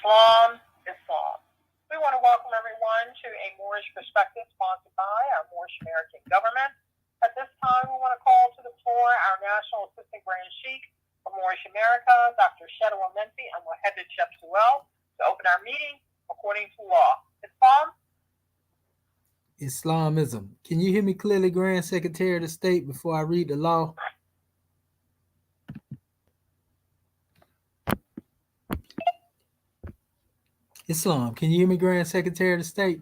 Islam, Islam. We want to welcome everyone to A Moorish Perspective, sponsored by our Moorish American government. At this time, we want to call to the floor our National Assistant Grand Sheikh of Moorish America, Dr. Shedo Amenti and Mohammed Shepsuel, to open our meeting according to law. Islam? Islamism. Can you hear me clearly, Grand Secretary of the State, before I read the law? Islam. Can you hear me, Grand Secretary of the State?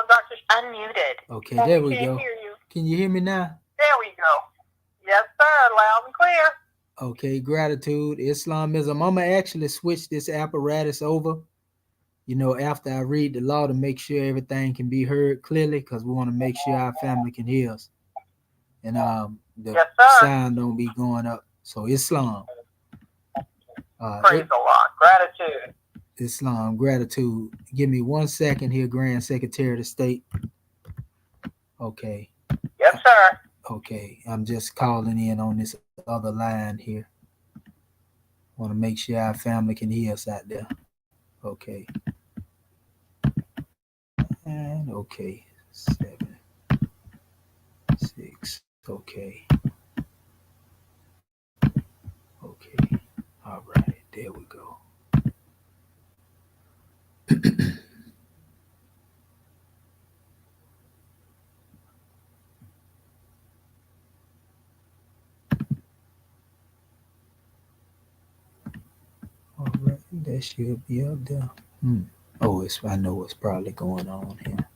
Dr. Unmuted. Okay, there we go. Hear you. Can you hear me now? There we go. Yes, sir. Loud and clear. Okay, gratitude. Islamism. I'm going to actually switch this apparatus over, after I read the law, to make sure everything can be heard clearly, because we want to make sure our family can hear us. And the sound don't be going up. So Islam. Praise the Lord. Gratitude. Islam, gratitude. Give me 1 second here, Grand Secretary of the State. Okay. Yes, sir. Okay, I'm just calling in on this other line here. Want to make sure our family can hear us out there. Okay. And okay, 7, 6. Okay. Okay. All right, there we go. All right, that should be up there. Oh, I know what's probably going on here.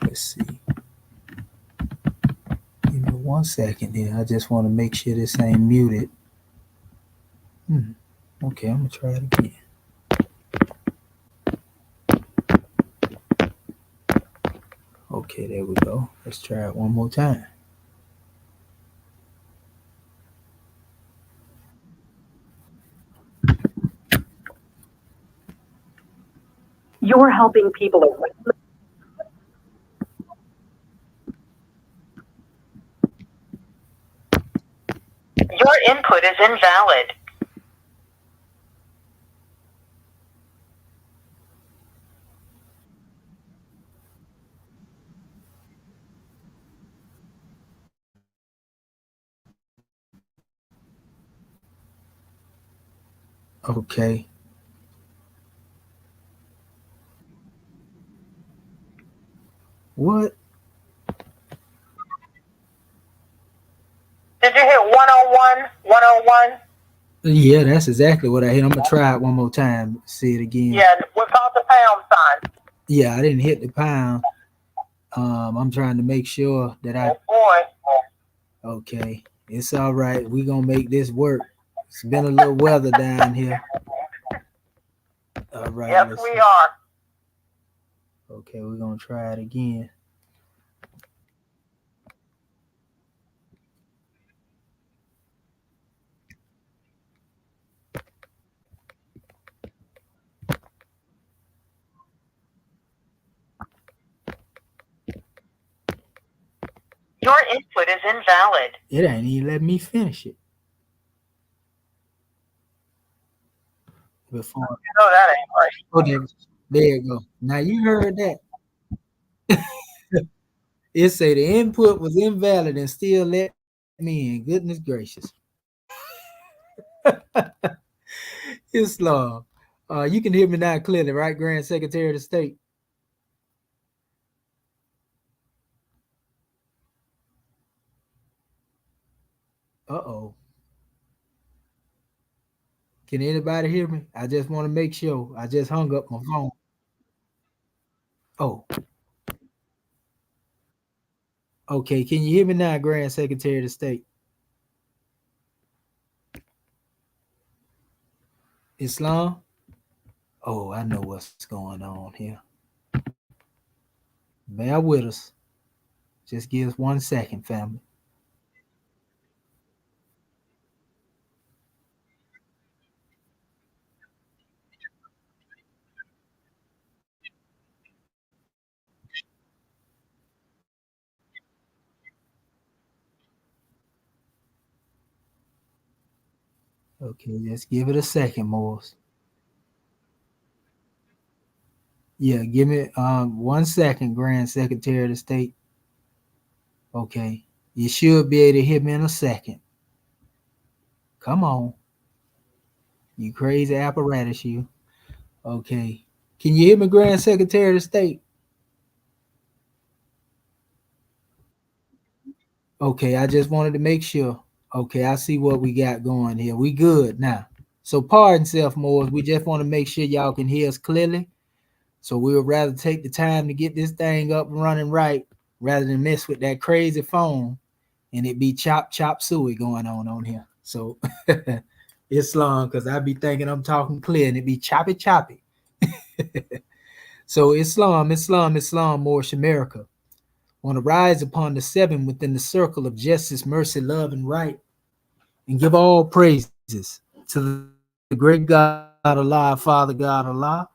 Let's see. Give me 1 second here. I just want to make sure this ain't muted. Okay, I'm gonna try it again. Okay, there we go. Let's try it one more time. You're helping people. Your input is invalid. Okay. What? Did you hit 101? 101? Yeah, that's exactly what I hit. I'm gonna try it one more time. See it again. Yeah, without the pound sign. Yeah, I didn't hit the pound. I'm trying to make sure that I. Oh boy. Okay, it's all right. We're gonna make this work. It's been a little weather down here. All right. Yes, we are. Okay, we're gonna try it again. Your input is invalid. It ain't even letting me finish it. Before. You know that ain't right. Oh, there you go. Now you heard that. It say the input was invalid and still let me in. Goodness gracious. Islam. You can hear me now clearly, right, Grand Secretary of the State? Uh-oh. Can anybody hear me? I just want to make sure. I just hung up my phone. Oh. Okay, can you hear me now, Grand Secretary of the State? Islam? Oh, I know what's going on here. Bear with us. Just give us 1 second, family. Okay, let's give it a second, Morris. Yeah, give me 1 second, Grand Secretary of the State. Okay. You should be able to hear me in a second. Come on. You crazy apparatus, you. Okay. Can you hear me, Grand Secretary of the State? Okay, I just wanted to make sure. Okay, I see what we got going here. We good now. So pardon self, Morris. We just want to make sure y'all can hear us clearly. So we would rather take the time to get this thing up and running right rather than mess with that crazy phone and it be chop suey going on here. So Islam, because I be thinking I'm talking clear and it be choppy. So Islam, Moorish America want to rise upon the seven within the circle of justice, mercy, love, and right, and give all praises to the great God Allah, Father God Allah,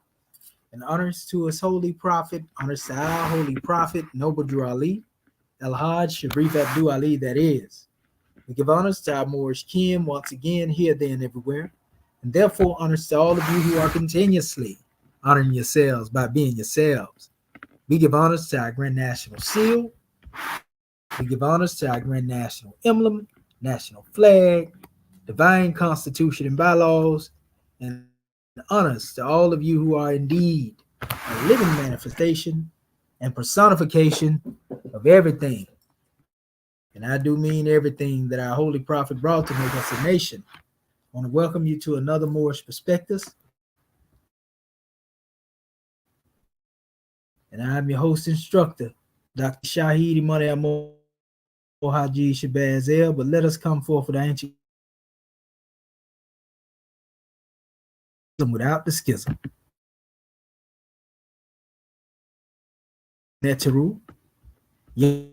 and honors to his holy prophet, honors to our holy prophet, Noble Drew Ali, El Hajj Sharif Abdul Ali, that is. We give honors to our Moorish kin once again, here, there, and everywhere, and therefore honors to all of you who are continuously honoring yourselves by being yourselves. We give honors to our Grand National Seal. We give honors to our Grand National Emblem, National Flag, Divine Constitution and bylaws, and honors to all of you who are indeed a living manifestation and personification of everything. And I do mean everything that our holy prophet brought to make us a nation. I want to welcome you to another Moorish Perspectives. And I'm your host instructor, Dr. Shahid Imani Amo Haji Shabazz El. But let us come forth with the ancient without the schism. Neteru, Ya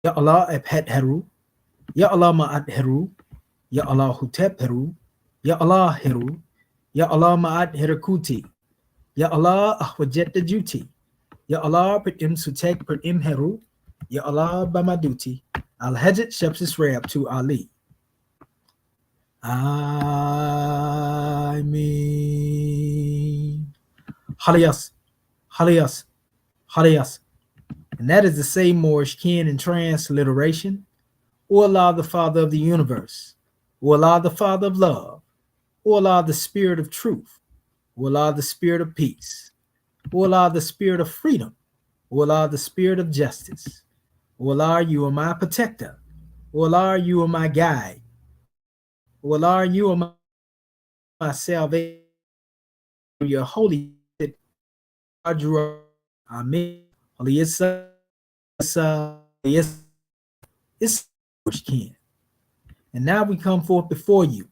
Allah Ebhet Heru, Ya Allah Ma'at Heru, Ya Allah Hutep Heru, Ya Allah Heru, Ya Allah Ma'at Herakuti, Ya Allah Ahwajet the Duty, Ya Allah Put Im Sutek Put Im Heru, Ya Allah Bamaduti, Al Hajat Shepsis Rab to Ali. I mean, Halias, Halias, Halias. And that is the same Moorish kin in transliteration. O Allah, the Father of the universe. O Allah, the Father of love. O Allah, the Spirit of truth. O Allah, the Spirit of peace. O Allah, the Spirit of freedom. O Allah, the Spirit of justice. O Allah, you are my protector. O Allah, you are my guide. O Allah, you are my salvation. Your holy Amen. It's kin. And now we come forth before you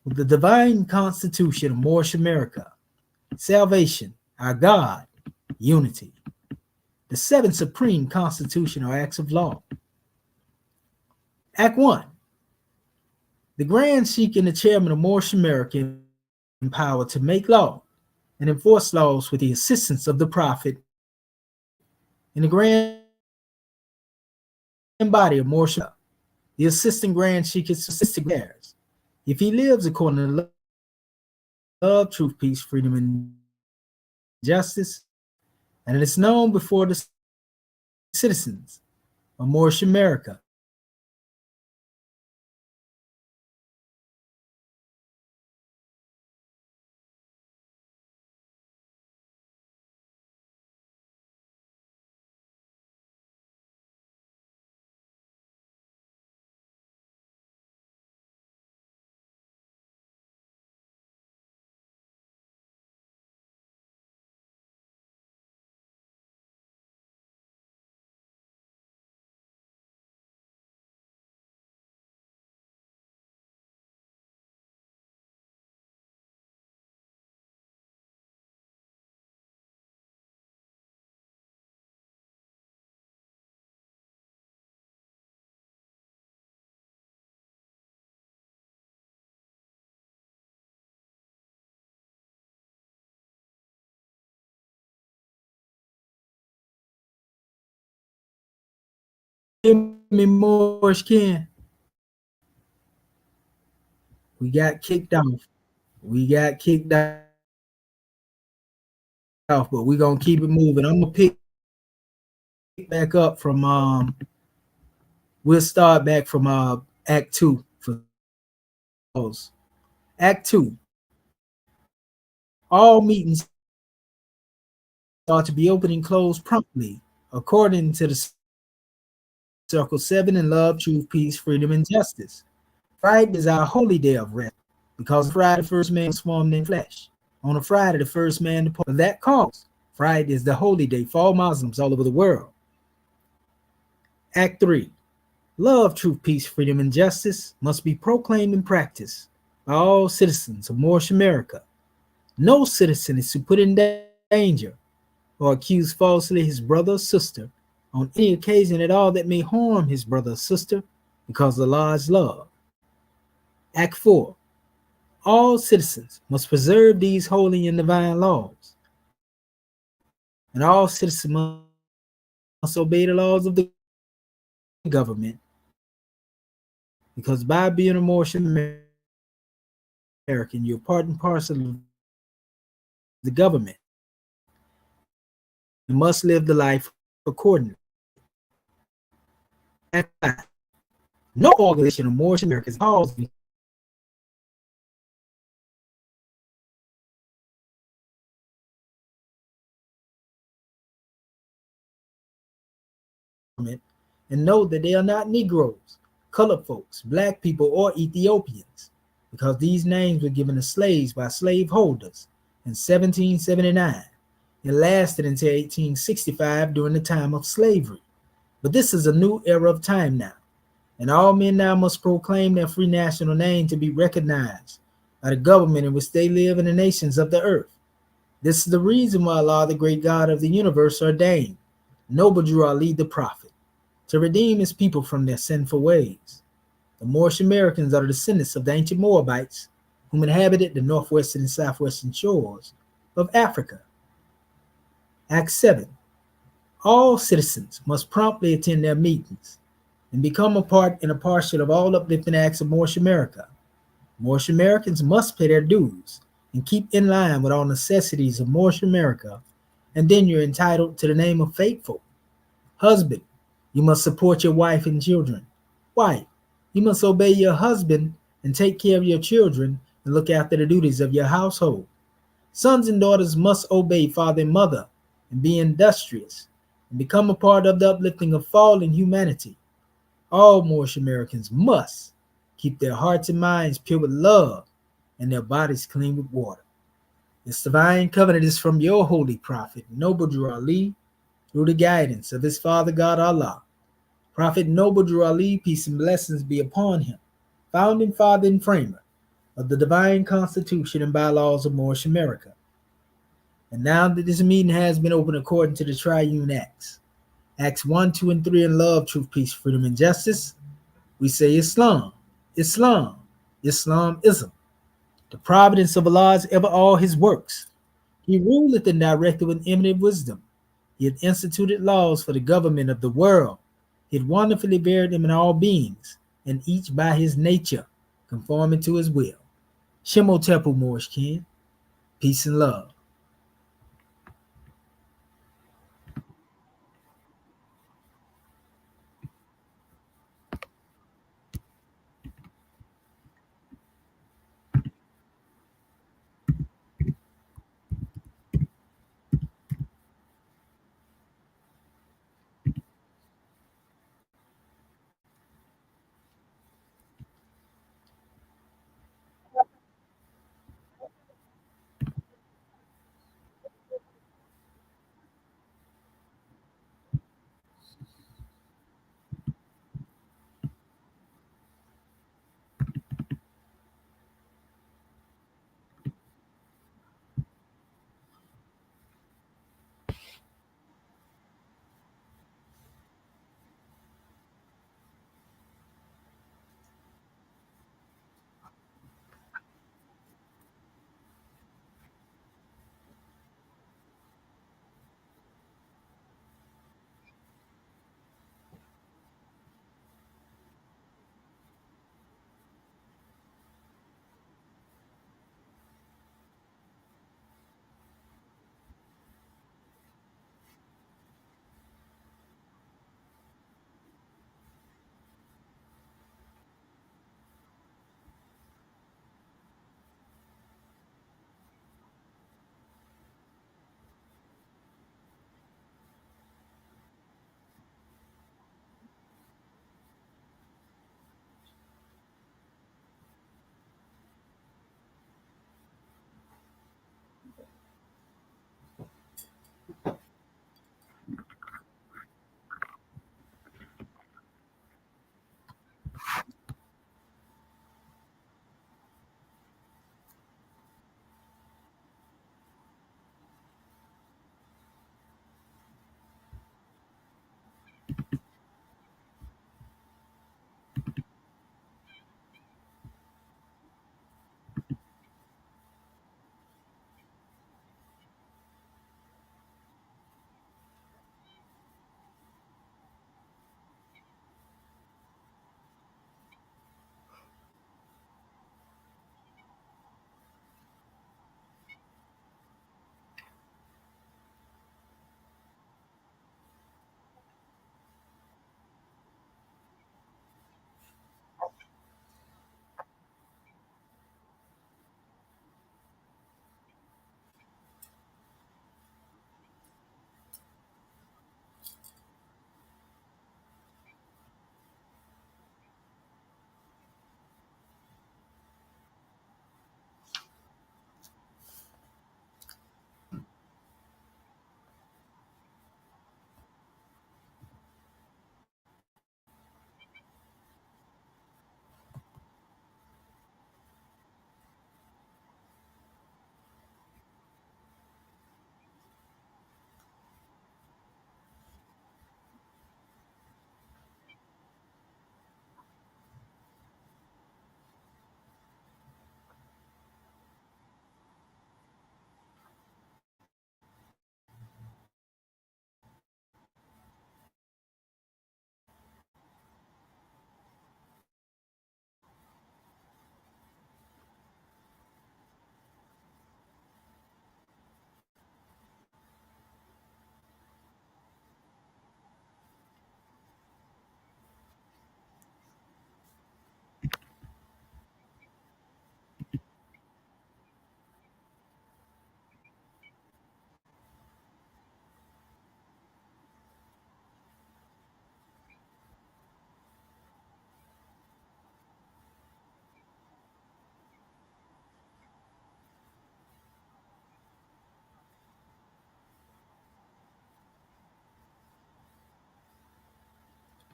with the divine constitution of Moorish America, salvation, our God, unity, the seven supreme constitutional acts of law. Act 1. The Grand Sheikh and the chairman of Moorish America empowered to make law and enforce laws with the assistance of the Prophet and the Grand Body of Moorish America. The assistant Grand Sheikh is assistant theirs. If he lives according to love, truth, peace, freedom, and justice, and it is known before the citizens of Moorish America Moorish kin. We got kicked off. We got kicked off, but we're gonna keep it moving. I'm gonna pick back up from we'll start back from act two for those. Act two. All meetings are to be open and closed promptly, according to the Circle 7 in love, truth, peace, freedom, and justice. Friday is our holy day of rest, because Friday the first man was formed in flesh. On a Friday, the first man to for that cause. Friday is the holy day for all Muslims all over the world. Act 3. Love, truth, peace, freedom, and justice must be proclaimed and practiced by all citizens of Moorish America. No citizen is to put in danger or accuse falsely his brother or sister on any occasion at all that may harm his brother or sister, because the law is love. Act 4. All citizens must preserve these holy and divine laws, and all citizens must obey the laws of the government, because by being a Moorish American, you're part and parcel of the government. You must live the life accordingly. Act 5. No organization of Moorish Americans calls and know that they are not Negroes, colored folks, black people, or Ethiopians, because these names were given to slaves by slaveholders in 1779. It lasted until 1865 during the time of slavery. But this is a new era of time now, and all men now must proclaim their free national name to be recognized by the government in which they live in the nations of the earth. This is the reason why Allah, the great God of the universe, ordained Noble Drew Ali the prophet to redeem his people from their sinful ways. The Moorish Americans are the descendants of the ancient Moabites, whom inhabited the northwestern and southwestern shores of Africa. Act 7. All citizens must promptly attend their meetings and become a part and a parcel of all uplifting acts of Moorish America. Moorish Americans must pay their dues and keep in line with all necessities of Moorish America, and then you're entitled to the name of faithful. Husband, you must support your wife and children. Wife, you must obey your husband and take care of your children and look after the duties of your household. Sons and daughters must obey father and mother and be industrious and become a part of the uplifting of fallen humanity. All Moorish Americans must keep their hearts and minds pure with love and their bodies clean with water. This divine covenant is from your holy prophet, Noble Drew Ali, through the guidance of his Father God Allah. Prophet Noble Drew Ali, peace and blessings be upon him, founding father and framer of the divine constitution and bylaws of Moorish America. And now that this meeting has been opened according to the triune acts, Acts 1, 2, and 3 in love, truth, peace, freedom, and justice, we say Islam, Islam, Islamism. The providence of Allah is ever all his works. He ruleth and directeth with eminent wisdom. He had instituted laws for the government of the world. He had wonderfully varied them in all beings, and each by his nature, conforming to his will. Shemo Tepu Moorish King, peace and love.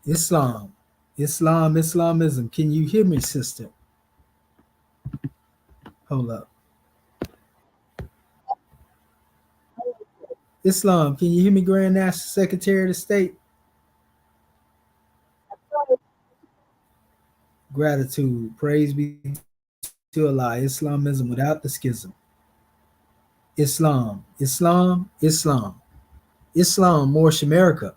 Islam, Islamism. Can you hear me, sister? Hold up. Islam, can you hear me, Grand National Secretary of the State? Gratitude. Praise be to Allah. Islamism without the schism. Islam, Islam, Islam. Islam, Moorish America,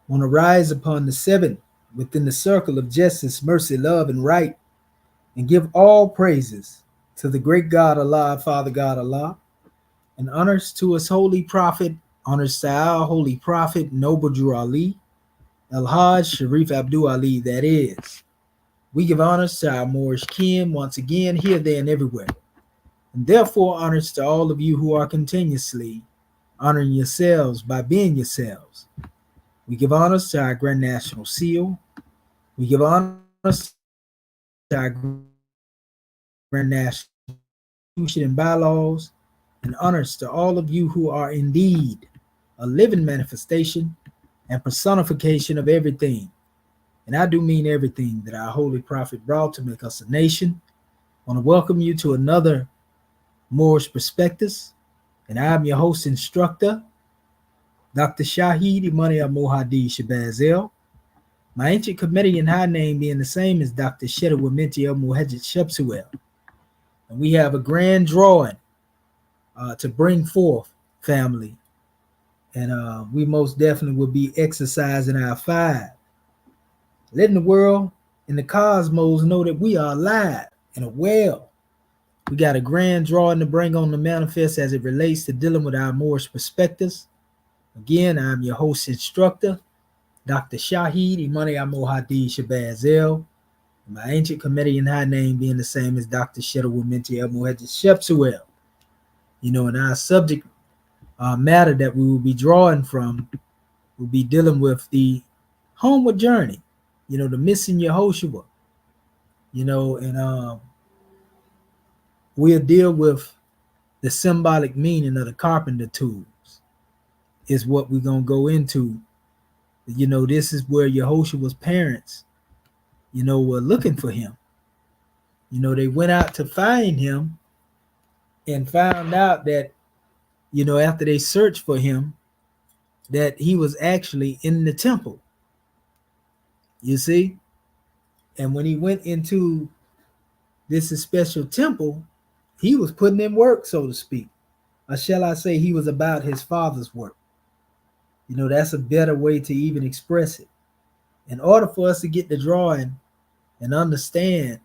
want to rise upon the seven within the circle of justice, mercy, love, and right, and give all praises to the great God Allah, Father God Allah, and honors to his holy prophet, honors to our holy prophet, Noble Drew Ali, El Hajj Sharif Abdul Ali, that is. We give honors to our Moorish kin once again, here, there, and everywhere. And therefore, honors to all of you who are continuously honoring yourselves by being yourselves. We give honors to our Grand National Seal. We give honors to our Grand National Constitution and bylaws, and honors to all of you who are indeed a living manifestation and personification of everything. And I do mean everything that our holy prophet brought to make us a nation. I want to welcome you to another Moorish Perspectives. And I'm your host instructor, Dr. Shahid Imani Al-Mohadi Shabazel. My ancient Comedian high name being the same as Dr. Shedawamenti El-Muhajjid Shepsuel. And we have a grand drawing to bring forth, family. And we most definitely will be exercising our five. Letting the world and the cosmos know that we are alive and well. We got a grand drawing to bring on the manifest as it relates to dealing with our Moorish perspectives. Again, I'm your host instructor, Dr. Shahid Imani Al-Mohadi Shabazel. My ancient Comedian high name being the same as Dr. Shedawamenti El-Muhajjid Shepsuel. You know, and our subject matter that we will be drawing from will be dealing with the homeward journey. You know, the missing YEHOSHUA. You know, and we'll deal with the symbolic meaning of the carpenter tools is what we're going to go into. You know, this is where YEHOSHUA's parents, you know, were looking for him. You know, they went out to find him and found out that, you know, after they searched for him, that he was actually in the temple. You see? And when he went into this special temple, he was putting in work, so to speak. Or shall I say he was about his father's work. You know, that's a better way to even express it. In order for us to get the drawing and understand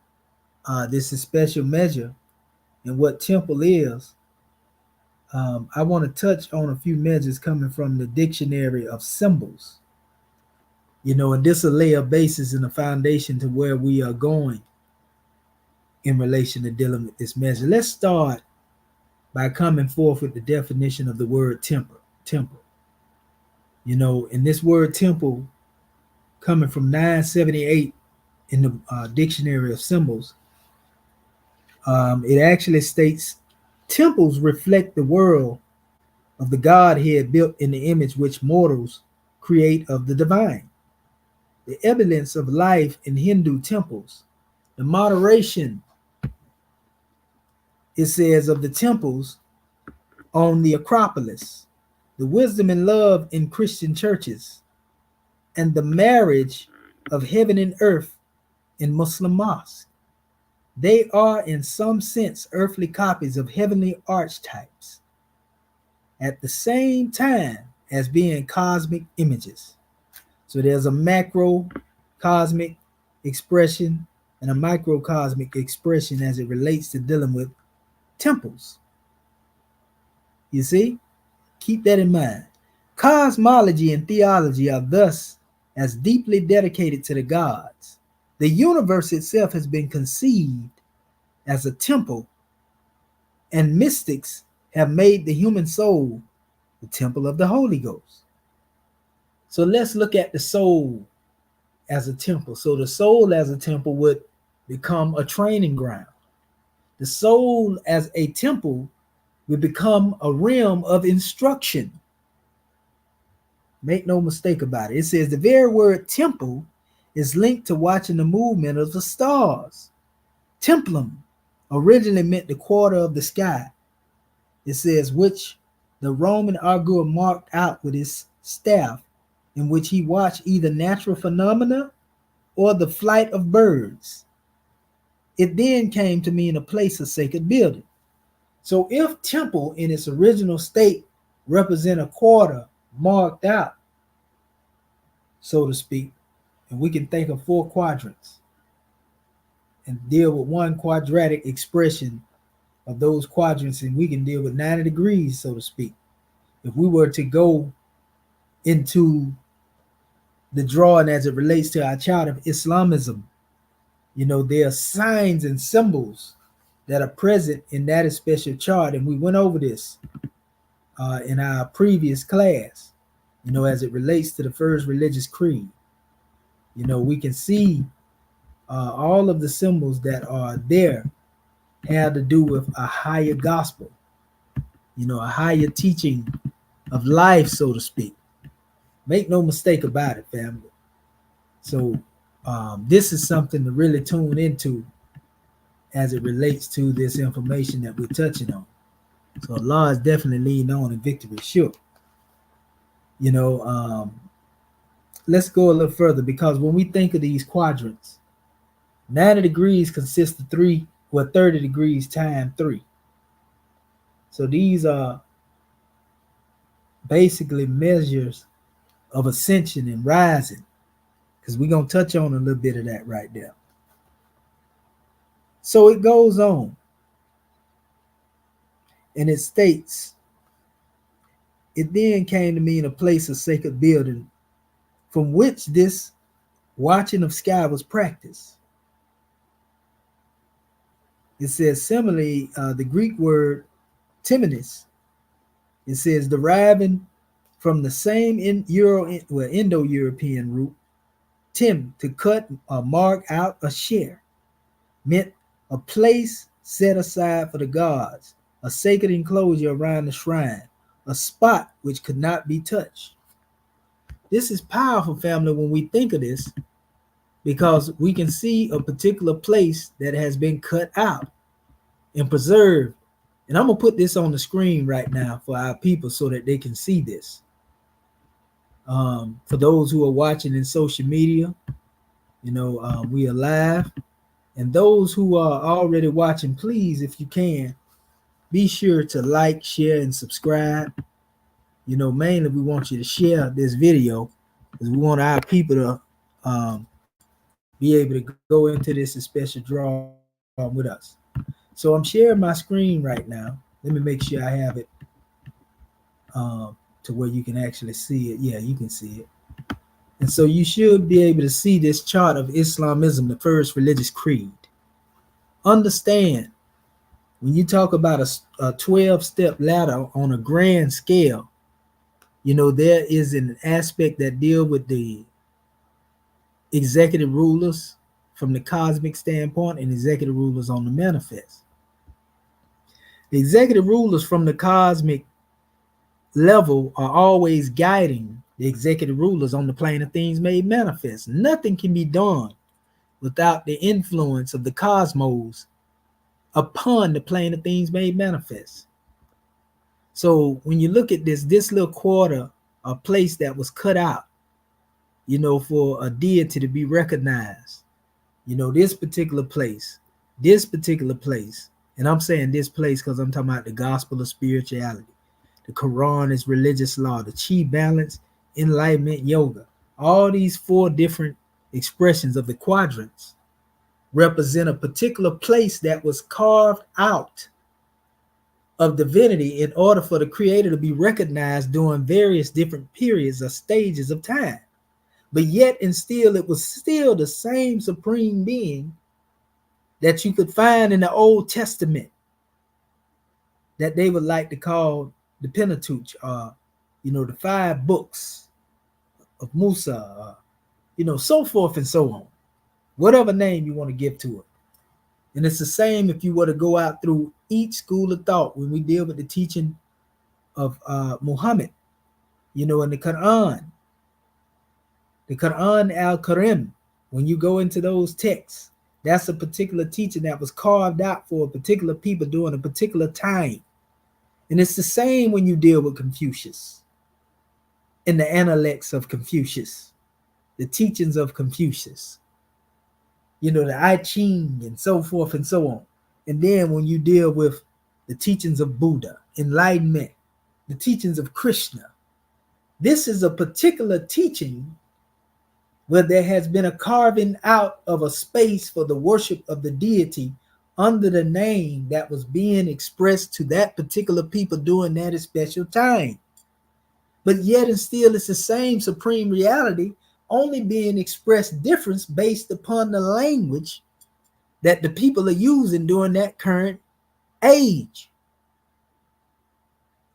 this special measure and what temple is, I want to touch on a few measures coming from the dictionary of symbols. You know, and this will lay a basis and a foundation to where we are going in relation to dealing with this measure. Let's start by coming forth with the definition of the word temple. You know, and this word temple coming from 978 in the dictionary of symbols, it actually states temples reflect the world of the Godhead built in the image which mortals create of the divine. The evidence of life in Hindu temples, the moderation, it says, of the temples on the Acropolis, the wisdom and love in Christian churches, and the marriage of heaven and earth in Muslim mosques. They are in some sense earthly copies of heavenly archetypes, at the same time as being cosmic images. So there's a macrocosmic expression and a microcosmic expression as it relates to dealing with temples. You see? Keep that in mind. Cosmology and theology are thus as deeply dedicated to the gods. The universe itself has been conceived as a temple, and mystics have made the human soul the temple of the Holy Ghost. So let's look at the soul as a temple. So the soul as a temple would become a training ground. The soul as a temple would become a realm of instruction. Make no mistake about it. It says the very word temple is linked to watching the movement of the stars. Templum originally meant the quarter of the sky. It says, which the Roman augur marked out with his staff, in which he watched either natural phenomena or the flight of birds. It then came to mean a place of sacred building. So if temple in its original state represent a quarter marked out, so to speak, and we can think of 4 quadrants and deal with one quadratic expression of those quadrants, and we can deal with 90 degrees, so to speak. If we were to go into the drawing as it relates to our chart of Islamism, there are signs and symbols that are present in that special chart, and we went over this in our previous class, as it relates to the first religious creed. We can see all of the symbols that are there have to do with a higher gospel, a higher teaching of life, so to speak. Make no mistake about it, family. So this is something to really tune into as it relates to this information that we're touching on. So Allah is definitely leading on and victory sure. Let's go a little further, because when we think of these quadrants, 90 degrees consists of 30 degrees times 3. So these are basically measures of ascension and rising, because we're going to touch on a little bit of that right there. So it goes on, and it states, it then came to mean a place of sacred building from which this watching of sky was practiced. It says similarly, the Greek word timonis, it says deriving from the same Indo-European root, tim, to cut or mark out a share, meant a place set aside for the gods, a sacred enclosure around the shrine, a spot which could not be touched. This is powerful, family, when we think of this, because we can see a particular place that has been cut out and preserved. And I'm going to put this on the screen right now for our people so that they can see this. For those who are watching in social media, we are live. And those who are already watching, please, if you can, be sure to like, share, and subscribe. Mainly we want you to share this video, because we want our people to be able to go into this special draw with us. So I'm sharing my screen right now. Let me make sure I have it to where you can actually see it. Yeah, you can see it. And so you should be able to see this chart of Islamism, the first religious creed. Understand, when you talk about a 12-step ladder on a grand scale, there is an aspect that deal with the executive rulers from the cosmic standpoint and executive rulers on the manifest. The executive rulers from the cosmic level are always guiding the executive rulers on the plane of things made manifest. Nothing can be done without the influence of the cosmos upon the plane of things made manifest. So when you look at this little quarter, a place that was cut out, for a deity to be recognized, this particular place, and I'm saying this place because I'm talking about the gospel of spirituality. The Quran is religious law, the chi balance, enlightenment, yoga. All these 4 different expressions of the quadrants represent a particular place that was carved out of divinity in order for the creator to be recognized during various different periods or stages of time. But yet and still, it was still the same supreme being that you could find in the Old Testament that they would like to call the Pentateuch, the 5 books of Musa, so forth and so on. Whatever name you want to give to it. And it's the same if you were to go out through each school of thought when we deal with the teaching of Muhammad, in the Quran. The Quran al-Karim, when you go into those texts, that's a particular teaching that was carved out for a particular people during a particular time. And it's the same when you deal with Confucius and the analects of Confucius, the teachings of Confucius, you know, the I Ching and so forth and so on. And then when you deal with the teachings of Buddha, enlightenment, the teachings of Krishna, this is a particular teaching where there has been a carving out of a space for the worship of the deity under the name that was being expressed to that particular people during that special time. But yet and still it's the same supreme reality, only being expressed difference based upon the language that the people are using during that current age.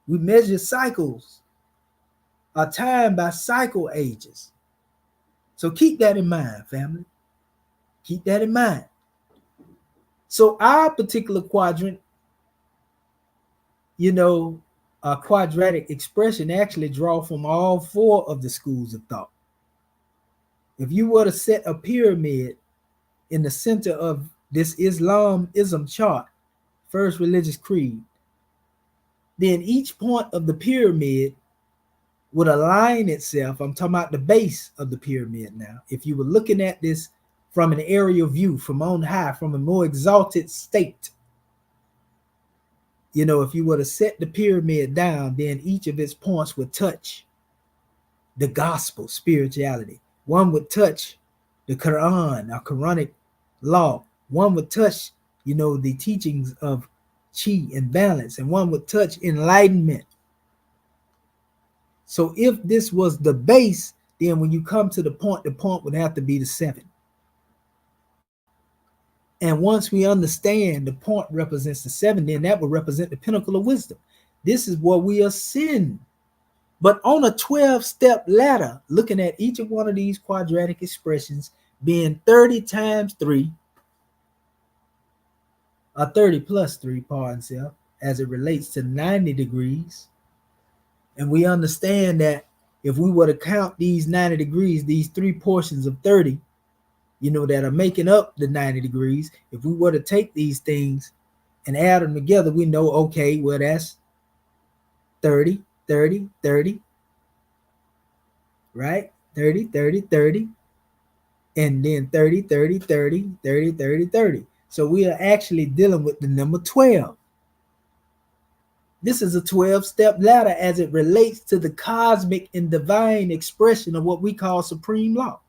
We measure cycles, our time by cycle ages. So keep that in mind, family. Keep that in mind. So our particular quadrant, you know, a quadratic expression actually draw from all four of the schools of thought. If you were to set a pyramid in the center of this Islamism chart, first religious creed, then each point of the pyramid would align itself. I'm talking about the base of the pyramid now. If you were looking at this from an aerial view, from on high, from a more exalted state, you know, if you were to set the pyramid down, then each of its points would touch the gospel, spirituality. One would touch the Quran, our Quranic law. One would touch, you know, the teachings of chi and balance, and one would touch enlightenment. So if this was the base, then when you come to the point would have to be the 7. And once we understand the point represents the 7, then that would represent the pinnacle of wisdom. This is where we ascend. But on a 12-step ladder, looking at each of one of these quadratic expressions being 30 times 3, or 30 plus 3, pardon self, as it relates to 90 degrees. And we understand that if we were to count these 90 degrees, these 3 portions of 30, you know, that are making up the 90 degrees, if we were to take these things and add them together, we know, okay, well, that's 30, 30, 30, right? 30, 30, 30, and then 30, 30, 30, 30, 30, 30. So we are actually dealing with the number 12. This is a 12-step ladder as it relates to the cosmic and divine expression of what we call supreme law.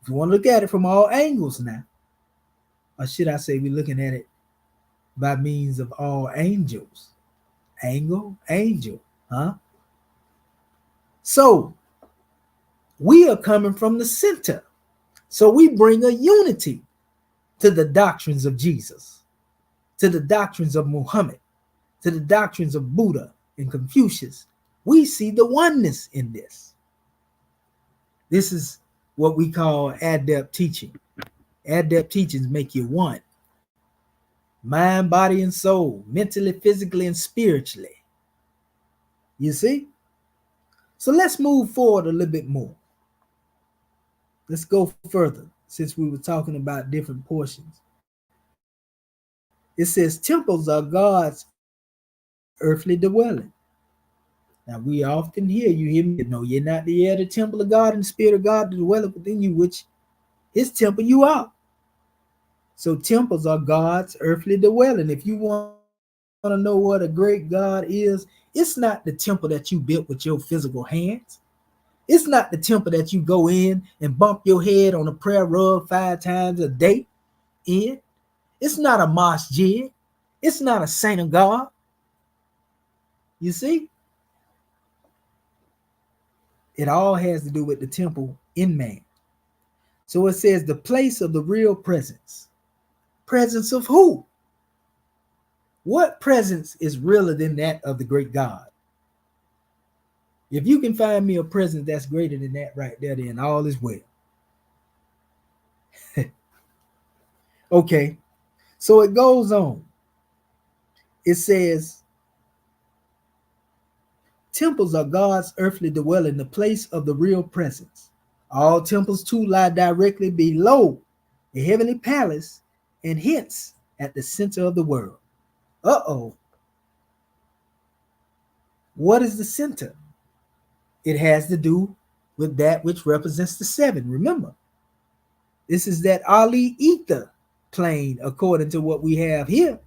If you want to look at it from all angles now, or should I say we're looking at it by means of all angels. Angle, angel, huh? So we are coming from the center. So we bring a unity to the doctrines of Jesus, to the doctrines of Muhammad, to the doctrines of Buddha and Confucius. We see the oneness in this. This is what we call adept teaching. Adept teachings make you one. Mind, body, and soul, mentally, physically, and spiritually. You see? So let's move forward a little bit more. Let's go further, since we were talking about different portions. It says temples are God's earthly dwelling. Now we often hear me, no, you're not the heir, the temple of God, and the spirit of God dwelleth within you, which his temple you are. So temples are God's earthly dwelling. If you want to know what a great God is, it's not the temple that you built with your physical hands. It's not the temple that you go in and bump your head on a prayer rug 5 times a day in. It's not a masjid. It's not a synagogue. You see? It all has to do with the temple in man. So it says the place of the real presence. Presence of who? What presence is realer than that of the great God? If you can find me a presence that's greater than that right there, then all is well. Okay, so it goes on. It says, Temples are God's earthly dwelling, the place of the real presence. All temples too lie directly below the heavenly palace and hence at the center of the world. What is the center? It has to do with that which represents the seven. Remember, this is that Ali ether plane according to what we have here.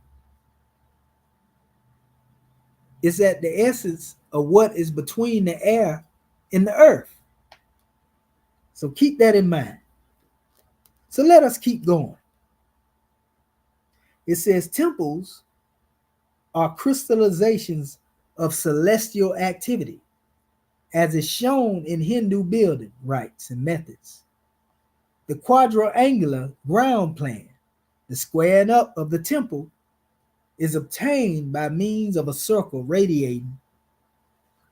It's at the essence of what is between the air and the earth. So keep that in mind. So let us keep going. It says temples are crystallizations of celestial activity, as is shown in Hindu building rites and methods. The quadrangular ground plan, the squaring up of the temple, is obtained by means of a circle radiating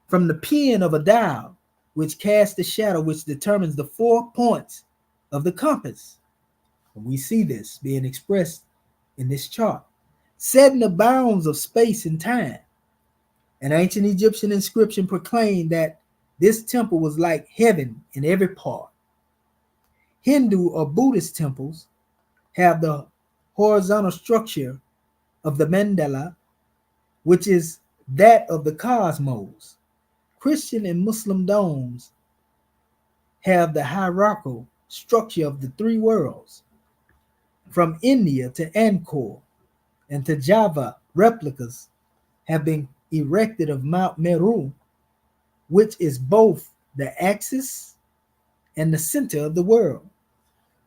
from the pin of a dial, which casts the shadow which determines the 4 points of the compass. And we see this being expressed in this chart, setting the bounds of space and time. An ancient Egyptian inscription proclaimed that this temple was like heaven in every part. Hindu or Buddhist temples have the horizontal structure of the mandala, which is that of the cosmos. Christian and Muslim domes have the hierarchical structure of the 3 worlds. From India to Angkor and to Java, replicas have been erected of Mount Meru, which is both the axis and the center of the world.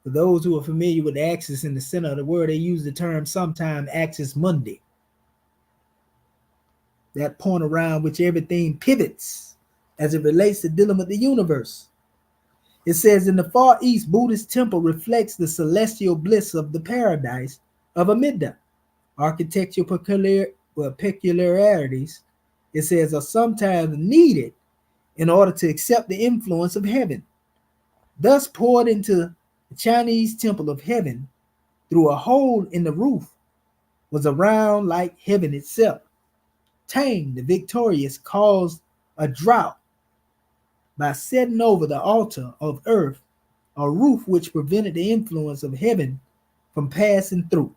For those who are familiar with the axis and the center of the world, they use the term sometime axis mundi, that point around which everything pivots as it relates to dealing with the universe. It says in the Far East, Buddhist temple reflects the celestial bliss of the paradise of Amida. Architectural peculiarities, it says, are sometimes needed in order to accept the influence of heaven. Thus poured into the Chinese temple of heaven through a hole in the roof was around like heaven itself. Tang, the victorious, caused a drought by setting over the altar of earth a roof which prevented the influence of heaven from passing through.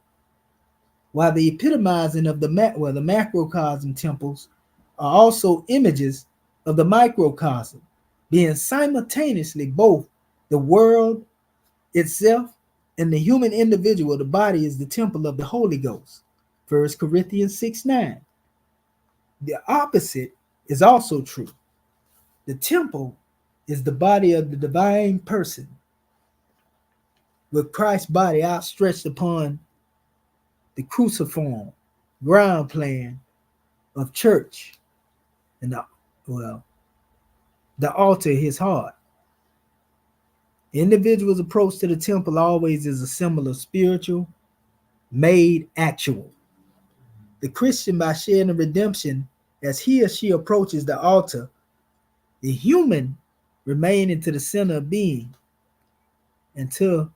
While the epitomizing of the macrocosm temples are also images of the microcosm, being simultaneously both the world itself and the human individual. The body is the temple of the Holy Ghost. 1 Corinthians 6:9. The opposite is also true. The temple is the body of the divine person, with Christ's body outstretched upon the cruciform ground plan of church and the altar of his heart. The individual's approach to the temple always is a symbol of spiritual made actual. The Christian, by sharing the redemption as he or she approaches the altar, the human remaining to the center of being until,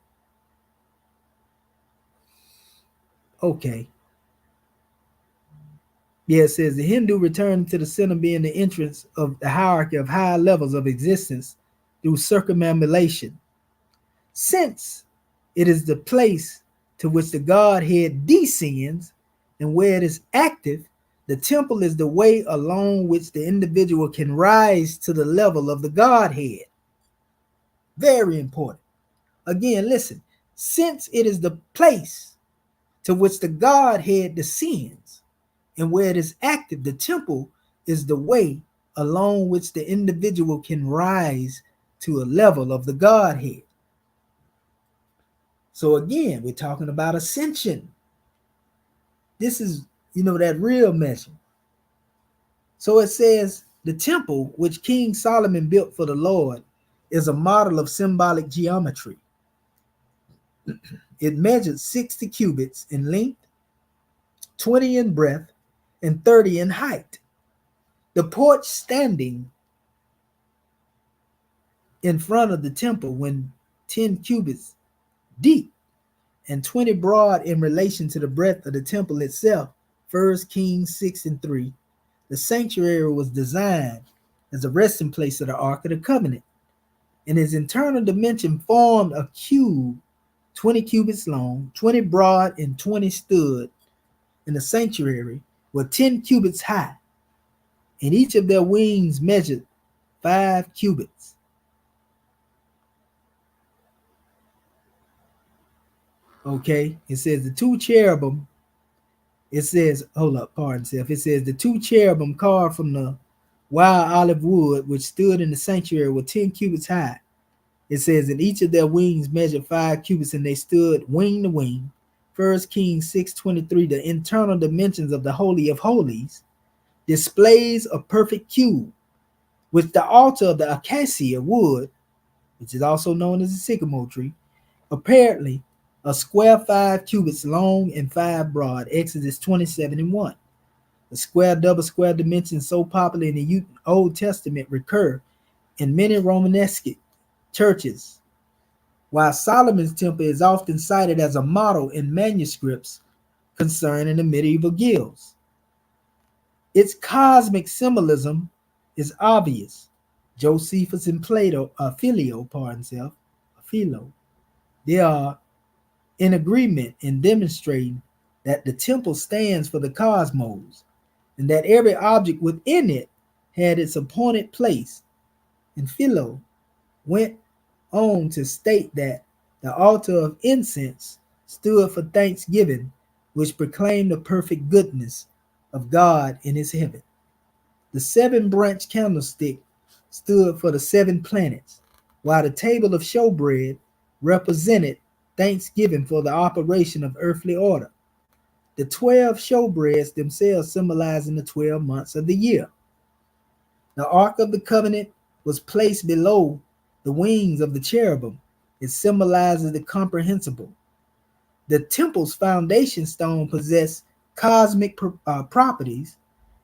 it says the Hindu returning to the center being the entrance of the hierarchy of higher levels of existence through circumambulation. Since it is the place to which the Godhead descends and where it is active, the temple is the way along which the individual can rise to the level of the Godhead. Very important. Again, listen, since it is the place to which the Godhead descends and where it is active, the temple is the way along which the individual can rise to a level of the Godhead. So again, we're talking about ascension. This is, that real measure. So it says the temple which King Solomon built for the Lord is a model of symbolic geometry. It measured 60 cubits in length, 20 in breadth, and 30 in height. The porch standing in front of the temple when 10 cubits deep and 20 broad in relation to the breadth of the temple itself. 1 Kings 6:3. The sanctuary was designed as a resting place of the Ark of the Covenant, and its internal dimension formed a cube 20 cubits long, 20 broad, and 20 stood in the sanctuary were 10 cubits high, and each of their wings measured 5 cubits. Okay, it says the two cherubim, it says, hold up, pardon self. It says the two cherubim carved from the wild olive wood, which stood in the sanctuary, were 10 cubits high. It says, and each of their wings measured 5 cubits, and they stood wing to wing. 1 Kings 6:23, the internal dimensions of the Holy of Holies displays a perfect cube, with the altar of the acacia wood, which is also known as the sycamore tree, apparently a square 5 cubits long and 5 broad. Exodus 27:1. The square double square dimensions so popular in the Old Testament recur in many Romanesque churches, while Solomon's temple is often cited as a model in manuscripts concerning the medieval guilds. Its cosmic symbolism is obvious. Josephus and Philo, they are in agreement in demonstrating that the temple stands for the cosmos and that every object within it had its appointed place. And Philo went on to state that the altar of incense stood for thanksgiving, which proclaimed the perfect goodness of God in his heaven. The 7-branch candlestick stood for the 7 planets, while the table of showbread represented thanksgiving for the operation of earthly order. The 12 showbreads themselves symbolizing the 12 months of the year. The Ark of the Covenant was placed below the wings of the cherubim. It symbolizes the comprehensible. The temple's foundation stone possessed cosmic properties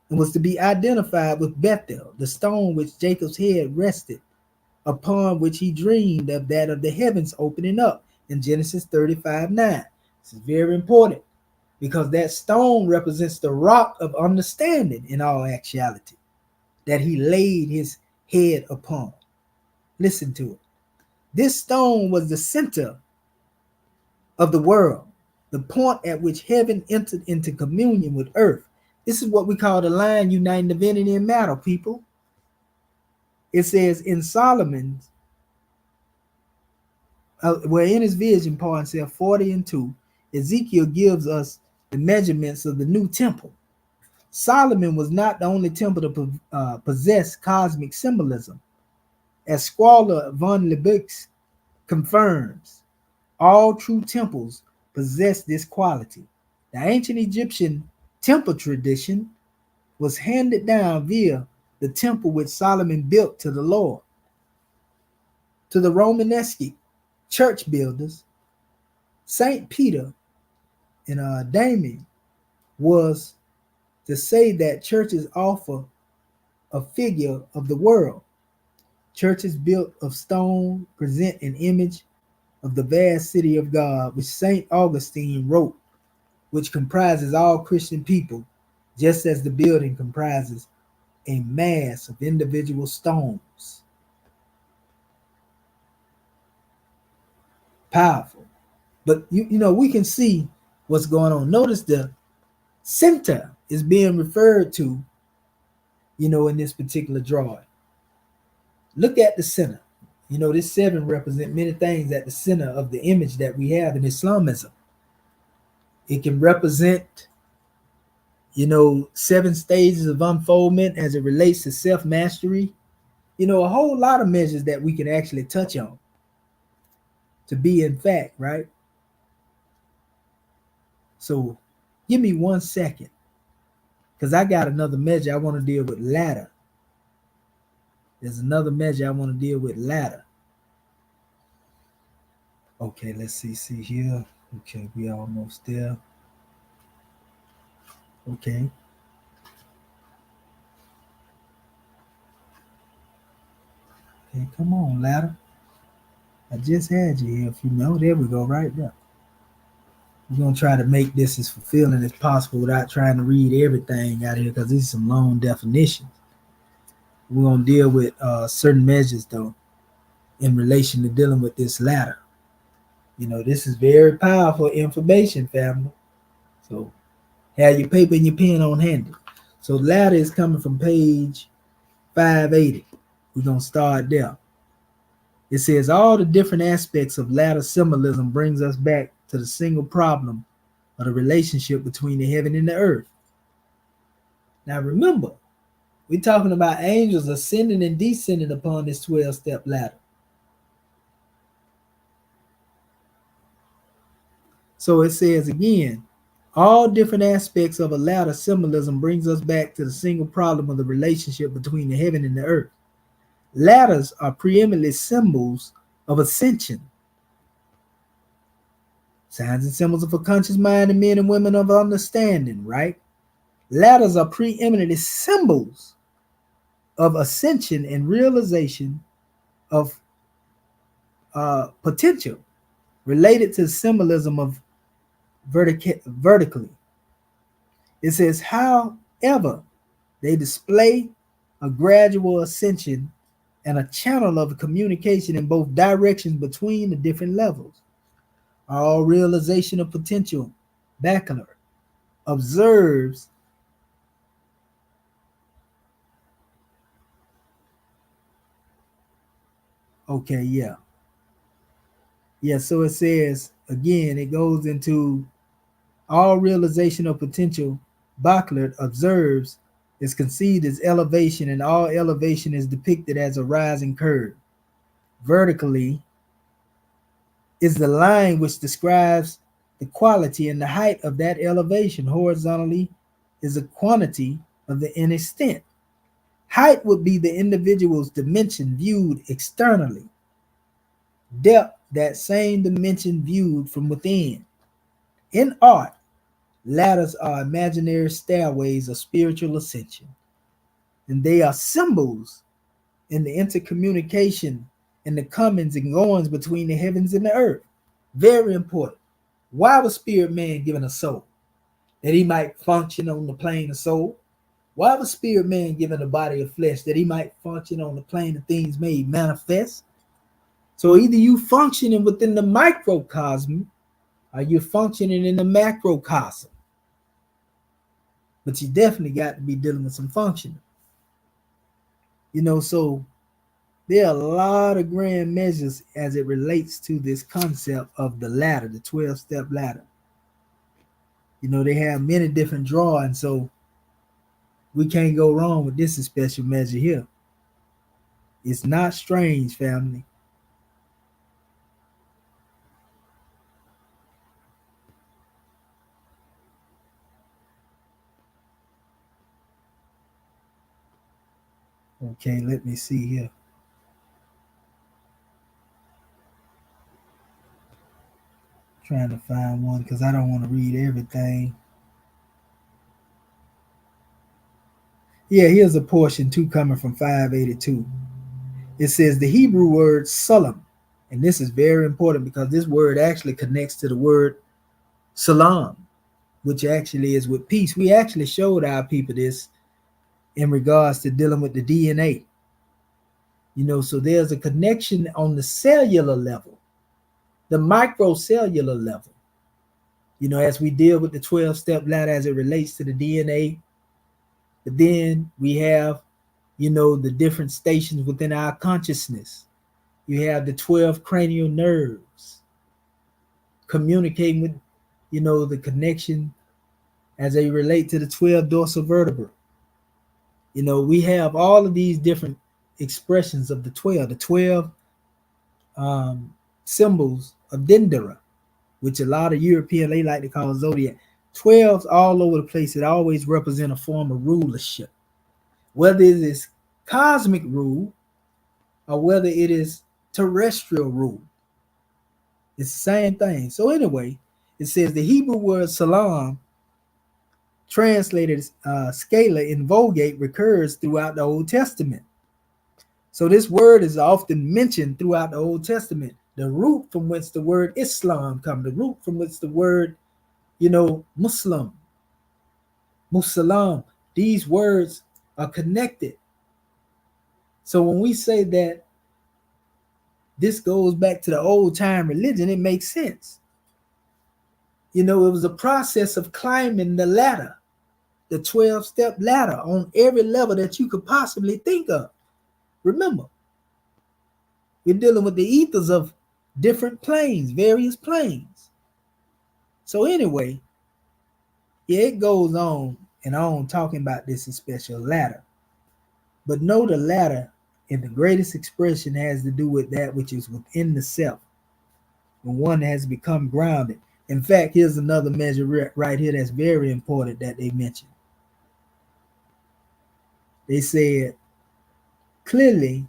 and was to be identified with Bethel, the stone which Jacob's head rested, upon which he dreamed of that of the heavens opening up in Genesis 35:9. This is very important because that stone represents the rock of understanding in all actuality that he laid his head upon. Listen to it. This stone was the center of the world, the point at which heaven entered into communion with earth. This is what we call the line uniting divinity and matter, people. It says in Solomon's, in his vision, Paul himself 40:2, Ezekiel gives us the measurements of the new temple. Solomon was not the only temple to possess cosmic symbolism. As Squaller von Liebig confirms, all true temples possess this quality. The ancient Egyptian temple tradition was handed down via the temple which Solomon built to the Lord. To the Romanesque church builders, St. Peter and Damien was to say that churches offer a figure of the world. Churches built of stone present an image of the vast city of God, which St. Augustine wrote, which comprises all Christian people, just as the building comprises a mass of individual stones. Powerful. But you know, we can see what's going on. Notice the center is being referred to, in this particular drawing. Look at the center. This 7 represents many things at the center of the image that we have in Islamism. It can represent, 7 stages of unfoldment as it relates to self-mastery. A whole lot of measures that we can actually touch on to be in fact, right? So give me 1 second, because I got another measure I want to deal with ladder. There's another measure I want to deal with ladder. Okay, let's see here. Okay, we almost there. Okay. Okay, come on, ladder. I just had you here. If you know, there we go, right there. We're going to try to make this as fulfilling as possible without trying to read everything out here because these are some long definitions. We're going to deal with certain measures, though, in relation to dealing with this ladder. You know, this is very powerful information, family. So have your paper and your pen on handy. So ladder is coming from page 580. We're going to start there. It says all the different aspects of ladder symbolism brings us back to the single problem of the relationship between the heaven and the earth. Now remember, we're talking about angels ascending and descending upon this 12-step ladder. So it says again, all different aspects of a ladder symbolism brings us back to the single problem of the relationship between the heaven and the earth. Ladders are preeminently symbols of ascension, signs and symbols of a conscious mind and men and women of understanding, right? Ladders are preeminently symbols of ascension and realization of potential related to symbolism of vertically. It says, however, they display a gradual ascension and a channel of communication in both directions between the different levels. All realization of potential, Bachelor, observes okay, yeah. Yeah, so it says, again, it goes into all realization of potential, Bachelor observes, is conceived as elevation, and all elevation is depicted as a rising curve. Vertically is the line which describes the quality and the height of that elevation. Horizontally is the quantity of the in extent. Height would be the individual's dimension viewed externally. Depth, that same dimension viewed from within. In art, ladders are imaginary stairways of spiritual ascension, and they are symbols in the intercommunication and the comings and goings between the heavens and the earth. Very important. Why was spirit man given a soul? That he might function on the plane of soul. Why was spirit man given a body of flesh? That he might function on the plane of things made manifest. So either you functioning within the microcosm or you're functioning in the macrocosm. But you definitely got to be dealing with some functioning. You know, so there are a lot of grand measures as it relates to this concept of the ladder, the 12-step ladder. You know, they have many different drawings, so we can't go wrong with this special measure here. It's not strange, family. Okay, let me see here. Trying to find one because I don't want to read everything. Yeah, here's a portion too coming from 582. It says the Hebrew word salam, and this is very important because this word actually connects to the word salam, which actually is with peace. We actually showed our people this in regards to dealing with the DNA. You know, so there's a connection on the cellular level, the microcellular level. You know, as we deal with the 12-step ladder as it relates to the DNA, but then we have, you know, the different stations within our consciousness. You have the 12 cranial nerves communicating with, you know, the connection as they relate to the 12 dorsal vertebrae. You know, we have all of these different expressions of the 12 symbols of Dendera, which a lot of European, they like to call zodiac. 12s all over the place. It always represent a form of rulership, whether it is cosmic rule or whether it is terrestrial rule. It's the same thing. So anyway, it says the Hebrew word salam, translated scala in Vulgate, recurs throughout the Old Testament. So this word is often mentioned throughout the Old Testament. The root from which the word Islam comes, the root from which the word Muslim, Musalam, these words are connected. So when we say that this goes back to the old time religion, it makes sense. It was a process of climbing the ladder, the 12-step ladder on every level that you could possibly think of. Remember, we're dealing with the ethers of different planes, various planes. So anyway, it goes on and on talking about this special ladder. But know the ladder in the greatest expression has to do with that which is within the self, when one has become grounded. In fact, here's another measure right here that's very important that they mentioned. They said, clearly,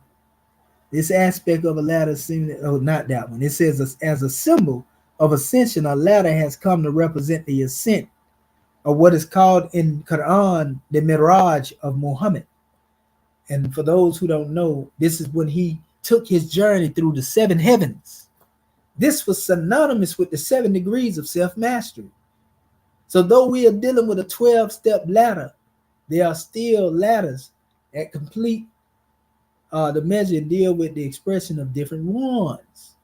this aspect of a ladder seems, not that one. It says, as a symbol of ascension, a ladder has come to represent the ascent of what is called in Quran the Miraj of Muhammad. And for those who don't know, this is when he took his journey through the 7 heavens. This was synonymous with the 7 degrees of self-mastery. So though we are dealing with a 12-step ladder, there are still ladders that complete the measure and deal with the expression of different ones,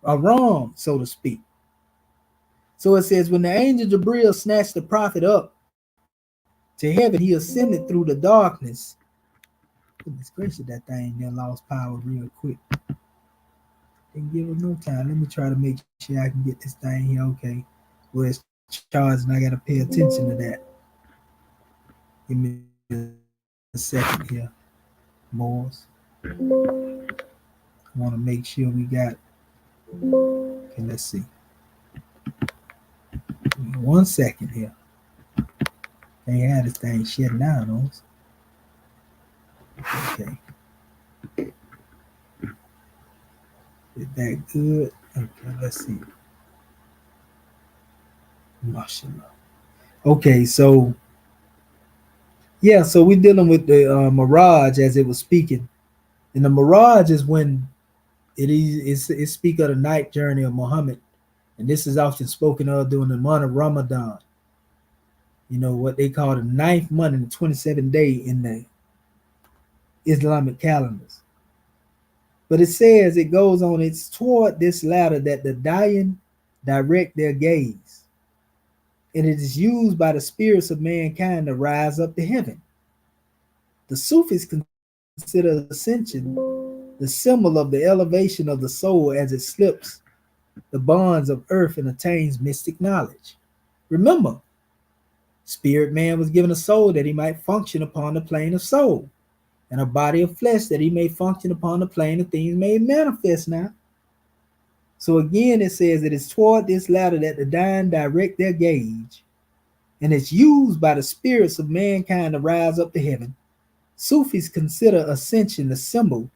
or wrong, so to speak. So it says, when the angel Jibril snatched the prophet up to heaven, he ascended through the darkness. Goodness gracious, that thing then lost power real quick. Didn't give it no time. Let me try to make sure I can get this thing here. Okay, well, it's charged and I got to pay attention to that. Give me a second here, Morse. I want to make sure we got. Okay, let's see. 1 second here. Can't have this thing shut down on us. Okay. Is that good? Okay, let's see. Mashallah. Okay, so yeah, so we're dealing with the mirage as it was speaking. And the mirage is when it speak of the night journey of Muhammad. And this is often spoken of during the month of Ramadan. What they call the 9th month and the 27th day in the Islamic calendars. But it says, it goes on, it's toward this ladder that the dying direct their gaze. And it is used by the spirits of mankind to rise up to heaven. The Sufis consider ascension the symbol of the elevation of the soul as it slips the bonds of earth and attains mystic knowledge. Remember, spirit man was given a soul that he might function upon the plane of soul, and a body of flesh that he may function upon the plane of things made manifest now. So again, it says it is toward this ladder that the dying direct their gaze, and it's used by the spirits of mankind to rise up to heaven. Sufis consider ascension the symbol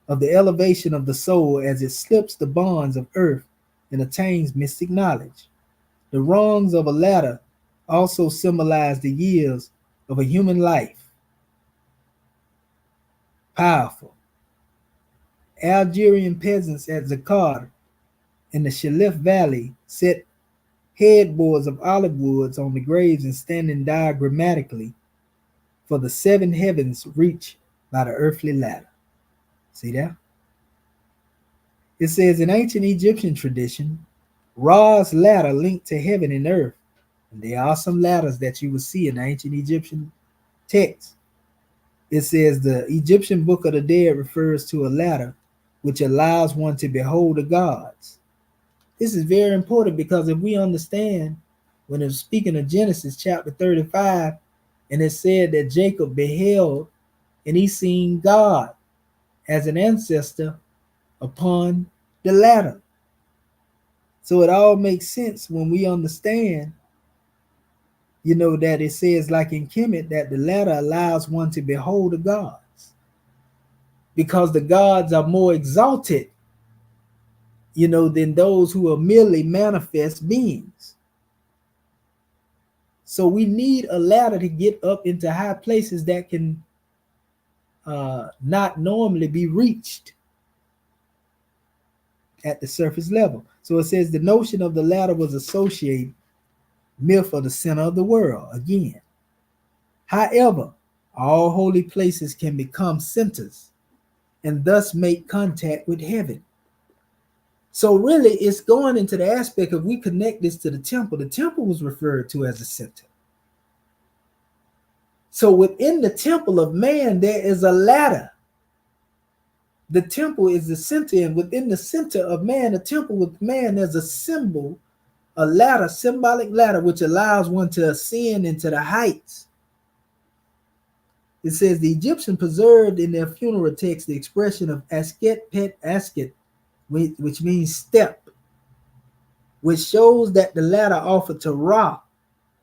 of the elevation of the soul as it slips the bonds of earth and attains mystic knowledge. The rungs of a ladder also symbolize the years of a human life. Powerful. Algerian peasants at Zakar in the Shalif Valley set headboards of olive woods on the graves and standing diagrammatically for the 7 heavens reached by the earthly ladder. See that? It says in ancient Egyptian tradition, Ra's ladder linked to heaven and earth. And there are some ladders that you will see in the ancient Egyptian text. It says the Egyptian Book of the Dead refers to a ladder which allows one to behold the gods. This is very important because if we understand when it's speaking of Genesis chapter 35, and it said that Jacob beheld and he seen God as an ancestor upon the ladder. So it all makes sense when we understand, that it says like in Kemet that the ladder allows one to behold the gods because the gods are more exalted, than those who are merely manifest beings. So we need a ladder to get up into high places that can not normally be reached at the surface level. So it says the notion of the ladder was associated myth of the center of the world again. However, all holy places can become centers and thus make contact with heaven. So really, it's going into the aspect of we connect this to the temple. The temple was referred to as a center. So within the temple of man, there is a ladder. The temple is the center, and within the center of man, the temple with man, there's a symbol, a ladder, symbolic ladder, which allows one to ascend into the heights. It says the Egyptian preserved in their funeral text the expression of asket pet asket, which means step, which shows that the ladder offered to Ra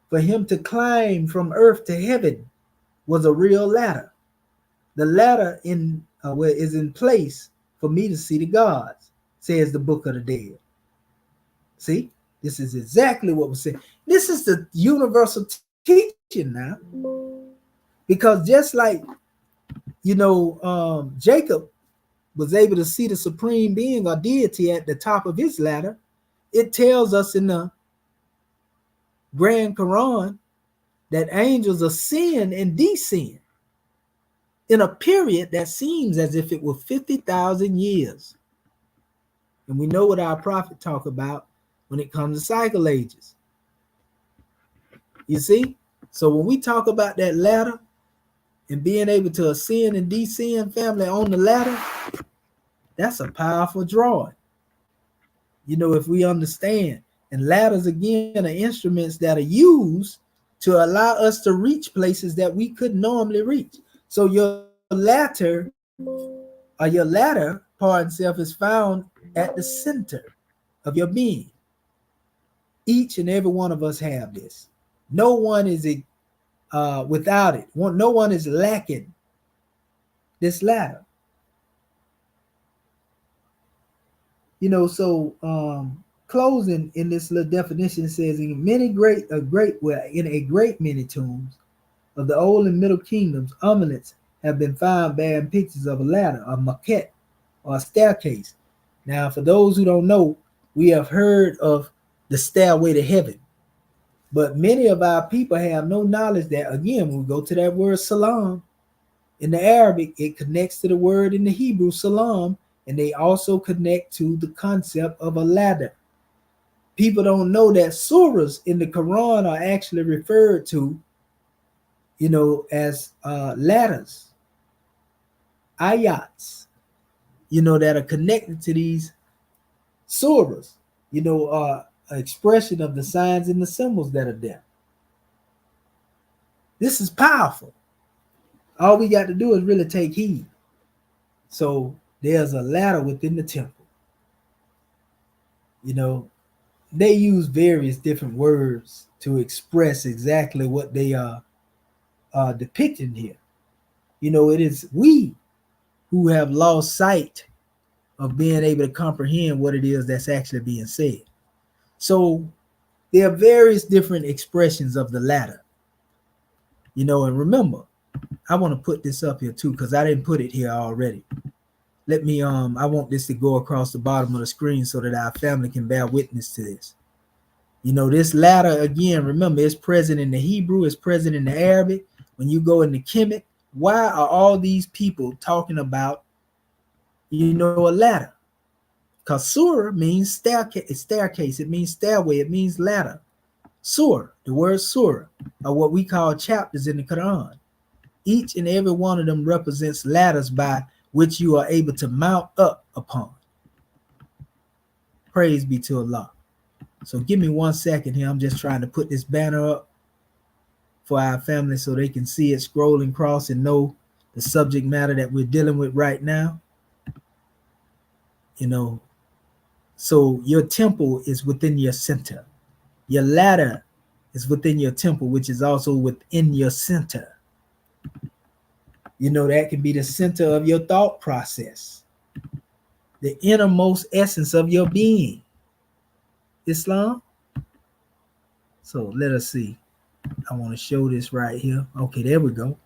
for him to climb from earth to heaven was a real ladder. The ladder is in place for me to see the gods, says the Book of the Dead. See, this is exactly what we're saying. This is the universal teaching now, because just like Jacob was able to see the supreme being or deity at the top of his ladder, it tells us in the Grand Quran that angels ascend and descend in a period that seems as if it were 50,000 years. And we know what our prophet talk about when it comes to cycle ages. You see? So when we talk about that ladder and being able to ascend and descend, family, on the ladder, that's a powerful drawing. If we understand. And ladders, again, are instruments that are used to allow us to reach places that we couldn't normally reach. So your ladder part itself is found at the center of your being. Each and every one of us have this. No one is without it. No one is lacking this ladder. Closing in this little definition says in a great many tombs of the old and middle kingdoms, amulets have been found bearing pictures of a ladder, a maquette, or a staircase. Now, for those who don't know, we have heard of the stairway to heaven, but many of our people have no knowledge that, again, when we go to that word salam, in the Arabic, it connects to the word in the Hebrew salam, and they also connect to the concept of a ladder. People don't know that surahs in the Quran are actually referred to, as ladders, ayats, that are connected to these surahs, expression of the signs and the symbols that are there. This is powerful. All we got to do is really take heed. So there's a ladder within the temple. They use various different words to express exactly what they are depicting here. It is we who have lost sight of being able to comprehend what it is that's actually being said. So there are various different expressions of the ladder. And remember, I want to put this up here too, because I didn't put it here already. Let me, I want this to go across the bottom of the screen so that our family can bear witness to this. This ladder, again, remember, it's present in the Hebrew, it's present in the Arabic. When you go in the Kemet, why are all these people talking about, a ladder? Because surah means staircase, it means stairway, it means ladder. Surah, the word surah, are what we call chapters in the Quran. Each and every one of them represents ladders by which you are able to mount up upon. Praise be to Allah. So give me 1 second here. I'm just trying to put this banner up for our family so they can see it scrolling across and know the subject matter that we're dealing with right now. So your temple is within your center. Your ladder is within your temple, which is also within your center. That can be the center of your thought process, the innermost essence of your being. Islam. So let us see. I want to show this right here. Okay, there we go.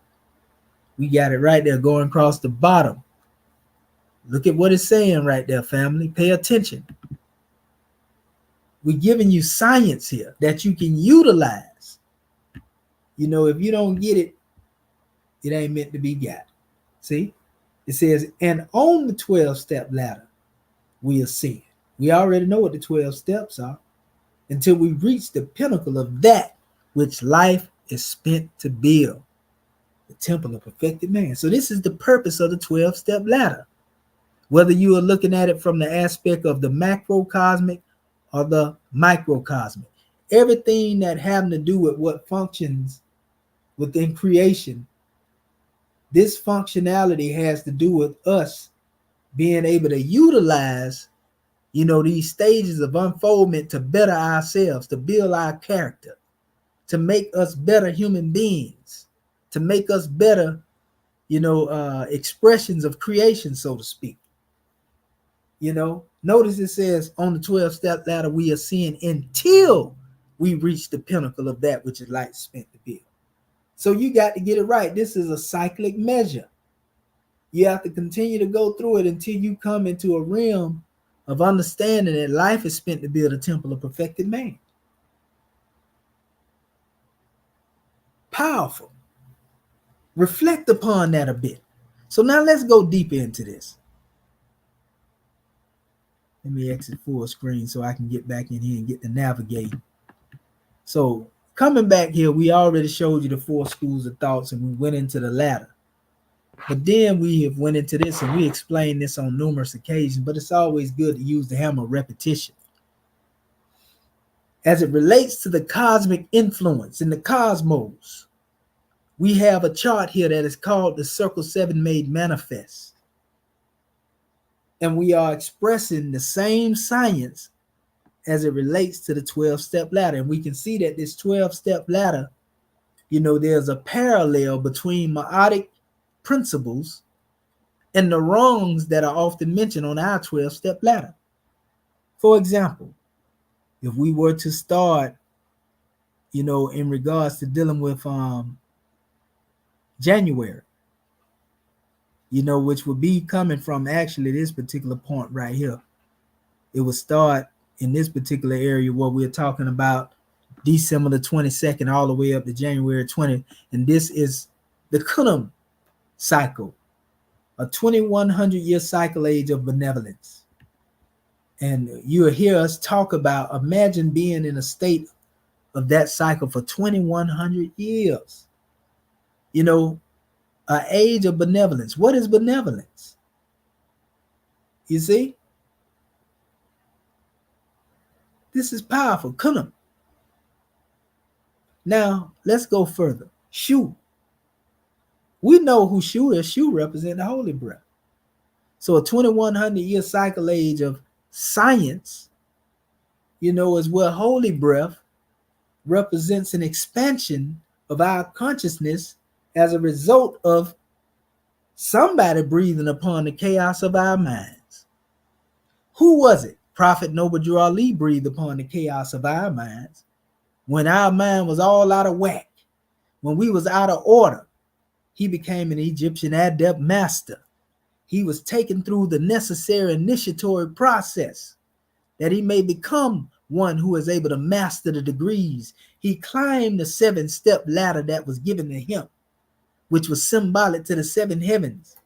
We got it right there going across the bottom. Look at what it's saying right there, family. Pay attention. We're giving you science here that you can utilize. You know, if you don't get it, it ain't meant to be got. See? It says, and on the 12-step ladder, we ascend. We already know what the 12 steps are until we reach the pinnacle of that which life is spent to build, the temple of perfected man. So this is the purpose of the 12-step ladder. Whether you are looking at it from the aspect of the macrocosmic or the microcosmic, everything that having to do with what functions within creation, this functionality has to do with us being able to utilize, you know, these stages of unfoldment to better ourselves, to build our character, to make us better human beings, to make us better, you know, expressions of creation, so to speak. You know, notice it says on the 12-step ladder, we ascend until we reach the pinnacle of that which is light spent to build. So you got to get it right. This is a cyclic measure. You have to continue to go through it until you come into a realm of understanding that life is spent to build a temple of perfected man. Powerful. Reflect upon that a bit. So now let's go deeper into this. Let me exit full screen so I can get back in here and get to navigate. So coming back here, we already showed you the 4 schools of thoughts and we went into the ladder. But then we have went into this and we explained this on numerous occasions, but it's always good to use the hammer of repetition. As it relates to the cosmic influence in the cosmos, we have a chart here that is called the Circle 7 Made Manifest. And we are expressing the same science as it relates to the 12-step ladder. And we can see that this 12-step ladder, you know, there's a parallel between meiotic principles and the rungs that are often mentioned on our 12-step ladder. For example, if we were to start, you know, in regards to dealing with January, you know, which would be coming from actually this particular point right here. It would start in this particular area where we're talking about December the 22nd all the way up to January 20th. And this is the Kunum cycle, a 2100-year cycle age of benevolence. And you'll hear us talk about, imagine being in a state of that cycle for 2100 years. You know, an age of benevolence. What is benevolence? You see? This is powerful. Kunum. Now, let's go further. Shu. We know who Shu is. Shu represents the holy breath. So a 2100-year cycle age of science, you know, is where holy breath represents an expansion of our consciousness as a result of somebody breathing upon the chaos of our minds. Who was it? Prophet Noble Drew Ali breathed upon the chaos of our minds when our mind was all out of whack, when we was out of order. He became an Egyptian adept master. He was taken through the necessary initiatory process that he may become one who is able to master the degrees. He climbed the 7-step ladder that was given to him, which was symbolic to the 7 heavens,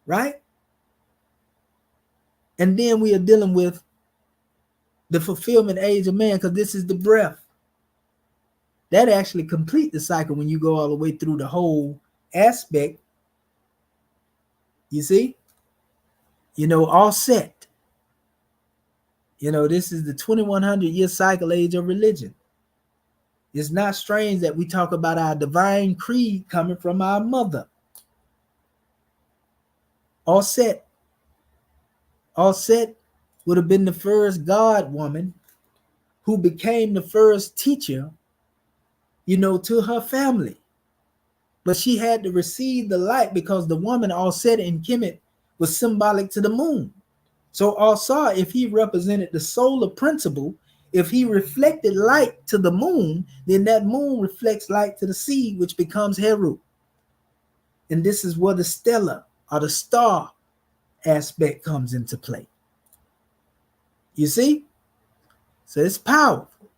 right? And then we are dealing with the fulfillment age of man, because this is the breath. That actually complete the cycle when you go all the way through the whole aspect. You see? You know, all set. You know, this is the 2100-year cycle age of religion. It's not strange that we talk about our divine creed coming from our mother. All set. All set would have been the first God woman who became the first teacher, you know, to her family. But she had to receive the light because the woman all set in Kemet was symbolic to the moon. So also, if he represented the solar principle, if he reflected light to the moon, then that moon reflects light to the sea, which becomes Heru. And this is where the stellar or the star aspect comes into play. You see? So it's powerful.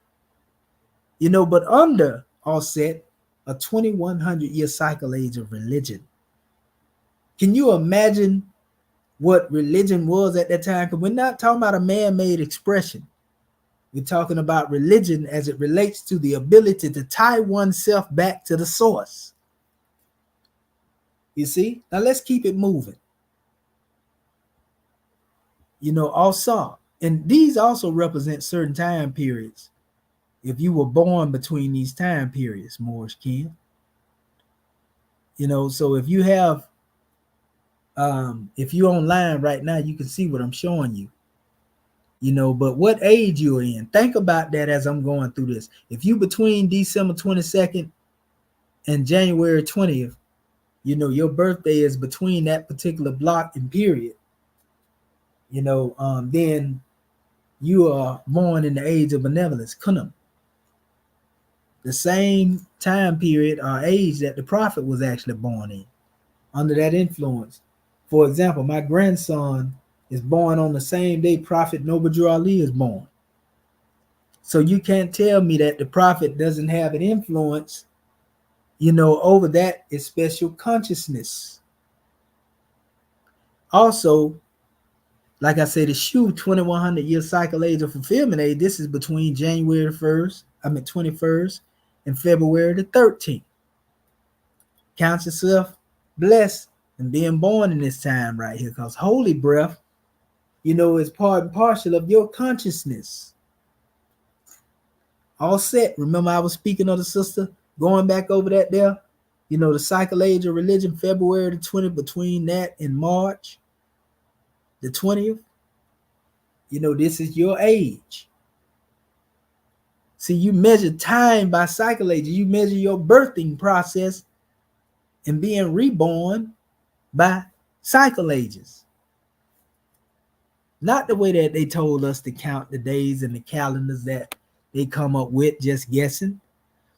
You know, but under Offset, a 2100-year cycle age of religion. Can you imagine what religion was at that time? Because we're not talking about a man-made expression. We're talking about religion as it relates to the ability to tie oneself back to the source. You see? Now let's keep it moving. You know, also, and these also represent certain time periods. If you were born between these time periods, Moorish kin. You know, so if you have, if you're online right now, you can see what I'm showing you. You know, but what age you're in, think about that as I'm going through this. If you between December 22nd and January 20th, you know, your birthday is between that particular block and period, you know, then you are born in the age of benevolence, kunam. The same time period or age that the prophet was actually born in, under that influence. For example, my grandson is born on the same day Prophet Noble Ali is born. So you can't tell me that the prophet doesn't have an influence, you know, over that is special consciousness. Also, like I said, the Shu 2100-year cycle age of fulfillment age, this is between January 21st and February the 13th. Count yourself blessed and being born in this time right here, because holy breath, you know, is part and parcel of your consciousness. All set. Remember I was speaking of the sister, going back over that there, you know, the cycle age of religion, February the 20th, between that and March the 20th. You know, this is your age. See, you measure time by cycle age. You measure your birthing process and being reborn by cycle ages. Not the way that they told us to count the days and the calendars that they come up with just guessing.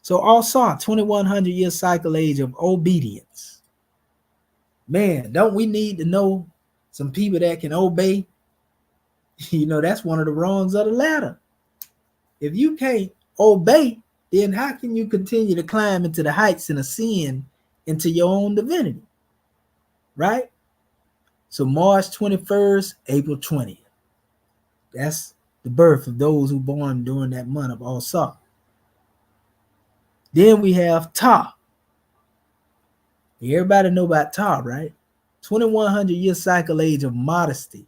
So also 2100-year cycle age of obedience. Man, don't we need to know some people that can obey? You know, that's one of the rungs of the ladder. If you can't obey, then how can you continue to climb into the heights and ascend into your own divinity? Right? So March 21st, April 20th. That's the birth of those who born during that month of Al-Sa. Then we have Ta. Everybody know about Ta, right? 2100-year cycle age of modesty.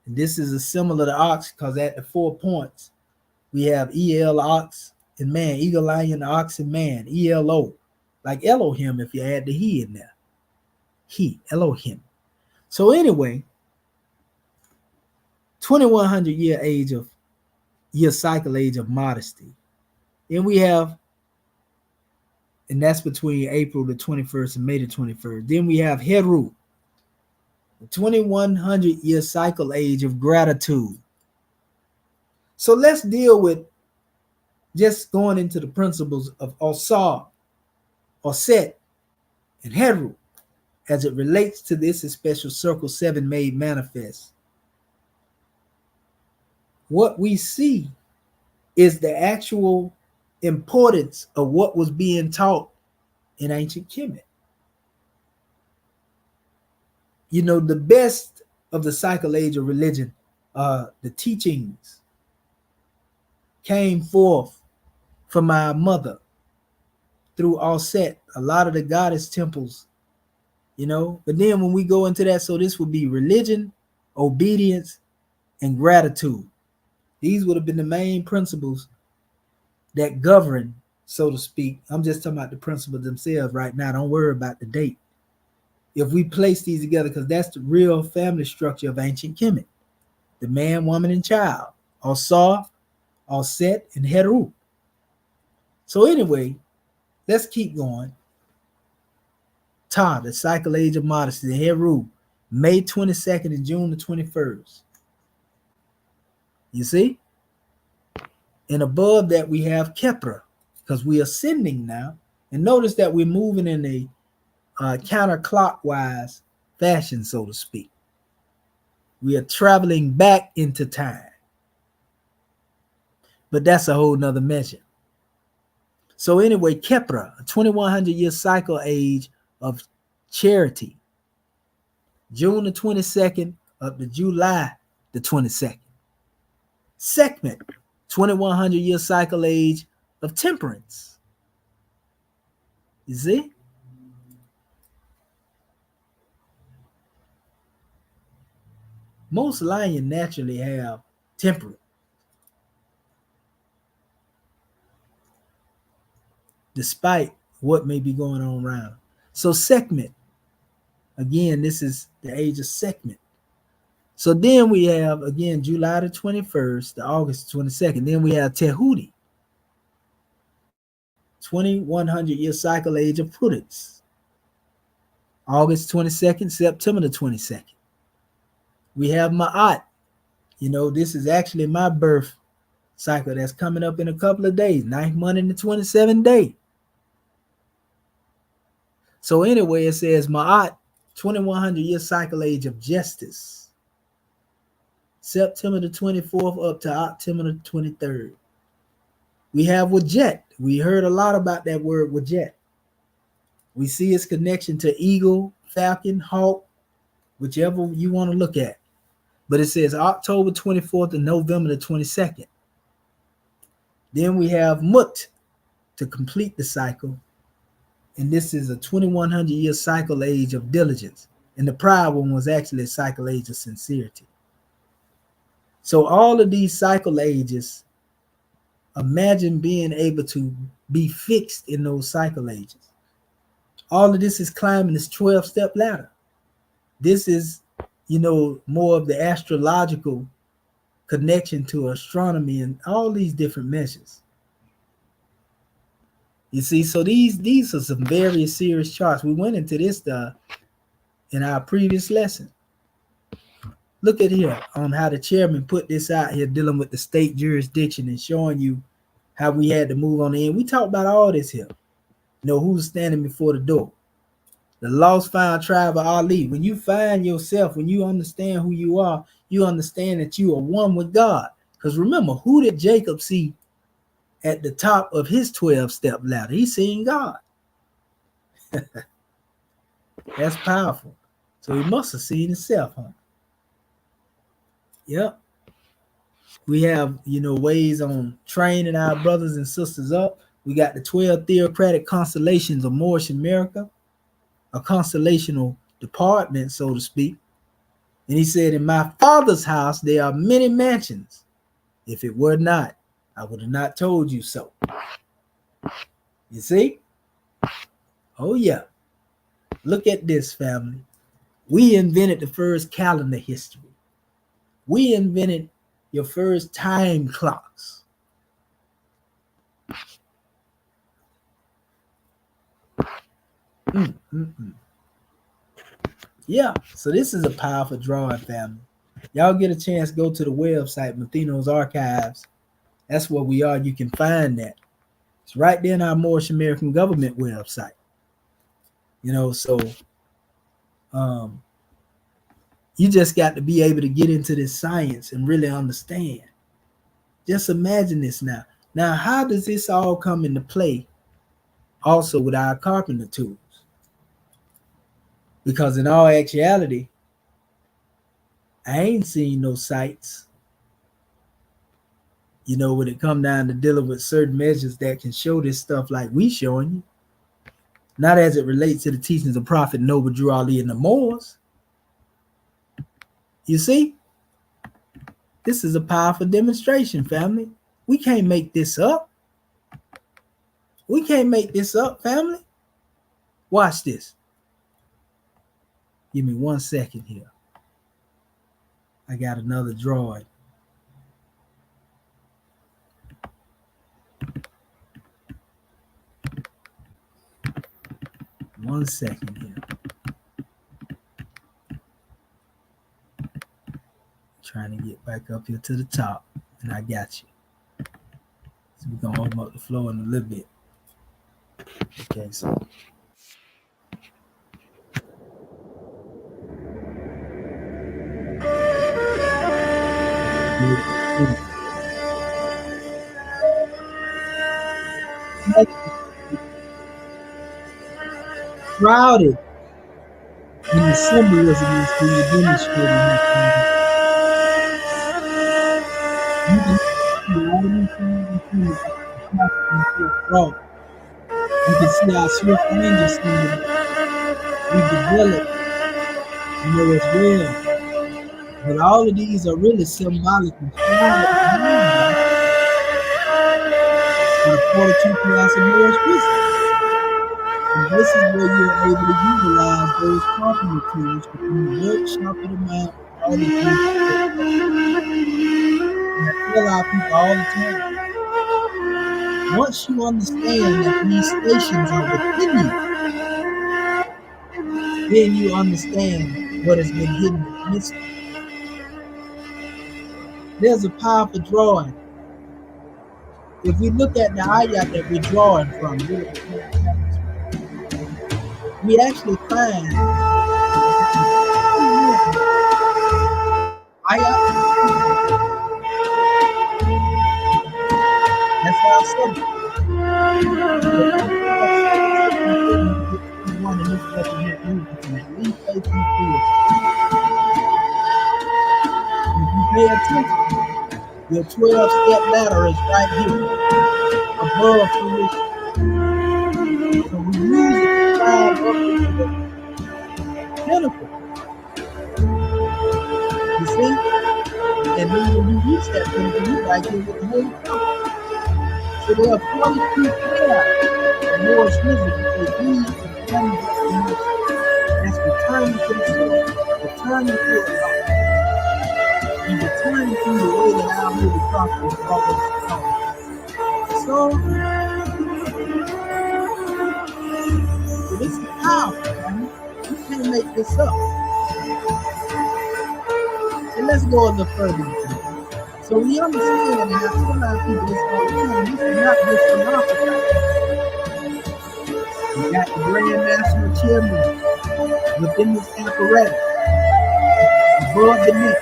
And this is a similar to ox, because at the 4 points, we have El, ox, and man, eagle, lion, ox, and man, ELO. Like Elohim if you add the he in there. He, Elohim. So anyway, 2100-year cycle age of modesty. Then we have, and that's between April the 21st and May the 21st. Then we have Heru, the 2100-year cycle age of gratitude. So let's deal with just going into the principles of Osar, Oset, and Heru as it relates to this special circle 7 made manifest. What we see is the actual importance of what was being taught in ancient Kemet. You know, the best of the cycle age of religion, the teachings came forth from our mother through Offset, a lot of the goddess temples, you know. But then when we go into that, so this would be religion, obedience, and gratitude. These would have been the main principles that govern, so to speak. I'm just talking about the principles themselves right now. Don't worry about the date. If we place these together, because that's the real family structure of ancient Kemet. The man, woman, and child. Osar, Offset, and Heru. So anyway, let's keep going. Ta, the cycle age of modesty, the Heru, May 22nd and June the 21st. You see? And above that, we have Kepra, because we're ascending now. And notice that we're moving in a counterclockwise fashion, so to speak. We are traveling back into time. But that's a whole nother measure. So anyway, Kepra, a 2100-year cycle age of charity, June the 22nd up to July the 22nd. Sekhmet, 2100-year cycle age of temperance. You see? Most lions naturally have temperance, despite what may be going on around. So Sekhmet, again, this is the age of Sekhmet. So then we have, again, July the 21st to August 22nd. Then we have Tehuti, 2100-year cycle age of prudence, August 22nd, September the 22nd. We have Ma'at. This is actually my birth cycle that's coming up in a couple of days, 9th month in the 27th day. So anyway, it says Ma'at, 2100-year cycle age of justice, September the 24th up to October the 23rd. We have Wajet. We heard a lot about that word Wajet. We see its connection to eagle, falcon, hawk, whichever you want to look at. But it says October 24th to November the 22nd. Then we have Mut to complete the cycle. And this is a 2100-year cycle age of diligence. And the prior one was actually a cycle age of sincerity. So all of these cycle ages, imagine being able to be fixed in those cycle ages. All of this is climbing this 12-step ladder. This is, more of the astrological connection to astronomy and all these different measures. You see, so these are some very serious charts. We went into this in our previous lesson. Look at here on how the chairman put this out here, dealing with the state jurisdiction and showing you how we had to move on the end. We talked about all this here. Who's standing before the door. The lost found tribe of Ali. When you find yourself, when you understand who you are, you understand that you are one with God. Because remember, who did Jacob see at the top of his 12-step ladder? He seen God. That's powerful. So he must have seen himself, huh? Yep. We have, ways on training our brothers and sisters up. We got the 12 theocratic constellations of Moorish America, a constellational department, so to speak. And he said, in my father's house, there are many mansions. If it were not, I would have not told you so. You see? Oh, yeah. Look at this, family. We invented the first calendar history. We invented your first time clocks. Yeah, so this is a powerful drawing, family. Y'all get a chance, go to the website, Matheno's Archives. That's where we are. You can find that. It's right there in our Moorish American government website. So you just got to be able to get into this science and really understand. Just imagine this now. Now, how does this all come into play also with our carpenter tools? Because in all actuality, I ain't seen no sites, when it come down to dealing with certain measures that can show this stuff like we showing you. Not as it relates to the teachings of Prophet Noble Drew Ali and the Moors. You see? This is a powerful demonstration, family. We can't make this up. We can't make this up, family. Watch this. Give me 1 second here. I got another drawing. One second here. Trying to get back up here to the top, and I got you. So we're gonna open up the floor in a little bit. Okay, so shrouded in the symbolism that's being demonstrated here. You can see all these things you can see our swift angel symbol we developed, as well. But all of these are really symbolic and shrouded by the 42 class of Moorish wisdom. And this is where you're able to utilize those carpenter tools to work, sharpen the mind, all these things. And I tell our people all the time, once you understand that these stations are within you, then you understand what has been hidden in the midst. There's a powerful drawing. If we look at the ayat that we're drawing from, we actually find ayat. That's our subject. If you pay attention, your 12-step ladder is right here, above fruition. So we use it to climb up into the pinnacle. You see? And then when you reach that pinnacle, you right here with the whole company. So there are 42 pairs of Moorish wisdom that they use to become destination. That's returning to the source, returning to the life, and returning to the way that our holy prophet is always taught. So this is powerful, man. You can't make this up. So let's go a little further. So we understand, and I tell our people this all the time, this is not just philosophy. We got the Grand National Chairman within this apparatus. Above the neck,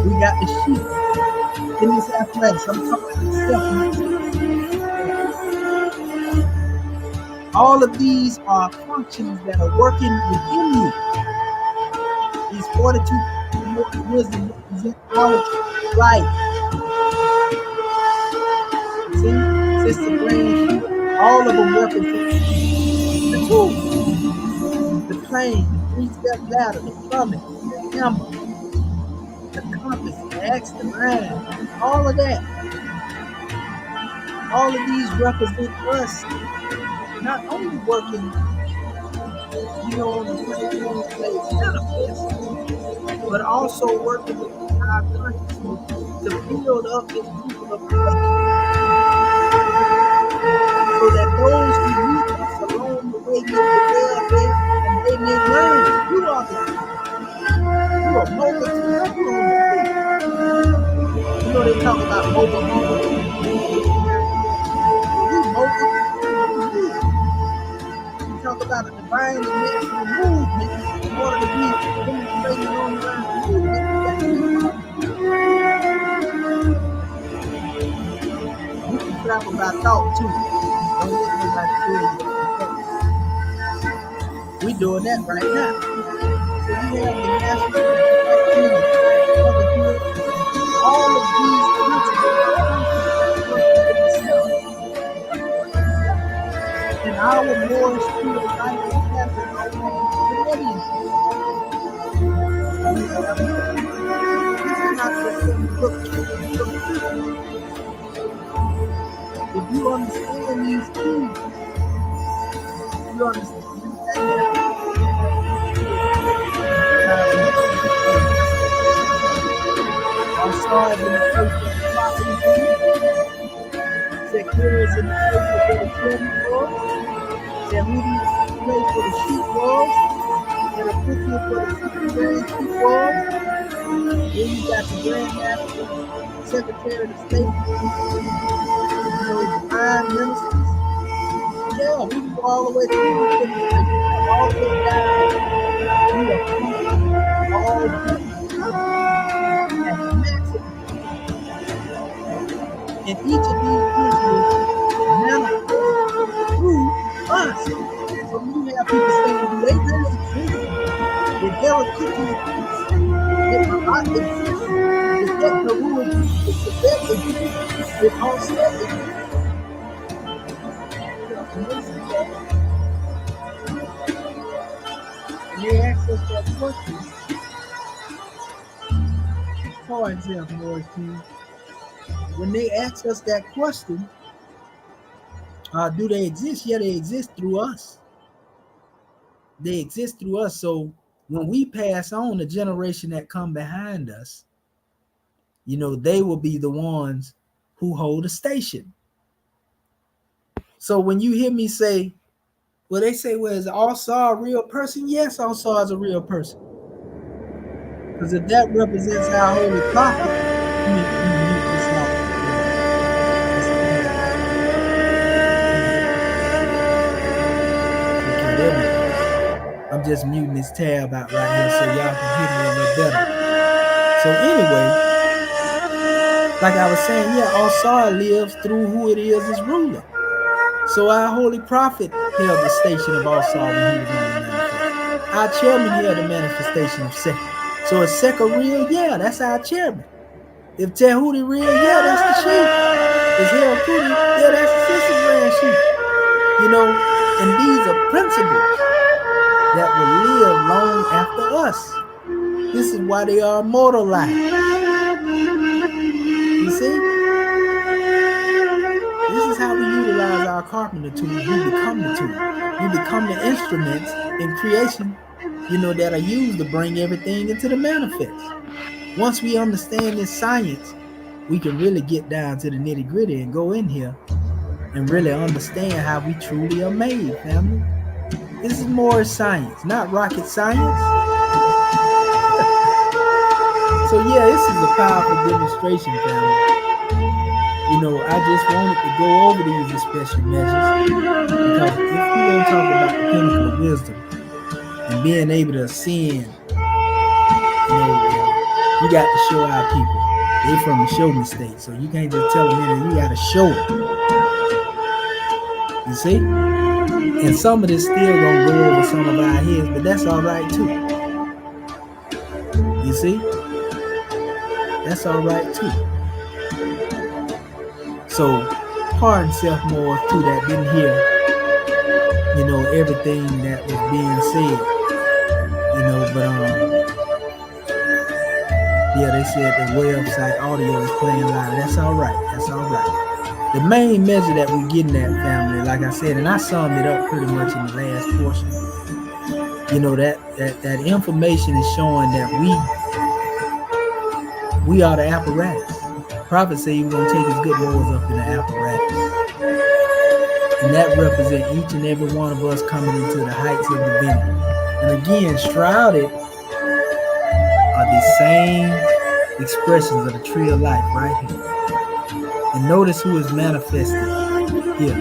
we got the sheep in this apparatus. I'm talking about stuff. All of these are functions that are working within you. These 42 wisdom represent our life. See, Sister Grand, all of them represent the tools, the plane, the 3-step ladder, the plumbing, the hammer, the compass, the axe, the line, all of that. All of these represent us not only working, on the place manifest, but also working with our consciousness to build up this people of perfection. So that those who meet us along the way get the welfare and they may learn you are the you are mobile to they talk about mobile homes. We mobile. We talk about a divine and national movement in order to be demonstrating on the movement. We can travel by thought too. Don't let nobody tell you. We're doing that right now. So we have the national all of these principles and our Moorish spirit life is happening if you understand these keys, you understand I'm sorry in the place of the property, securities in the place where the children was, that we need to place where the sheep was, and a picture for the grand sheep was. Then you got the Grand National Secretary of the State, divine ministers. Yeah, we can go all the way through all the way down. We are all and massive. And each of these visuals manifest through us. So when you have people saying, well, do they really exist? Did Hera Cookie exist? Did Mahat exist? Did that Haru exist? Did Tibet exist? Did Homestead exist? And they ask us that question. For example, Lord King, when they ask us that question, do they exist? Yeah, they exist through us. They exist through us. So when we pass on, the generation that come behind us, you know, they will be the ones who hold a station. So when you hear me say, well, they say, well, is All-Star a real person? Yes, All-Star is a real person. Because if that represents our holy prophet, okay, there we go. I'm just muting this tab out right here so y'all can hear me a little better. So anyway, like I was saying, yeah, All-Star lives through who it is ruling. So our holy prophet held the station of All-Star when he was on the manifest. Our chairman held the manifestation of Sekha. So is Sekha real? Yeah, that's our chairman. If Tahuti real, yeah, that's the sheep. Is Hera Kuti? Yeah, that's the sister grand sheep. You know, and these are principles that will live long after us. This is why they are immortalized. You see? This is how we utilize our carpenter tools. We become the tool. We become the instruments in creation, you know, that are used to bring everything into the manifest. Once we understand this science, we can really get down to the nitty gritty and go in here and really understand how we truly are made, family. This is more science, not rocket science. So yeah, this is a powerful demonstration, family. You know, I just wanted to go over these special measures because if we're going to talk about the pinnacle of wisdom and being able to ascend, you know, you got to show our people. They from the show me state, so you can't just tell them anything. You got to show it. You see? And some of this still gonna go over some of our heads, but that's all right too. You see? That's all right too. So, pardon self more too that didn't hear, you know, everything that was being said. You know, but yeah, they said the website audio is playing loud. That's all right. That's all right. The main measure that we're getting at, family, like I said, and I summed it up pretty much in the last portion. You know, that information is showing that we are the apparatus. Prophet said he was going to take his good lords up in the apparatus. And that represents each and every one of us coming into the heights of divinity. And again, shrouded are the same expressions of the tree of life right here. And notice who is manifested here.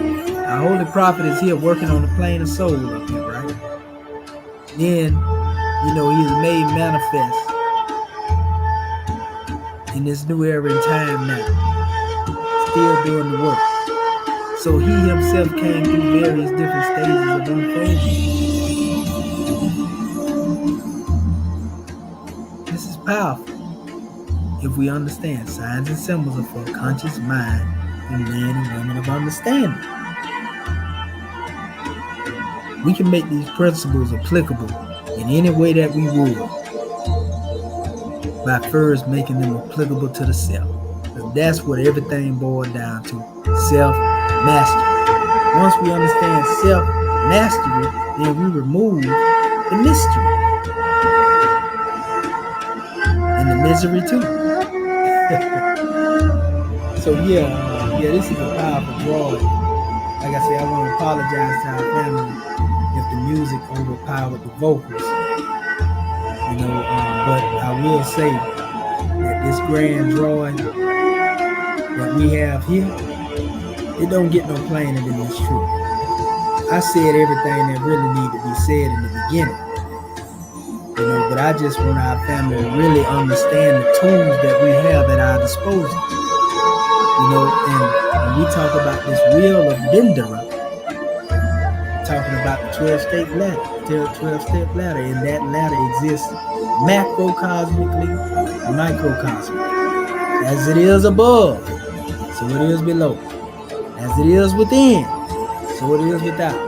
Our holy prophet is here working on the plane of soul up here, right? Then, you know, he is made manifest in this new era in time now, still doing the work. So he himself came through various different stages of unfolding. This is powerful. If we understand, signs and symbols are for a conscious mind and men and women of understanding. We can make these principles applicable in any way that we would by first making them applicable to the self. Because that's what everything boils down to, self-mastery. Once we understand self-mastery, then we remove the mystery and the misery too. So yeah, this is a powerful drawing. Like I said, I want to apologize to our family if the music overpowered the vocals. You know, but I will say that this grand drawing that we have here, it don't get no plainer than this truth. I said everything that really needed to be said in the beginning. You know, but I just want our family to really understand the tools that we have at our disposal. You know, and when we talk about this wheel of Dendera, talking about the 12-step ladder, 12-step ladder, and that ladder exists macrocosmically, microcosmically. As it is above, so it is below. As it is within, so it is without.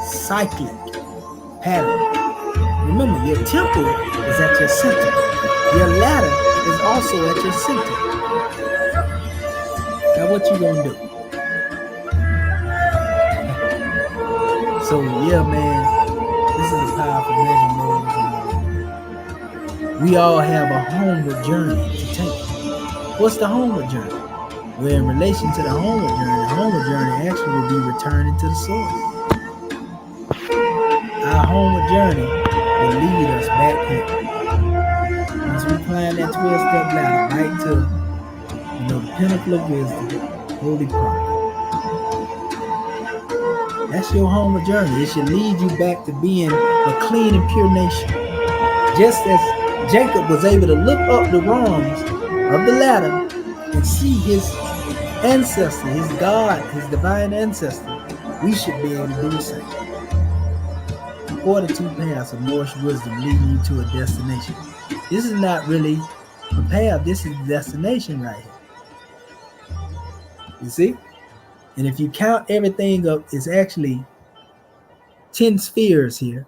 Cyclic pattern. Remember, your temple is at your center. Your ladder is also at your center. Now what you gonna do? So yeah, man, this is a powerful measure. We all have a homeward journey to take. What's the homeward journey? Well, in relation to the homeward journey actually will be returning to the source. Our homeward journey will lead us back here. Once we climb that 12-step ladder right to, the pinnacle of wisdom, holy prophet. That's your homeward journey. It should lead you back to being a clean and pure nation. Just as Jacob was able to look up the rungs of the ladder and see his ancestor, his God, his divine ancestor, we should be able to do the same. 42 paths of Moorish wisdom leading you to a destination. This is not really a path. This is the destination right here. You see? And if you count everything up, it's actually 10 spheres here.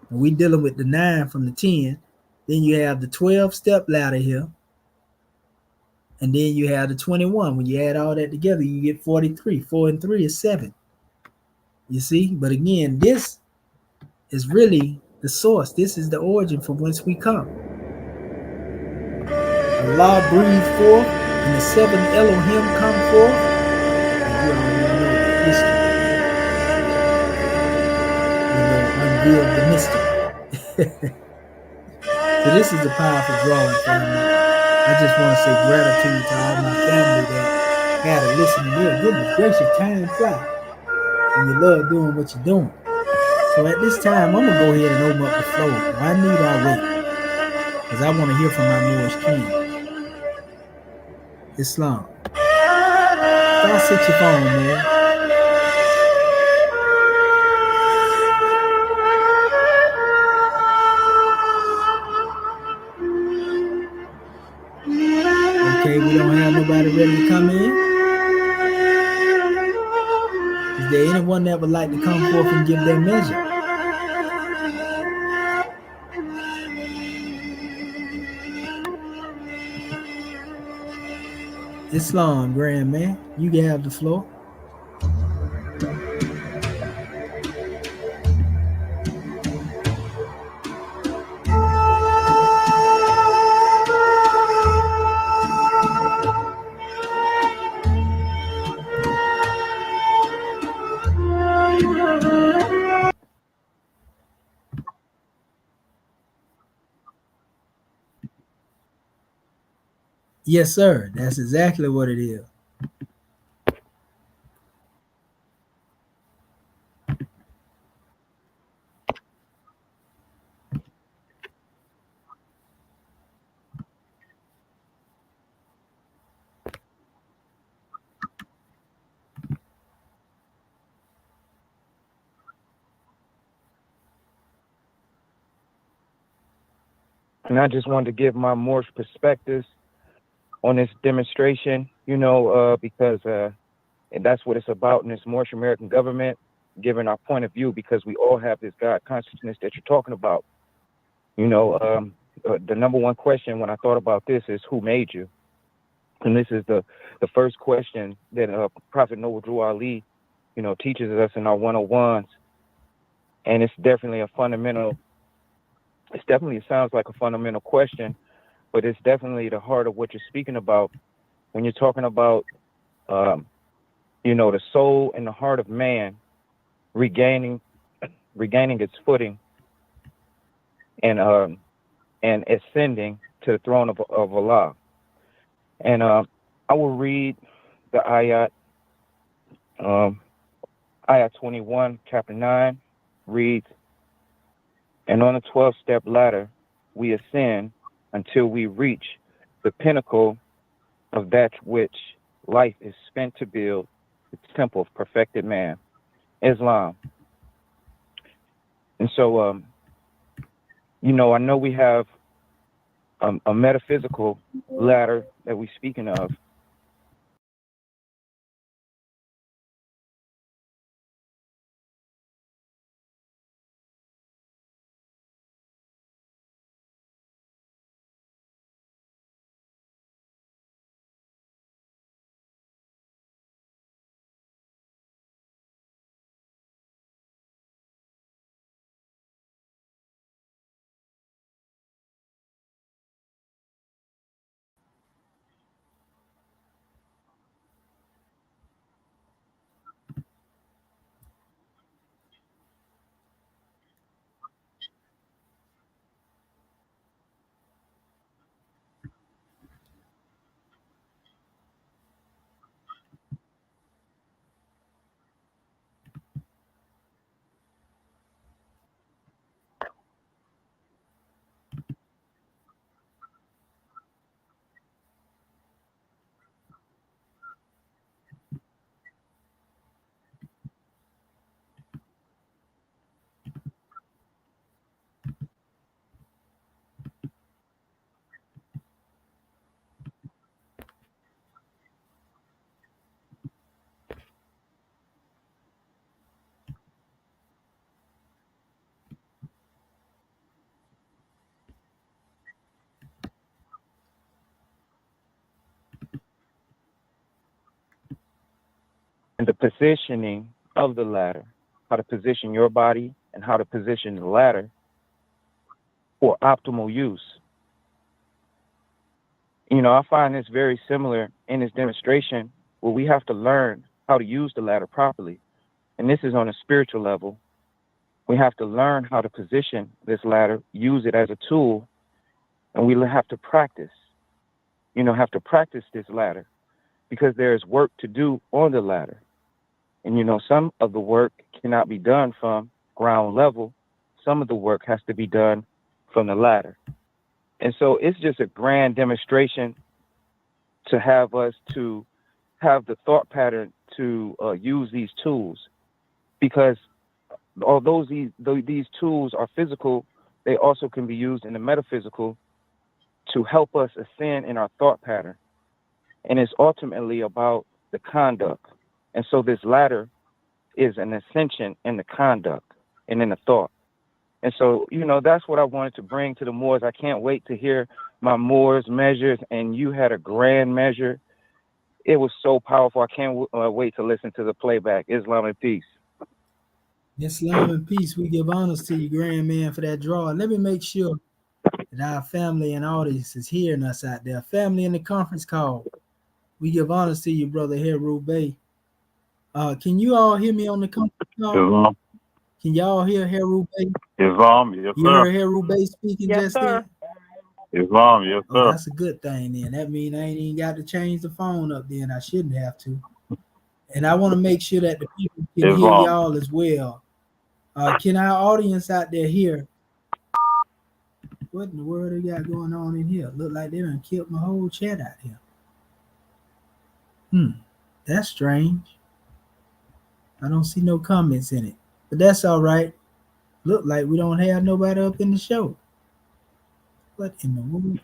And we dealing with the 9 from the 10. Then you have the 12-step ladder here. And then you have the 21. When you add all that together, you get 43. 4 and 3 is 7. You see? But again, this is really the source. This is the origin from whence we come. Allah breathed forth, and the 7 Elohim come forth. And you already know the history. Unveiled the mystery. So this is a powerful drawing, family. I just want to say gratitude to all my family that had to listen to me. Goodness gracious, time flies. And you love doing what you're doing. So at this time, I'm going to go ahead and open up the floor. Why need I wait? Because I want to hear from my Moorish king. Islam. Start sit your phone, man. Okay, we don't have nobody ready to come in. Is there anyone that would like to come forth and give their measure? Islam, grand man, you can have the floor. Yes, sir. That's exactly what it is. And I just wanted to give my Moorish perspectives on this demonstration, because and that's what it's about in this Moorish American government, giving our point of view, because we all have this God consciousness that you're talking about. The number one question when I thought about this is, who made you? And this is the first question that Prophet Noble Drew Ali, teaches us in our 101s. And it's definitely a fundamental, it sounds like a fundamental question, but it's definitely the heart of what you're speaking about when you're talking about, the soul and the heart of man regaining its footing and ascending to the throne of Allah. And I will read the ayat. Ayat 21, chapter 9 reads, "And on the 12-step ladder we ascend until we reach the pinnacle of that which life is spent to build the temple of perfected man, Islam. And so, I know we have a metaphysical ladder that we're speaking of. And the positioning of the ladder, how to position your body and how to position the ladder for optimal use. I find this very similar in this demonstration where we have to learn how to use the ladder properly. And this is on a spiritual level. We have to learn how to position this ladder, use it as a tool, and we have to practice. Have to practice this ladder because there is work to do on the ladder. And some of the work cannot be done from ground level. Some of the work has to be done from the ladder. And so it's just a grand demonstration to have us to have the thought pattern to use these tools, because although these tools are physical, they also can be used in the metaphysical to help us ascend in our thought pattern. And it's ultimately about the conduct. And so this ladder is an ascension in the conduct and in the thought. And so, that's what I wanted to bring to the Moors. I can't wait to hear my Moors measures, and you had a grand measure. It was so powerful. I can't wait to listen to the playback. Islam and peace. Islam and peace. We give honors to you, grand man, for that draw. Let me make sure that our family and audience is hearing us out there. Family in the conference call. We give honors to you, brother Heru Bey. Can you all hear me on the conference call? Islam. Can y'all hear Heru Bey? Islam, yes, You sir. heard Heru Bey speaking Yes, just sir. then? Islam, yes, Oh, sir. that's a good thing then. That means I ain't even got to change the phone up then. I shouldn't have to. And I want to make sure that the people can hear Islam. y'all as well. Can our audience out there hear? What in the world they got going on in here? Look like they done killed my whole chat out here. That's strange. I don't see no comments in it. But that's all right. Look like we don't have nobody up in the show. What in the world?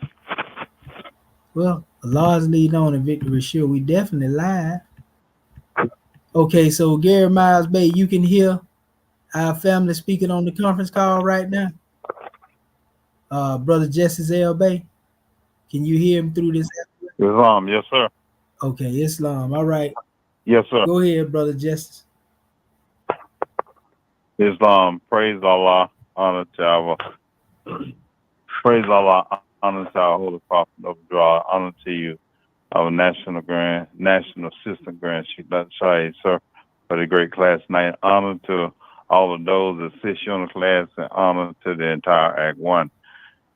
Well, Allah's lead on and victory sure. We definitely live. Okay, so Gary Miles Bay, you can hear our family speaking on the conference call right now. Brother Justice L. Bay, can you hear him through this? Islam, yes, sir. Okay, Islam. All right. Yes, sir. Go ahead, Brother Justice. Islam, praise Allah, honor to our praise Allah, honor to our holy prophet of Dua, honor to you, our national assistant grand chief, sir, for the great class night. Honor to all of those that assist you in the class, and honor to the entire Act One.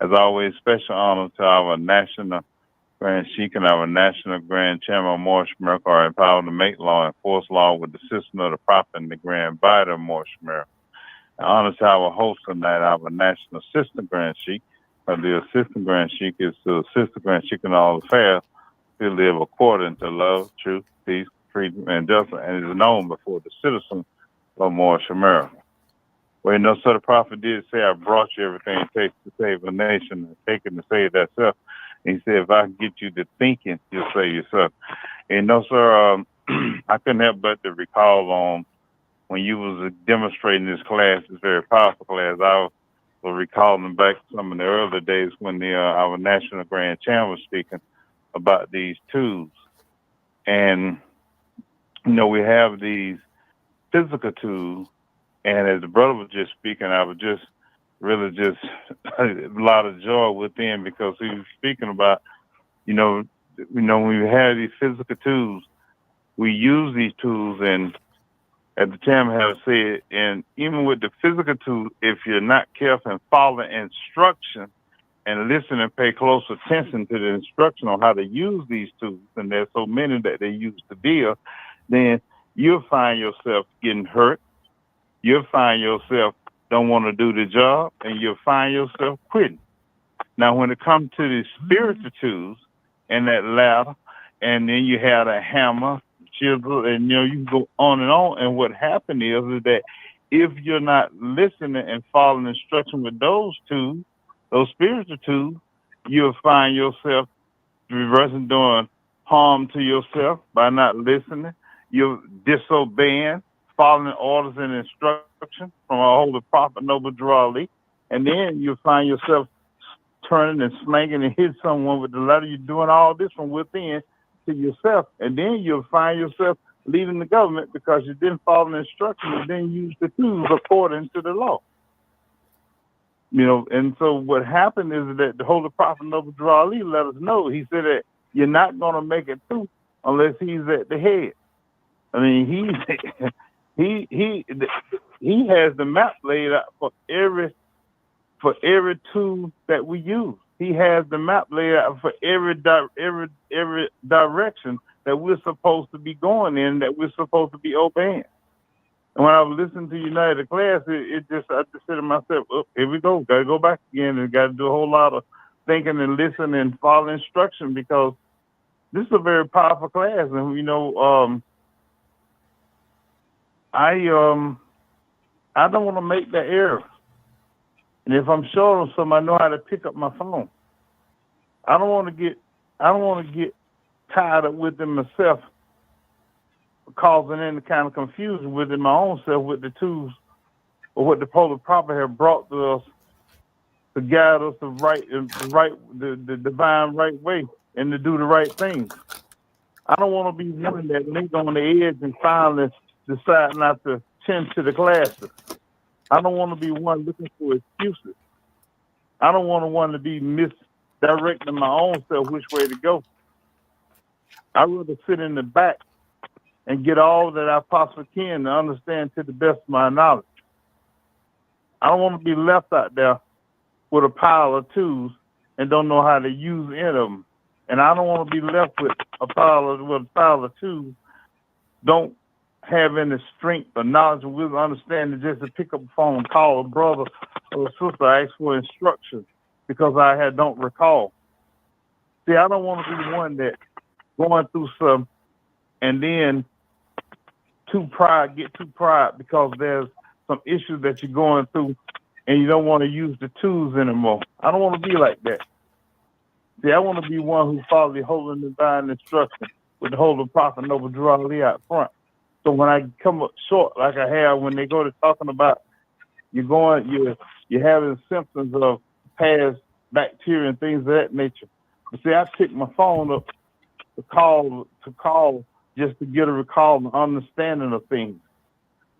As always, special honor to our national Grand Sheikh and our National Grand Chairman Moorish Miracle are empowered to make law, enforce law with the system of the Prophet and the Grand Body of Moorish Miracle. Honor to our host tonight, our National Assistant Grand Sheikh. The Assistant Grand Sheikh is the Assistant Grand Sheikh in all affairs who live according to love, truth, peace, freedom, and justice, and is known before the citizens of Moorish America. Well, you know, so the prophet did say, I brought you everything it takes to save a nation and taken to save that self. And he said, if I can get you to thinking, you'll save yourself. And you know, sir, I couldn't help but to recall on when you was demonstrating this class, this very powerful class, I was recalling back some of the early days when our National Grand Champ was speaking about these tools. And, you know, we have these physical tools. And as the brother was just speaking, I was just really just a lot of joy within because he was speaking about, when we have these physical tools, we use these tools, and at the time I have said, and even with the physical tools, if you're not careful and follow instruction and listen and pay close attention to the instruction on how to use these tools, and there's so many that they use to deal, then you'll find yourself getting hurt. You'll find yourself don't want to do the job, and you'll find yourself quitting. Now, when it comes to the spiritual tools and that ladder, and then you have a hammer, chisel, and you can go on. And what happened is that if you're not listening and following instruction with those tools, those spiritual tools, you'll find yourself reversing, doing harm to yourself by not listening. You're disobeying, following orders and instruction from our holy prophet Noble Drew Ali, and then you'll find yourself turning and slanging and hit someone with the letter. You're doing all this from within to yourself, and then you'll find yourself leaving the government because you didn't follow the instructions and then use the tools according to the law. And so what happened is that the holy prophet Noble Drew Ali let us know. He said that you're not going to make it through unless he's at the head. I mean, he has the map laid out for every tool that we use. He has the map laid out for every direction that we're supposed to be going in, that we're supposed to be obeying. And when I was listening to United class, I just said to myself, oh, here we go. Got to go back again and got to do a whole lot of thinking and listening and follow instruction because this is a very powerful class. And, I don't want to make that error. And if I'm short on something, I know how to pick up my phone. I don't want to get tied up within myself, causing any kind of confusion within my own self with the tools or what the Holy Prophet have brought to us to guide us the divine right way and to do the right things. I don't want to be one that linked on the edge and finally decide not to tend to the classes. I don't want to be one looking for excuses. I don't want one to be misdirecting my own self which way to go. I'd rather sit in the back and get all that I possibly can to understand to the best of my knowledge. I don't want to be left out there with a pile of tools and don't know how to use any of them. And I don't want to be left with a pile of tools, don't have any strength or knowledge or wisdom, understanding just to pick up the phone and call a brother or a sister, ask for instructions because I don't recall. See, I don't want to be one that going through some and then get too pride because there's some issues that you're going through and you don't want to use the tools anymore. I don't want to be like that. See, I want to be one who follows the holy divine instruction with the holy prophet Noble Drew Ali out front. So when I come up short, like I have, when they go to talking about you're having symptoms of past bacteria and things of that nature. But see, I pick my phone up to call just to get a recall and understanding of things.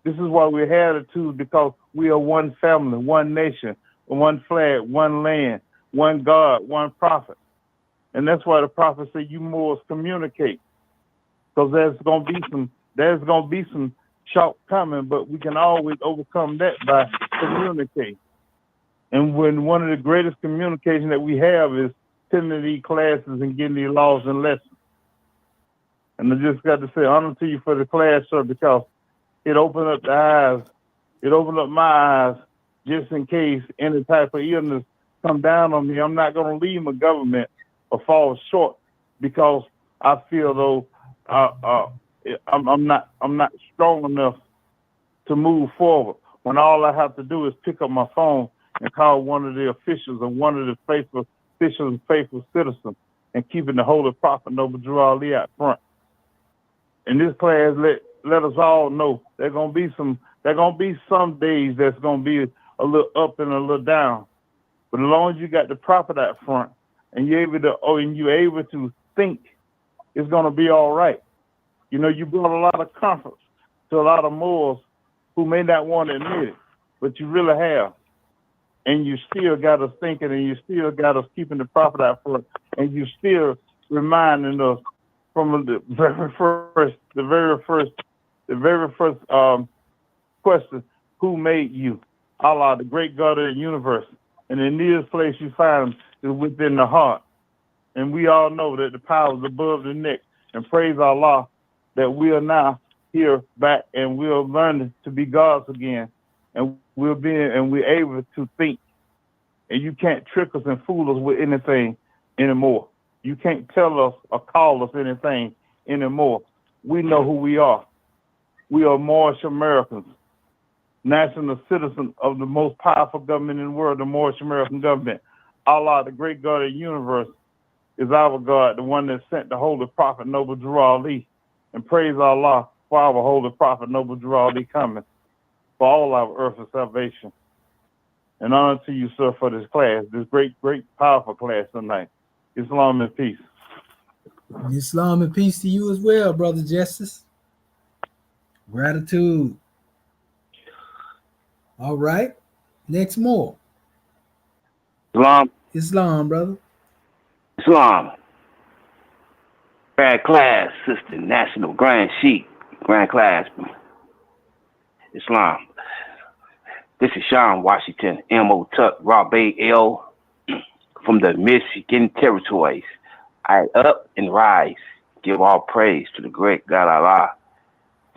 This is why we have the tools, because we are one family, one nation, one flag, one land, one God, one prophet. And that's why the prophet said, you Moors communicate. Because there's gonna be some shock coming, but we can always overcome that by communicating. And when one of the greatest communication that we have is attending these classes and getting these laws and lessons. And I just got to say honor to you for the class, sir, because it opened up the eyes. It opened up my eyes just in case any type of illness come down on me. I'm not going to leave my government or fall short because I feel though I'm not strong enough to move forward when all I have to do is pick up my phone and call one of the officials or one of the faithful officials and faithful citizens and keeping the holy prophet Noble Drew Ali out front. And this class let us all know there's gonna be some days that's gonna be a little up and a little down. But as long as you got the prophet out front and you're able to think, it's gonna be all right. You know, you brought a lot of comfort to a lot of Moors who may not want to admit it, but you really have. And you still got us thinking, and you still got us keeping the prophet out front, and you still reminding us from the very first question, who made you? Allah, the great God of the universe. And the nearest place you find is within the heart. And we all know that the power is above the neck. And praise Allah that we are now here back and we are learning to be gods again. And we're able to think. And you can't trick us and fool us with anything anymore. You can't tell us or call us anything anymore. We know who we are. We are Moorish Americans, national citizens of the most powerful government in the world, the Moorish American government. Allah, the great God of the universe, is our God, the one that sent the holy prophet Noble Drew Ali. And praise Allah for our holy prophet Noble Drew Ali coming for all our earthly salvation. And honor to you, sir, for this class, this great, powerful class tonight. Islam and peace. Islam and peace to you as well, Brother Justice. Gratitude. All right. Next more. Islam, brother. Islam. Grand class, sister, national grand sheik, grand class. Islam. This is Sean Washington, M.O. Tuck, Rob A. L. from the Michigan territories. I up and rise, give all praise to the great God Allah.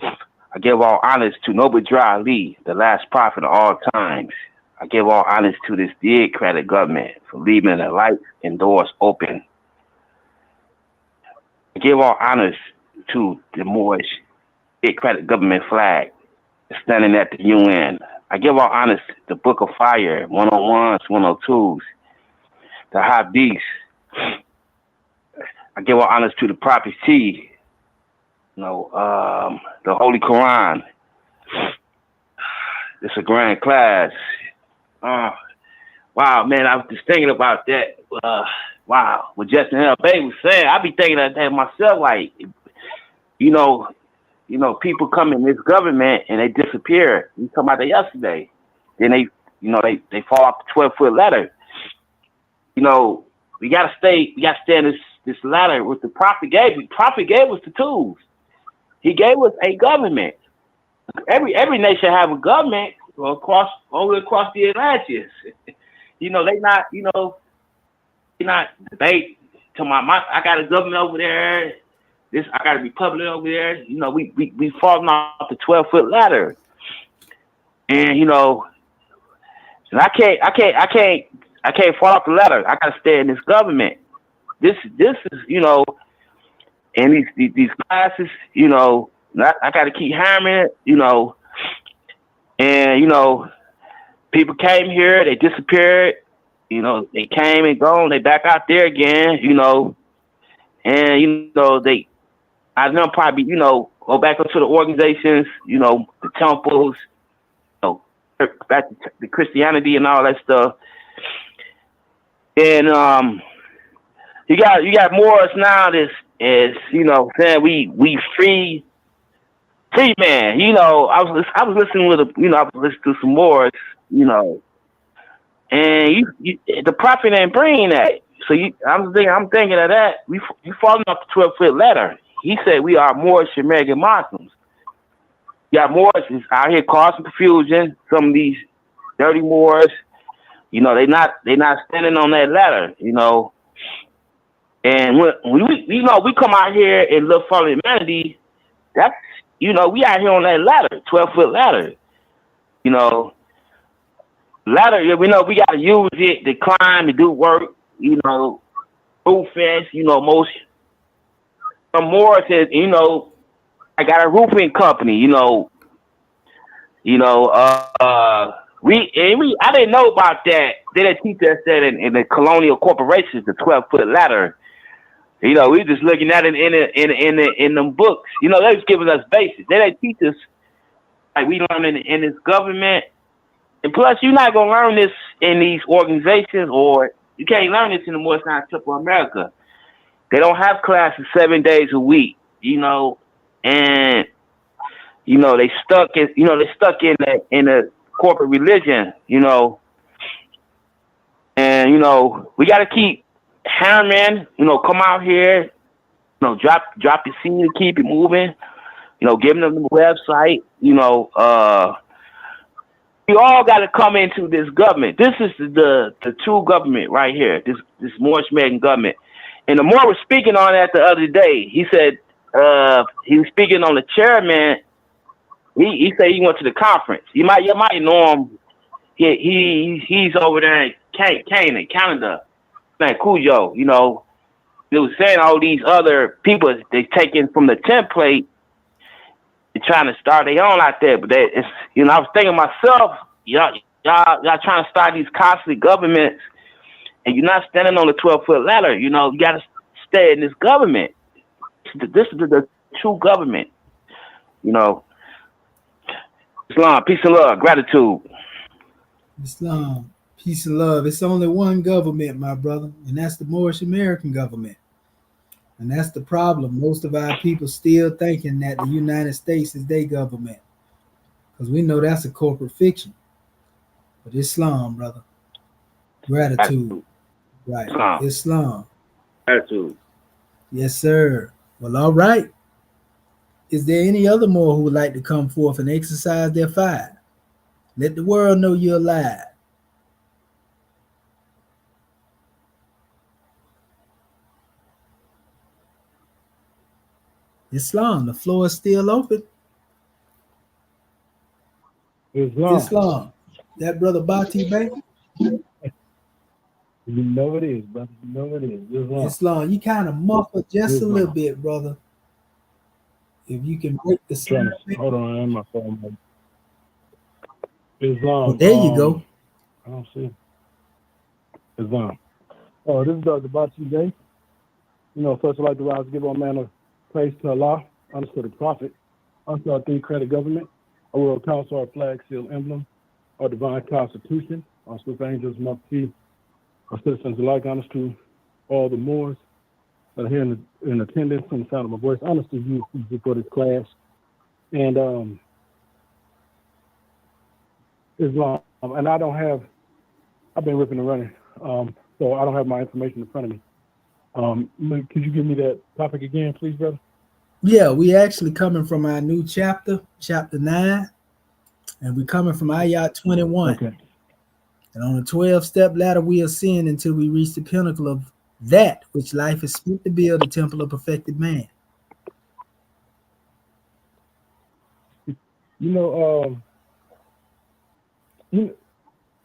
I give all honors to Noble Drew Ali, the last prophet of all times. I give all honors to this theocratic government for leaving the lights and doors open. I give all honors to the Moorish theocratic government flag standing at the UN. I give all honors to the Book of Fire, 101s, 102s, the Hadiths. I give all honors to the prophecy, the Holy Quran. It's a grand class. Wow, man, I was just thinking about that. Wow, what Justin L. Bay was saying, I be thinking of that myself. Like, people come in this government and they disappear. We talking about that yesterday. Then they fall off the 12-foot ladder. We gotta stay in this ladder with the prophet gave. The prophet gave us the tools. He gave us a government. Every nation have a government all across the Atlantis. They not debate to I got a government over there. I got a republic over there. We falling off the 12-foot ladder. And and I can't fall off the ladder. I gotta stay in this government. This is and these classes, I gotta keep hammering it, and people came here, they disappeared, they came and gone, they back out there again, and I know probably, go back into the organizations, the temples, back to the Christianity and all that stuff. And you got Moors now that's saying we free man. I was listening to some Moors, and the prophet ain't bringing that. So I'm thinking of that. You falling off the 12-foot ladder. He said we are Moorish American Muslims. You got Moors out here causing confusion. Some of these dirty Moors, they not standing on that ladder, And when we come out here and look for humanity, that's we out here on that ladder, 12-foot ladder. Ladder, we know we gotta use it to climb, to do work, food fast, most some more says, I got a roofing company, I didn't know about that. They didn't teach us that in the colonial corporations, the 12-foot ladder. We just looking at it in them books. They was giving us basics. They didn't teach us like we learn in this government. And plus, you're not gonna learn this in these organizations, or you can't learn this in the Morris Science Temple of America. They don't have classes 7 days a week, and they stuck in a corporate religion, and we got to keep hammering, come out here, drop your seed and keep it moving, giving them the website, we all got to come into this government. This is the true government right here, this Moorish American government. And the Moor was speaking on that the other day. He said he was speaking on the chairman. He said he went to the conference. You might know him. He's over there in Canada, man, Cujo. They was saying all these other people they taking from the template. They're trying to start their own out there, but I was thinking myself, y'all trying to start these costly governments, and you're not standing on the 12-foot ladder. You got to stay in this government. This is the true government. Islam, peace and love, gratitude. Islam, peace and love. It's only one government, my brother, and that's the Moorish American government. And that's the problem. Most of our people still thinking that the United States is their government, because we know that's a corporate fiction. But Islam, brother, gratitude. Right, Islam. Gratitude. Yes, sir. Well, all right. Is there any other more who would like to come forth and exercise their fire? Let the world know you're alive. Islam, the floor is still open. Islam. That brother Bati Bay? You know it is, brother. You know it is. Islam, you kind of muffled just a little bit, brother. If you can break the sound. Hold on, I'm my phone. Islam. Well, there you go. I don't see it. Islam. Oh, this is Dr. Bati Bay. First I'd like to rise to give all manner of praise to Allah, honor to the Prophet, honor to our theocratic government, our world council, our flag, seal, emblem, our divine constitution, our swift angels, Mufti, our citizens alike, honor to all the Moors that are here in attendance from the sound of my voice, honor to you for this class. And Islam, and I've been ripping and running, so I don't have my information in front of me. Could you give me that topic again, please, brother? Yeah, we actually coming from our new chapter 9, and we coming from Ayat 21. Okay. And on a 12-step ladder, we ascend until we reach the pinnacle of that which life is spent to build, the temple of perfected man. And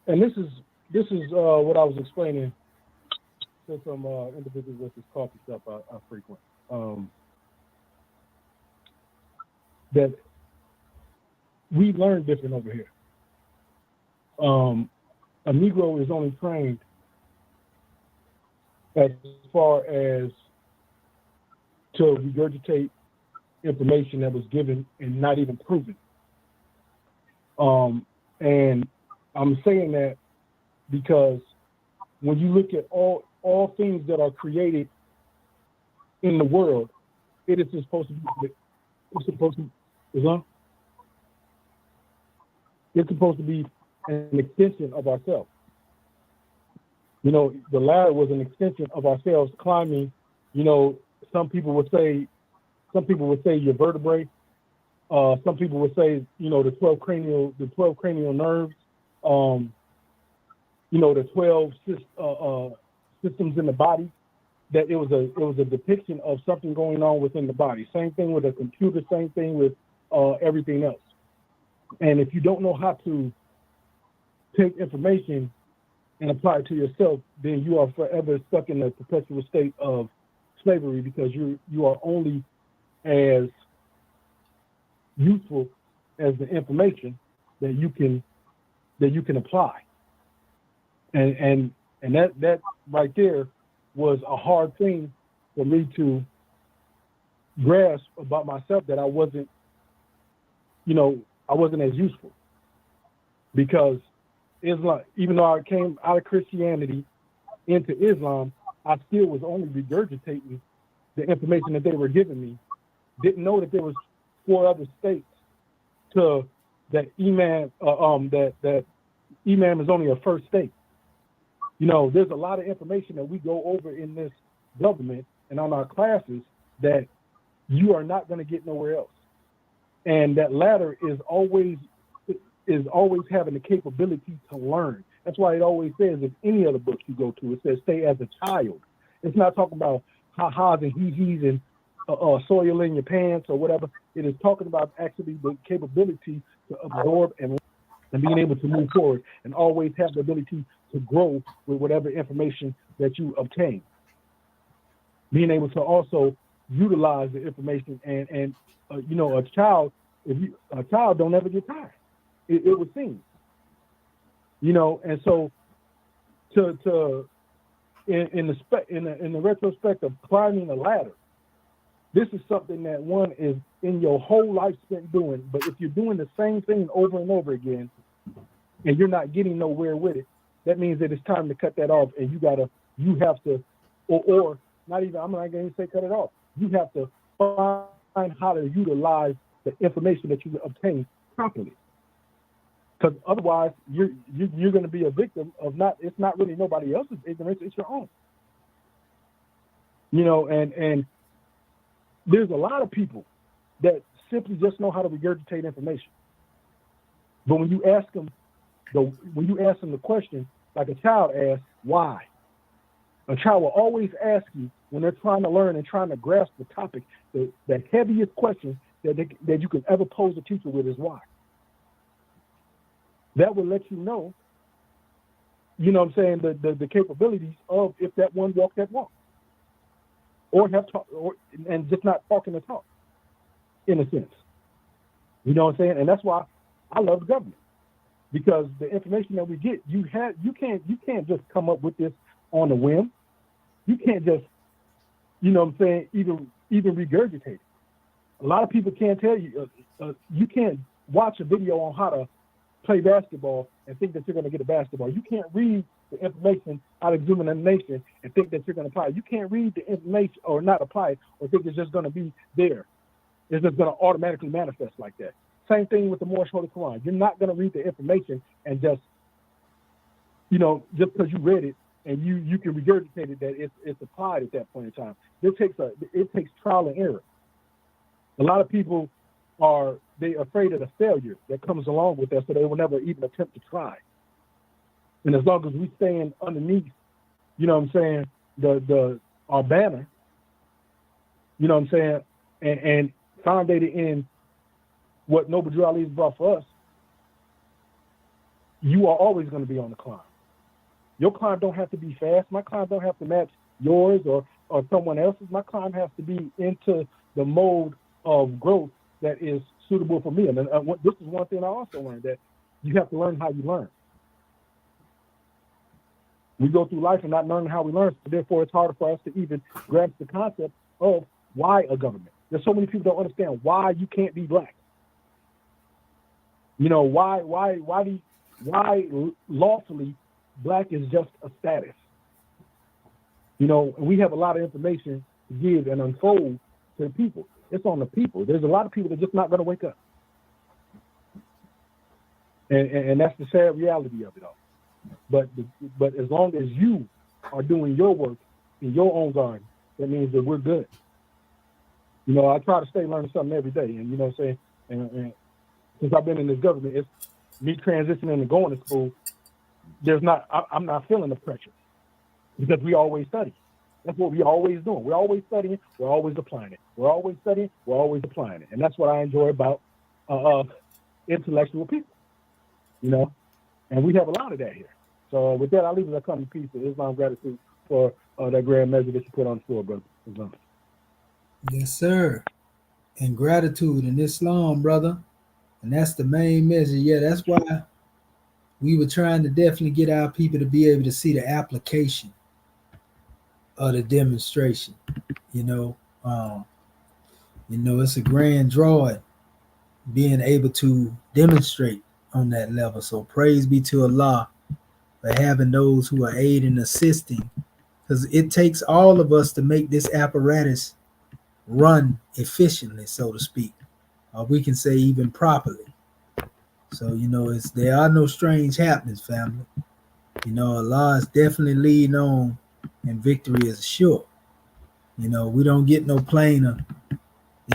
this is what I was explaining to some individuals at this coffee shop I frequent. That we learn different over here. A Negro is only trained as far as to regurgitate information that was given and not even proven. And I'm saying that because when you look at all things that are created in the world, it is supposed to be an extension of ourselves. The ladder was an extension of ourselves climbing. Some people would say your vertebrae. Some people would say, the 12 cranial nerves. The 12 systems in the body. That it was a depiction of something going on within the body. Same thing with a computer. Same thing with everything else. And if you don't know how to take information and apply it to yourself, then you are forever stuck in a perpetual state of slavery, because you are only as useful as the information that you can apply. And that right there was a hard thing for me to grasp about myself, that I wasn't as useful, because Islam, even though I came out of Christianity into Islam, I still was only regurgitating the information that they were giving me. Didn't know that there was 4 other states to that Imam that Imam is only a first state. There's a lot of information that we go over in this government and on our classes that you are not going to get nowhere else. And that latter is always having the capability to learn. That's why it always says, in any other books you go to, it says stay as a child. It's not talking about ha-has and he-he's and soil in your pants or whatever. It is talking about actually the capability to absorb and being able to move forward, and always have the ability to grow with whatever information that you obtain. Being able to also utilize the information, and a child don't ever get tired. It would seem, and so in the retrospect of climbing a ladder, this is something that one is in your whole life spent doing. But if you're doing the same thing over and over again, and you're not getting nowhere with it, that means that it's time to cut that off. And you have to, or not even, I'm not going to say cut it off. You have to find how to utilize the information that you obtain properly. Because otherwise, you're going to be a victim of it's not really nobody else's ignorance, it's your own. And there's a lot of people that simply just know how to regurgitate information. But when you ask them the question, like a child asks, why? A child will always ask you, when they're trying to learn and trying to grasp the topic, the heaviest question that you could ever pose a teacher with is why. That will let you know, what I'm saying, the capabilities of if that one walk that walk. Or have talk, and just not talking the talk, in a sense. You know what I'm saying? And that's why I love the government, because the information that we get, you can't just come up with this on a whim. You can't just, even regurgitate it. A lot of people can't tell you. You can't watch a video on how to play basketball and think that you're going to get a basketball. You can't read the information out of examination and think that you're going to apply it. You can't read the information or not apply it or think it's just going to be there. It's just going to automatically manifest like that. Same thing with the Moorish Holy Quran. You're not going to read the information and just because you read it and you can regurgitate it that it's applied at that point in time. It takes trial and error. A lot of people are afraid of the failure that comes along with that, so they will never even attempt to try. And as long as we stand underneath, our banner, and founded in what Noble Drew Ali brought for us, you are always going to be on the climb. Your climb don't have to be fast. My climb don't have to match yours or someone else's. My climb has to be into the mode of growth that is suitable for me. And this is one thing I also learned, that you have to learn how you learn. We go through life and not learning how we learn, so therefore it's harder for us to even grasp the concept of why a government. There's so many people don't understand why you can't be black. Why lawfully black is just a status. And we have a lot of information to give and unfold to the people. It's on the people. There's a lot of people that are just not going to wake up. And that's the sad reality of it all. But as long as you are doing your work in your own garden, that means that we're good. I try to stay learning something every day. And you know what I'm saying? And since I've been in this government, it's me transitioning and going to school. I'm not feeling the pressure, because we always study. That's what we always doing. We're always studying. We're always applying it. We're always studying. We're always applying it. And that's what I enjoy about intellectual people, and we have a lot of that here. So with that, I'll leave it. I come to peace of Islam gratitude for that grand measure that you put on the floor, brother. Islam. Yes, sir. And gratitude in Islam, brother. And that's the main message. Yeah, that's why we were trying to definitely get our people to be able to see the application of the demonstration. You know, it's a grand draw being able to demonstrate on that level. So praise be to Allah for having those who are aiding and assisting, because it takes all of us to make this apparatus run efficiently, so to speak, or we can say even properly. So there are no strange happenings, family. Allah is definitely leading on, and victory is sure. We don't get no plainer.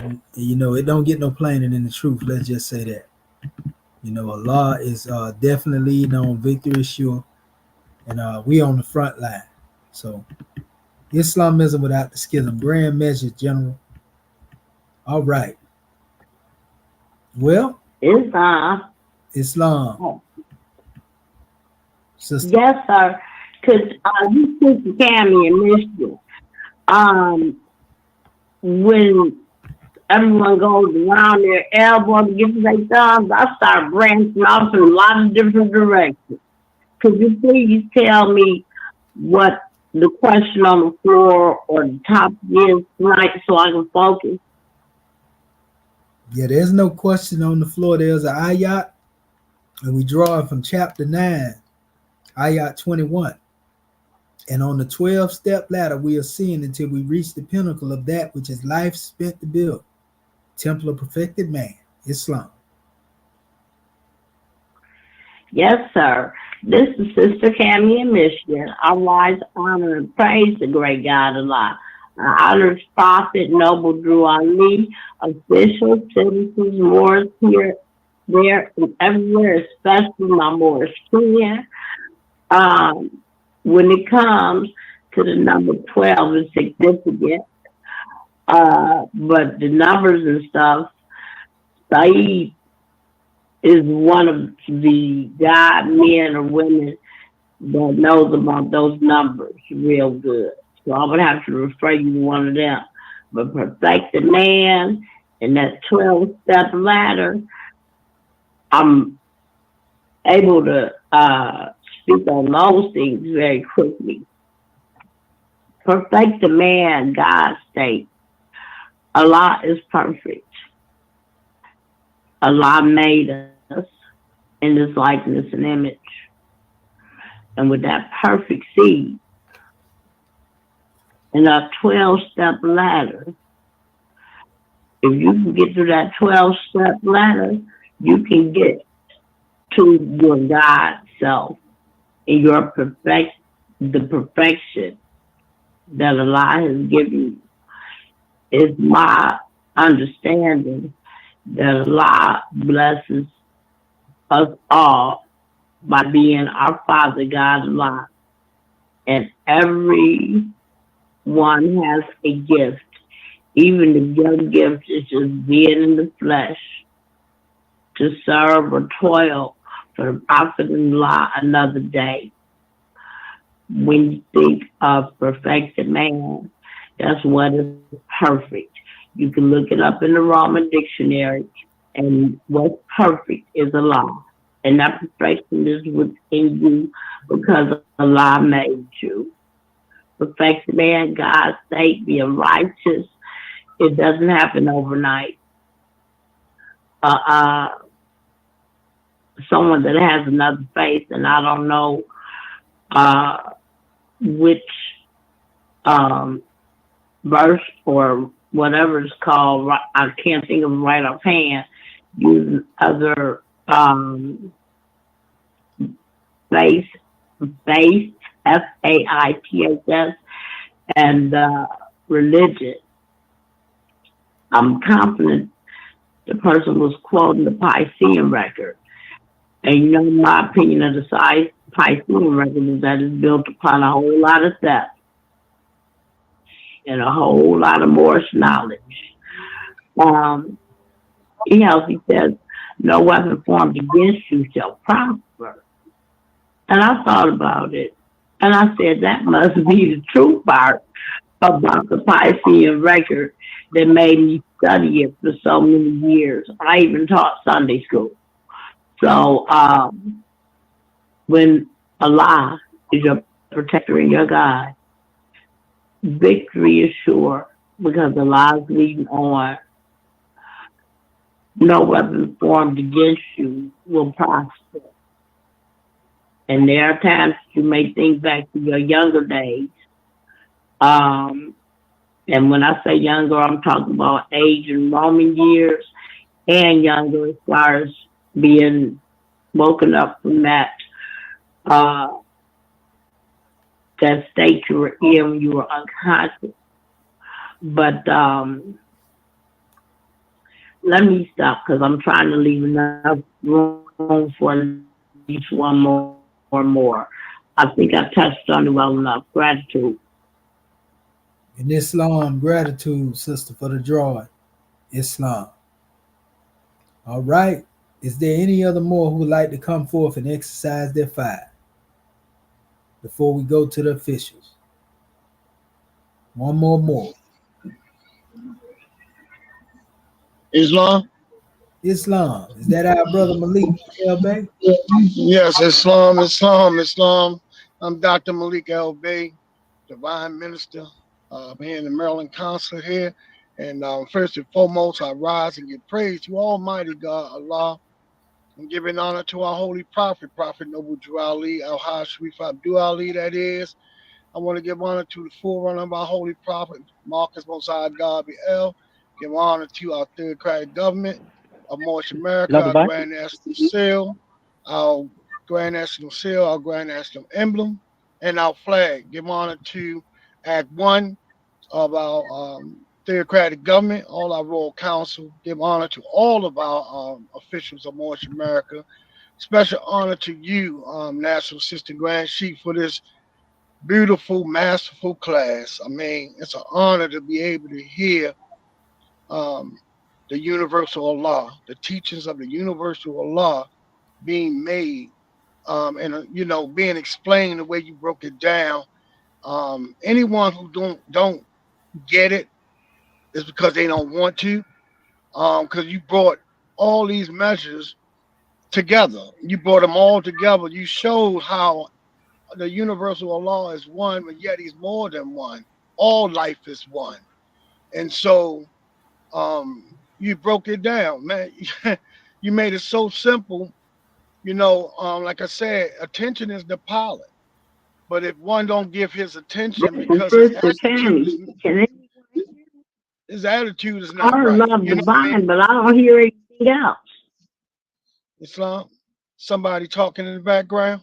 And, it don't get no plainer than the truth. Let's just say that. Allah is definitely leading on, victory is sure, and we on the front line. So Islamism without the schism. Grand message, General. All right. Well, Islam. Sister. Yes, sir. Because you speak to Cammy and Michigan. When everyone goes around their elbow to get to their thumbs, I start branching off in a lot of different directions. Could you please tell me what the question on the floor or the topic is tonight so I can focus? Yeah, there's no question on the floor. There's an ayat, and we draw it from chapter 9, ayat 21. And on the 12-step ladder, we ascend until we reach the pinnacle of that which is life spent to build. Temple of perfected man, Islam. Yes, sir. This is Sister Cammy in Michigan. I rise, honor, and praise the great God Allah. I honor His Prophet, Noble Drew Ali, officials, citizens, Moors here, there, and everywhere, especially my Moorish kin. When it comes to the number 12, it's significant. But the numbers and stuff, Saeed is one of the God men or women that knows about those numbers real good. So I would have to refer you to one of them. But perfect the man in that 12-step ladder, I'm able to speak on those things very quickly. Perfect the man, God states. Allah is perfect. Allah made us in His likeness and image. And with that perfect seed, in a 12-step ladder, if you can get to that 12-step ladder, you can get to your God self and the perfection that Allah has given you. It's my understanding that Allah blesses us all by being our Father, God Allah. And everyone has a gift. Even if your gift is just being in the flesh to serve or toil for the Prophet of Allah another day. When you think of perfected man, that's what is perfect. You can look it up in the Roman dictionary, and what's perfect is Allah. And that perfection is within you because Allah made you. Perfected man, God's sake, being righteous, it doesn't happen overnight. Someone that has another faith, and I don't know which verse or whatever it's called, I can't think of it right offhand, using other faith, Faiths, and religion. I'm confident the person was quoting the Piscean record. And my opinion of the Piscean record is that it's built upon a whole lot of theft and a whole lot of Moorish knowledge. He says, no weapon formed against you shall prosper. And I thought about it. And I said, that must be the true part about the Piscean record that made me study it for so many years. I even taught Sunday school. So when Allah is your protector and your God, victory is sure because Allah is leading on. No weapon formed against you will prosper. And there are times you may think back to your younger days. And when I say younger, I'm talking about age and Roman years, and younger as far as being woken up from that state you were in when you were unconscious. But let me stop because I'm trying to leave enough room for at least one more or more. I think I touched on it well enough. Gratitude. In Islam, gratitude, sister, for the drawing. Islam. All right. Is there any other more who would like to come forth and exercise their fire before we go to the officials? One more. Islam? Islam. Is that our brother Malik El-Bey? Yes, Islam. I'm Dr. Malik El-Bey, Divine Minister. I'm here in the Maryland Consulate here. And first and foremost, I rise and give praise to Almighty God, Allah, and giving honor to our holy prophet, Prophet Noble Drew Ali, Al-Hashif Abdul Ali, that is. I want to give honor to the forerunner of our holy prophet, Marcus Mosiah God BL. Give honor to our theocratic government of North America, our Grand National Seal, our Grand National Seal, our Grand National Emblem, and our flag. Give honor to Act 1 of our theocratic government, all our royal council. Give honor to all of our officials of North America. Special honor to you, National Assistant Grand Chief, for this beautiful, masterful class. I mean, it's an honor to be able to hear the universal Allah, the teachings of the universal Allah being made and being explained the way you broke it down. Anyone who don't get it is because they don't want to, because you brought all these measures together. You brought them all together. You showed how the universal Allah is one, but yet he's more than one. All life is one. And so you broke it down, man. You made it so simple. Like I said, attention is the pilot. But if one don't give his attention because his attitude is not right. I love divine, but I don't hear anything else. Islam, somebody talking in the background.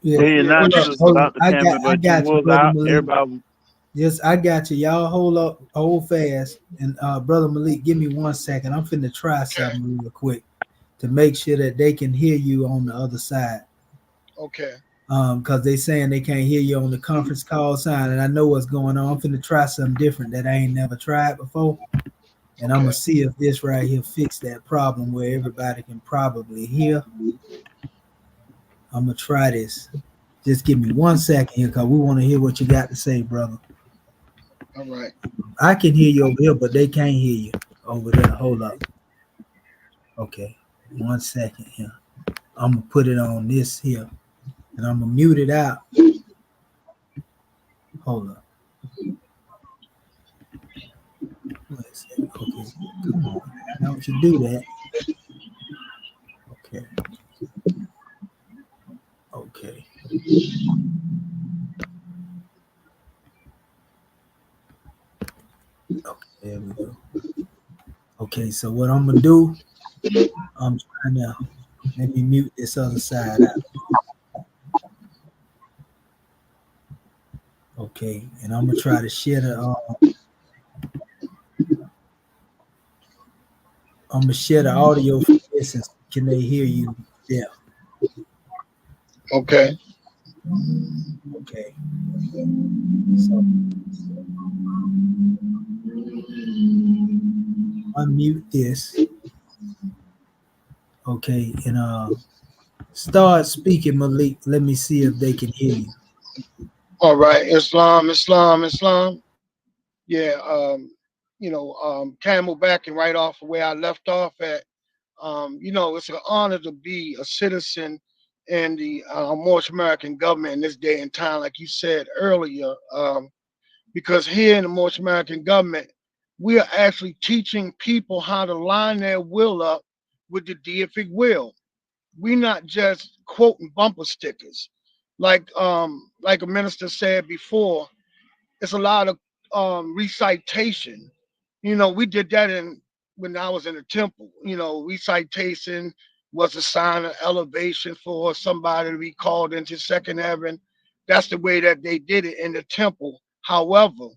Yeah, not just about the camera, but got you you, was brother out. Malik. Everybody. Yes, I got you. Y'all hold fast. And brother Malik, give me 1 second. I'm finna try something real quick to make sure that they can hear you on the other side. Okay. Because they saying they can't hear you on the conference call sign, and I know what's going on. I'm finna try something different that I ain't never tried before. And I'm gonna see if this right here fix that problem where everybody can probably hear. I'm gonna try this. Just give me 1 second here, because we want to hear what you got to say, brother. All right. I can hear you over here, but they can't hear you over there. Hold up. Okay. 1 second here. I'm gonna put it on this here, and I'm gonna mute it out. Hold up. Okay. Come on. Don't you do that. Okay. Okay. Okay, there we go. Okay, so what I'm gonna do, I'm trying to let me mute this other side out. Okay, and I'm gonna try to share the I'm gonna share the audio for this, and can they hear you there? Okay. Okay. So unmute this. Okay, and start speaking, Malik. Let me see if they can hear you. All right. Islam. Yeah, Camelback and right off where I left off at. It's an honor to be a citizen in the Moorish American government in this day and time, like you said earlier. Because here in the Moorish American government, we are actually teaching people how to line their will up with the deific will. We're not just quoting bumper stickers, like a minister said before. It's a lot of recitation. We did that in when I was in the temple. Recitation was a sign of elevation for somebody to be called into second heaven. That's the way that they did it in the temple. However,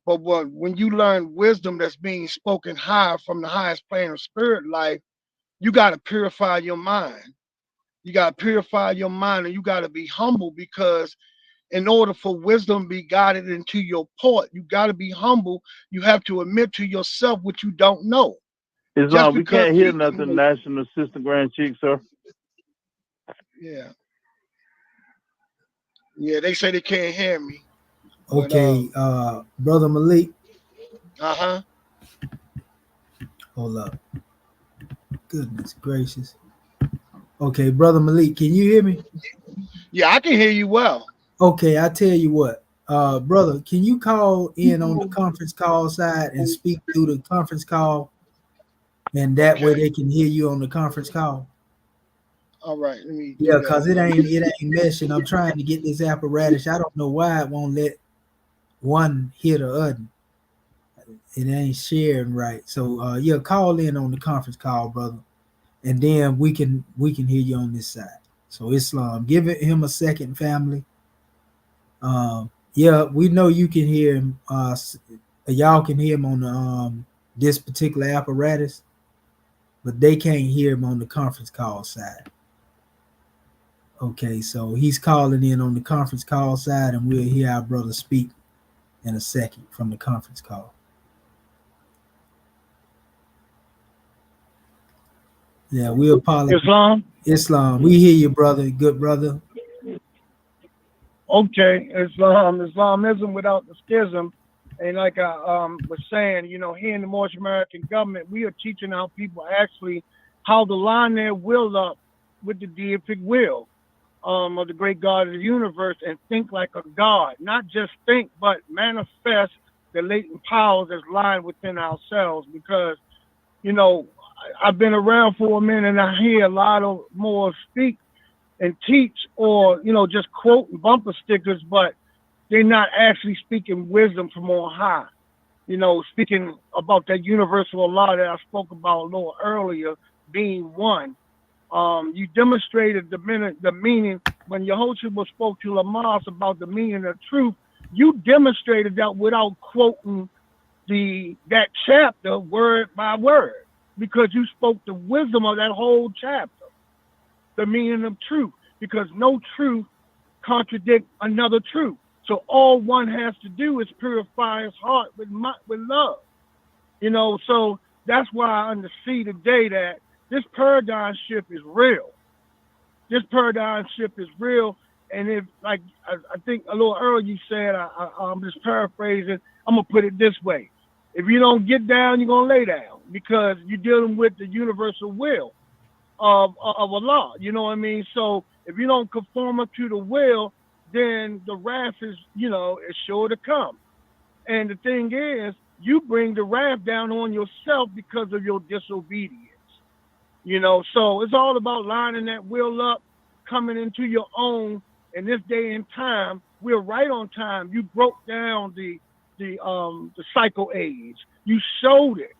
but when you learn wisdom that's being spoken high from the highest plane of spirit life, you got to purify your mind. You got to purify your mind, and you got to be humble, because in order for wisdom to be guided into your port, you got to be humble. You have to admit to yourself what you don't know. Just We because can't hear people, nothing, National Assistant Grand Chief, sir. yeah, they say they can't hear me. Okay, Brother Malik, Uh-huh. hold up. Goodness gracious. Okay, Brother Malik, can you hear me? Yeah, I can hear you well. Okay, I tell you what, brother, can you call in on the conference call side and speak through the conference call, and that way Okay. they can hear you on the conference call? All right, let me do Yeah, that. cause it ain't meshing. I'm trying to get this apparatus. I don't know why it won't let one hear the other. It ain't sharing right. So yeah, call in on the conference call, brother, and then we can hear you on this side. So Islam, give him a second, family. Yeah, we know you can hear him. Y'all can hear him on the this particular apparatus, but they can't hear him on the conference call side. Okay, so he's calling in on the conference call side, and we'll hear our brother speak in a second from the conference call. Yeah, we apologize. Islam, we hear you, brother. Good brother. Okay, Islamism without the schism. And like I was saying, here in the Moorish American government, we are teaching our people actually how to line their will up with the deific will of the great God of the universe, and think like a God. Not just think, but manifest the latent powers that's lying within ourselves. Because, I've been around for a minute, and I hear a lot of more speak and teach, or just quoting bumper stickers, but they're not actually speaking wisdom from on high. Speaking about that universal law that I spoke about a little earlier, being one. You demonstrated the meaning when YEHOSHUA spoke to Lamas about the meaning of truth. You demonstrated that without quoting that chapter word by word, because you spoke the wisdom of that whole chapter, the meaning of truth, because no truth contradicts another truth. So all one has to do is purify his heart with love. So that's why I understand today that this paradigm shift is real. This paradigm shift is real. And if, like I think a little earlier you said, I'm just paraphrasing, I'm going to put it this way. If you don't get down, you're going to lay down, because you're dealing with the universal will of Allah. You know what I mean? So if you don't conform up to the will, then the wrath is sure to come. And the thing is, you bring the wrath down on yourself because of your disobedience. So it's all about lining that will up, coming into your own. In this day and time, we're right on time. You broke down the cycle age. You showed it.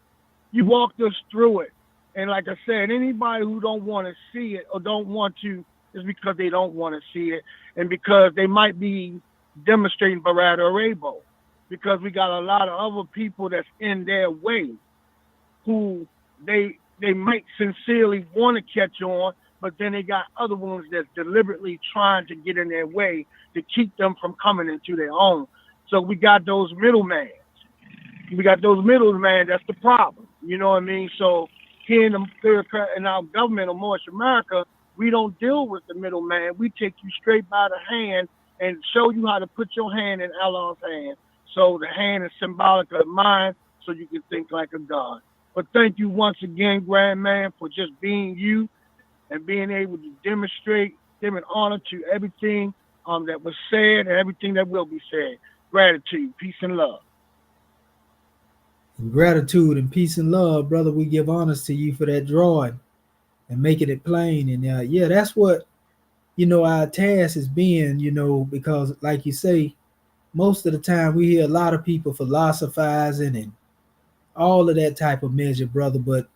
You walked us through it. And like I said, anybody who don't want to see it or don't want to is because they don't want to see it, and because they might be demonstrating Barada or Rabo, because we got a lot of other people that's in their way who they might sincerely want to catch on, but then they got other ones that's deliberately trying to get in their way to keep them from coming into their own. So we got those middlemen. That's the problem. You know what I mean? So here in our government of Moorish America, we don't deal with the middleman. We take you straight by the hand and show you how to put your hand in Allah's hand, So the hand is symbolic of the mind, so you can think like a God. But thank you once again, Grand Man, for just being you and being able to demonstrate, giving honor to everything that was said and everything that will be said. Gratitude, peace, and love. And gratitude and peace and love, brother. We give honors to you for that drawing and making it plain. And yeah, that's what, our task is being, because like you say, most of the time we hear a lot of people philosophizing and all of that type of measure, brother. But,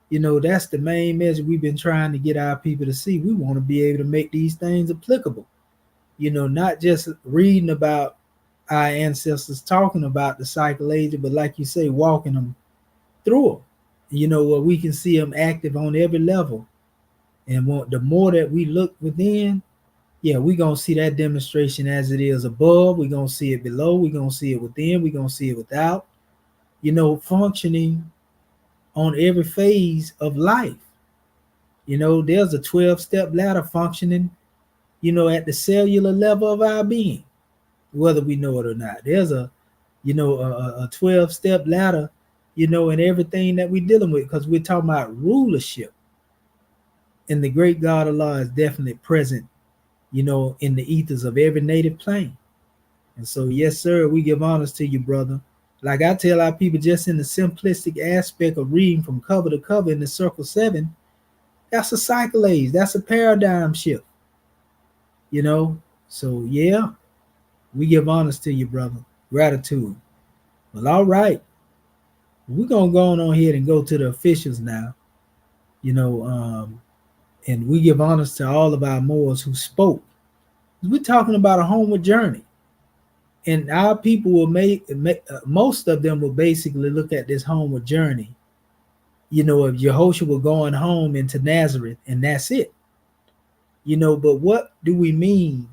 that's the main measure we've been trying to get our people to see. We want to be able to make these things applicable, not just reading about our ancestors talking about the cycle age, but like you say, walking them through them, where we can see them active on every level. And the more that we look within, yeah, we're going to see that demonstration as it is above. We're going to see it below. We're going to see it within. We're going to see it without, functioning on every phase of life. There's a 12-step ladder functioning, at the cellular level of our being, whether we know it or not. There's a 12-step ladder, in everything that we're dealing with, because we're talking about rulership. And the great God Allah is definitely present, in the ethers of every native plane. And so, yes, sir, we give honors to you, brother. Like I tell our people, just in the simplistic aspect of reading from cover to cover in the circle 7, that's a cycle age. That's a paradigm shift, So, yeah, we give honors to you, brother. Gratitude. Well, all right. We're going to go on ahead and go to the officials now, and we give honors to all of our Moors who spoke. We're talking about a homeward journey. And our people will most of them will basically look at this homeward journey, of YEHOSHUA going home into Nazareth, and that's it. But what do we mean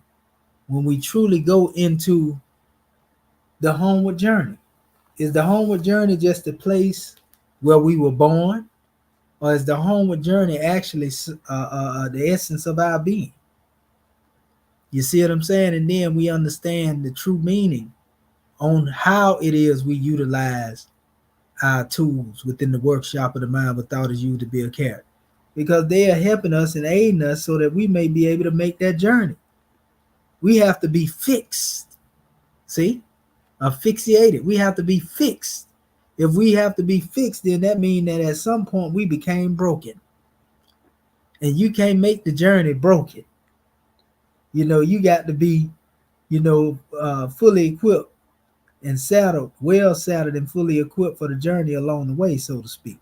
when we truly go into the homeward journey? Is the homeward journey just a place where we were born? Or is the homeward journey actually the essence of our being? You see what I'm saying? And then we understand the true meaning on how it is we utilize our tools within the workshop of the mind without us you to be a character. Because they are helping us and aiding us so that we may be able to make that journey. We have to be fixed. See? Asphyxiated. We have to be fixed. If we have to be fixed, then that means that at some point we became broken. And you can't make the journey broken. You got to be, fully equipped and saddled, well saddled and fully equipped for the journey along the way, so to speak.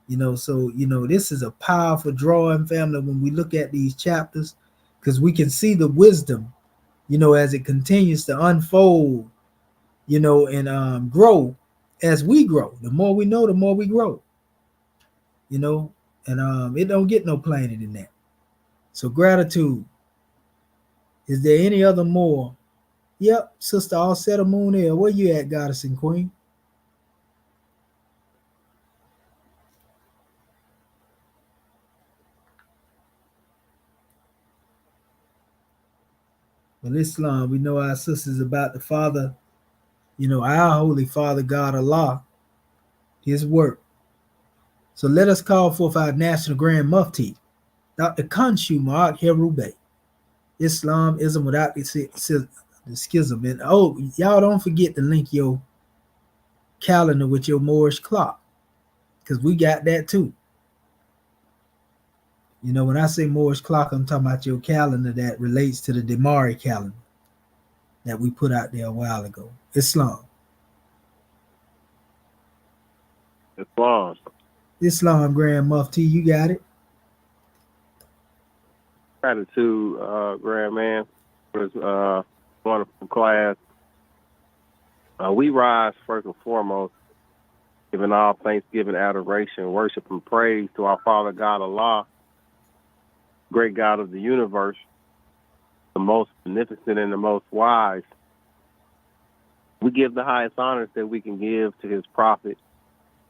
So, this is a powerful drawing, family, when we look at these chapters, because we can see the wisdom, as it continues to unfold, and grow as we grow. The more we know, the more we grow, and it don't get no plainer than that. So gratitude. Is there any other more? Yep, Sister Alseta Moon Air. Where you at, Goddess and Queen? Well, Islam, we know our sisters about the Father, our Holy Father, God Allah, His work. So let us call forth our National Grand Mufti, Dr. Kanshu Ma'ak Herube. Islamism without the schism. And y'all don't forget to link your calendar with your Moorish clock, because we got that too. When I say Moorish clock, I'm talking about your calendar that relates to the Demari calendar that we put out there a while ago. Islam, Grand Mufti, you got it. Gratitude, Grand Man, for this wonderful class. We rise first and foremost, giving all thanksgiving, adoration, worship, and praise to our Father God Allah, great God of the universe, the most beneficent and the most wise. We give the highest honors that we can give to His prophet,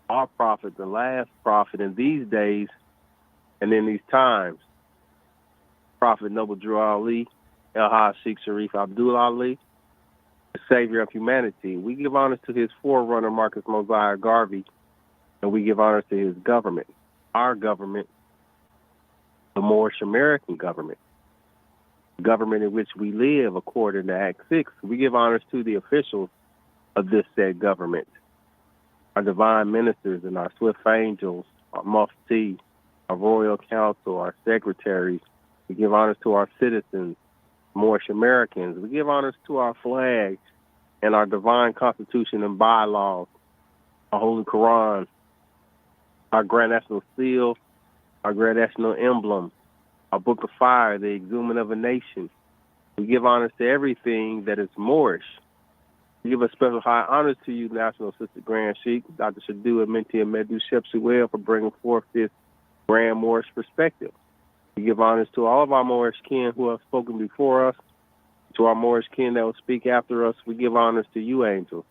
our prophet, the last prophet in these days and in these times. Prophet Noble Drew Ali, El Haj Sheikh Sharif Abdul Ali, the savior of humanity. We give honors to his forerunner, Marcus Mosiah Garvey, and we give honors to his government, our government, the Moorish American government, the government in which we live according to Act 6. We give honors to the officials of this said government, our divine ministers and our swift angels, our mufti, our royal council, our secretaries. We give honors to our citizens, Moorish Americans. We give honors to our flag and our divine constitution and bylaws, our Holy Quran, our Grand National Seal, our Grand National Emblem, our Book of Fire, the exhuming of a nation. We give honors to everything that is Moorish. We give a special high honors to you, National Assistant Grand Sheik, Dr. Shadu Amenti and Medu Shepsuel, for bringing forth this grand Moorish perspective. We give honors to all of our Moorish kin who have spoken before us, to our Moorish kin that will speak after us. We give honors to you, angels.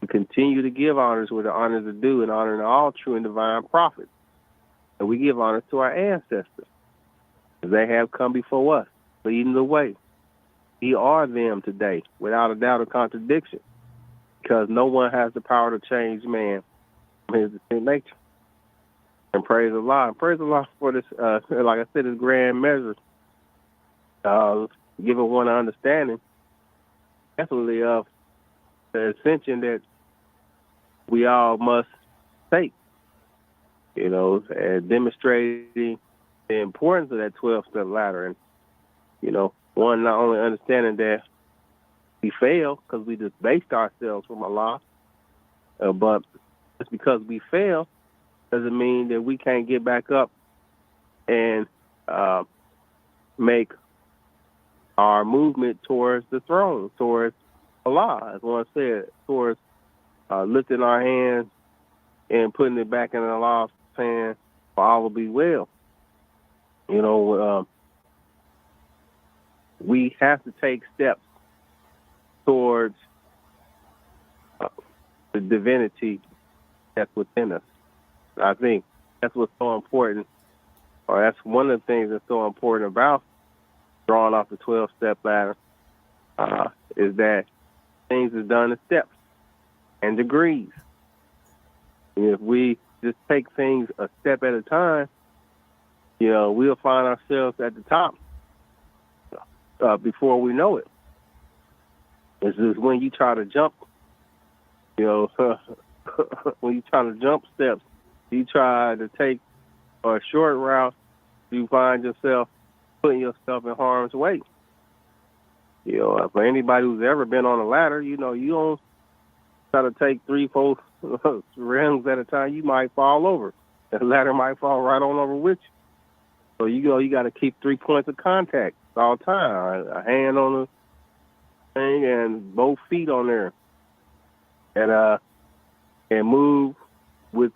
We continue to give honors where the honors are due and honoring all true and divine prophets. And we give honors to our ancestors, as they have come before us, leading the way. We are them today, without a doubt or contradiction, because no one has the power to change man from his distinct nature. And praise Allah. And praise Allah for this, like I said, this grand measure, giving one understanding, definitely of the ascension that we all must take, and demonstrating the importance of that 12-step ladder. And, one, not only understanding that we fail because we just based ourselves from Allah, but just because we fail doesn't mean that we can't get back up and make our movement towards the throne, towards Allah, as one said, towards lifting our hands and putting it back in Allah's hand, for all will be well. We have to take steps towards the divinity that's within us. I think that's what's so important, or that's one of the things that's so important about drawing off the 12-step ladder, is that things are done in steps and degrees. And if we just take things a step at a time, we'll find ourselves at the top before we know it. It's just when you try to jump, when you try to jump steps, you try to take a short route, you find yourself putting yourself in harm's way. For anybody who's ever been on a ladder, you don't try to take 3-4 rungs at a time. You might fall over. The ladder might fall right on over with you. So you got to keep 3 points of contact all the time. A hand on the thing and both feet on there, and move with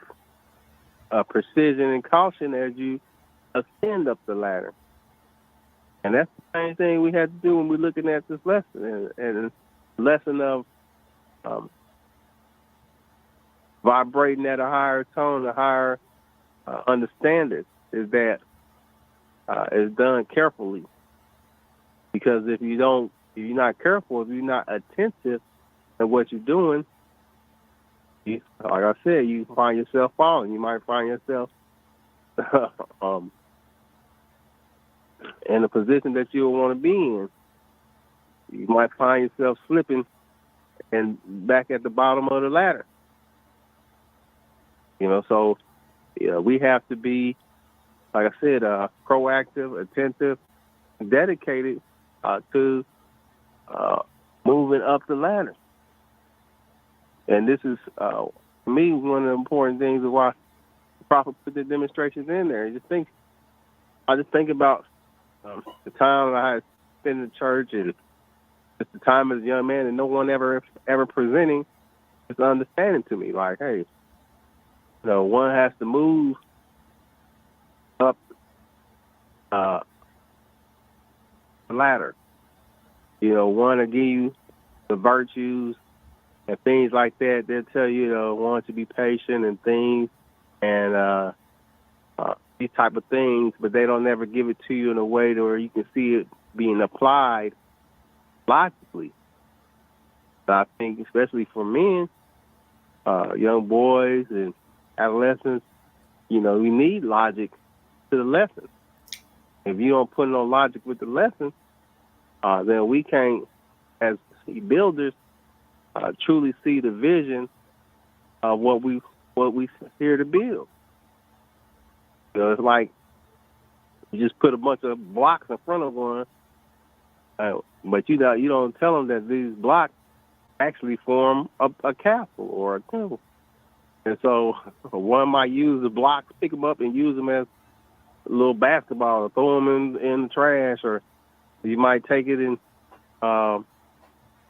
precision and caution as you ascend up the ladder. And that's the same thing we have to do when we're looking at this lesson. And the lesson of vibrating at a higher tone, a higher understanding, is that it's done carefully. Because if you're not careful, if you're not attentive to what you're doing, like I said, you find yourself falling. You might find yourself in a position that you don't want to be in. You might find yourself slipping and back at the bottom of the ladder. So we have to be, like I said, proactive, attentive, dedicated to moving up the ladder. And this is, to me, one of the important things of why the Prophet put the demonstrations in there. I just think about the time I had spent in the church, and just the time as a young man, and no one ever presenting this understanding to me. Like, hey, one has to move up the ladder. One to give you the virtues and things like that. They'll tell you, one to be patient and things, and these type of things, but they don't ever give it to you in a way to where you can see it being applied logically. So I think especially for men, young boys and adolescents, you know, we need logic to the lesson. If you don't put no logic with the lesson, then we can't, as builders, truly see the vision of what we here to build. You know, it's like you just put a bunch of blocks in front of one, but you don't tell them that these blocks actually form a castle or a temple. And so one might use the blocks, pick them up, and use them as a little basketball, or throw them in the trash, or you might take it and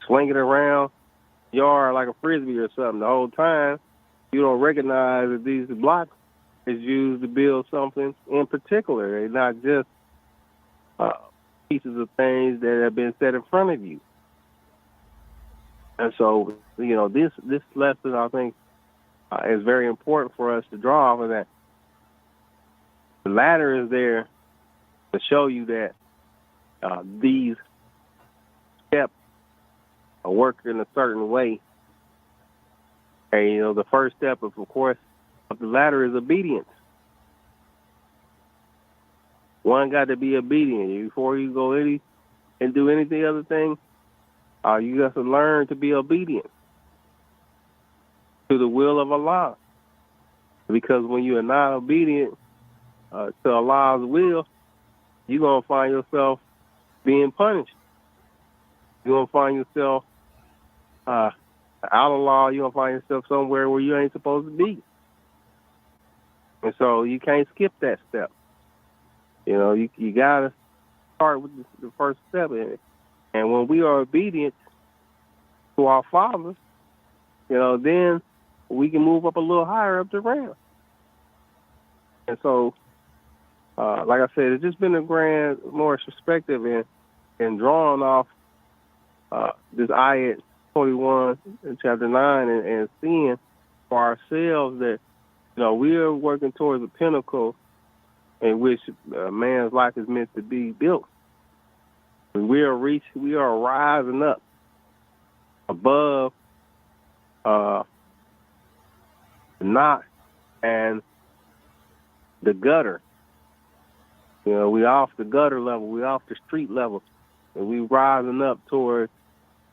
swing it around the yard like a frisbee or something. The whole time you don't recognize that these blocks is used to build something in particular. They're not just pieces of things that have been set in front of you. And so, you know, this lesson, I think, is very important for us to draw off of that. The ladder is there to show you that these steps work in a certain way. And, you know, the first step, of course, of the ladder is obedience. One got to be obedient. Before you go and do anything other thing, you got to learn to be obedient to the will of Allah. Because when you are not obedient to Allah's will, you're going to find yourself being punished. You're going to find yourself out of law. You're going to find yourself somewhere where you ain't supposed to be. And so you can't skip that step. You know, you got to start with the first step in it. And when we are obedient to our Father, you know, then we can move up a little higher up the ramp. And so, like I said, it's just been a grand, more perspective in drawing off this ayat 21 in chapter 9 and seeing for ourselves that, you know, we are working towards a pinnacle in which man's life is meant to be built. We are rising up above the knot and the gutter. You know, we off the gutter level, we off the street level, and we rising up towards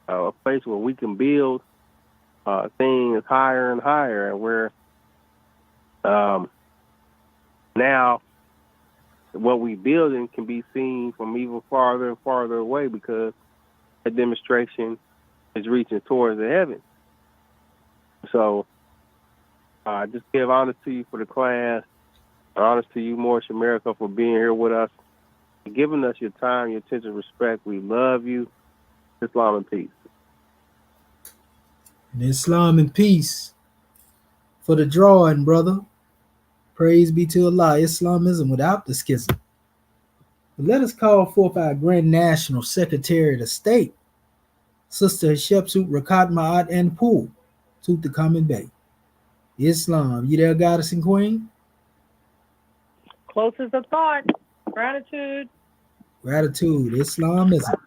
a place where we can build things higher and higher, and where now what we building can be seen from even farther and farther away, because that demonstration is reaching towards the heavens. So I just give honor to you for the class, honor to you, Moorish America, for being here with us, and giving us your time, your attention, respect. We love you. Islam and peace. And Islam and peace for the drawing, brother. Praise be to Allah. Islamism without the schism. But let us call forth our Grand National Secretary of State, Sister Shepsut Rakat Ma'at and Pool, to the Common Bay. Islam, you there, Goddess and Queen? Closest of thought. Gratitude. Gratitude. Islamism.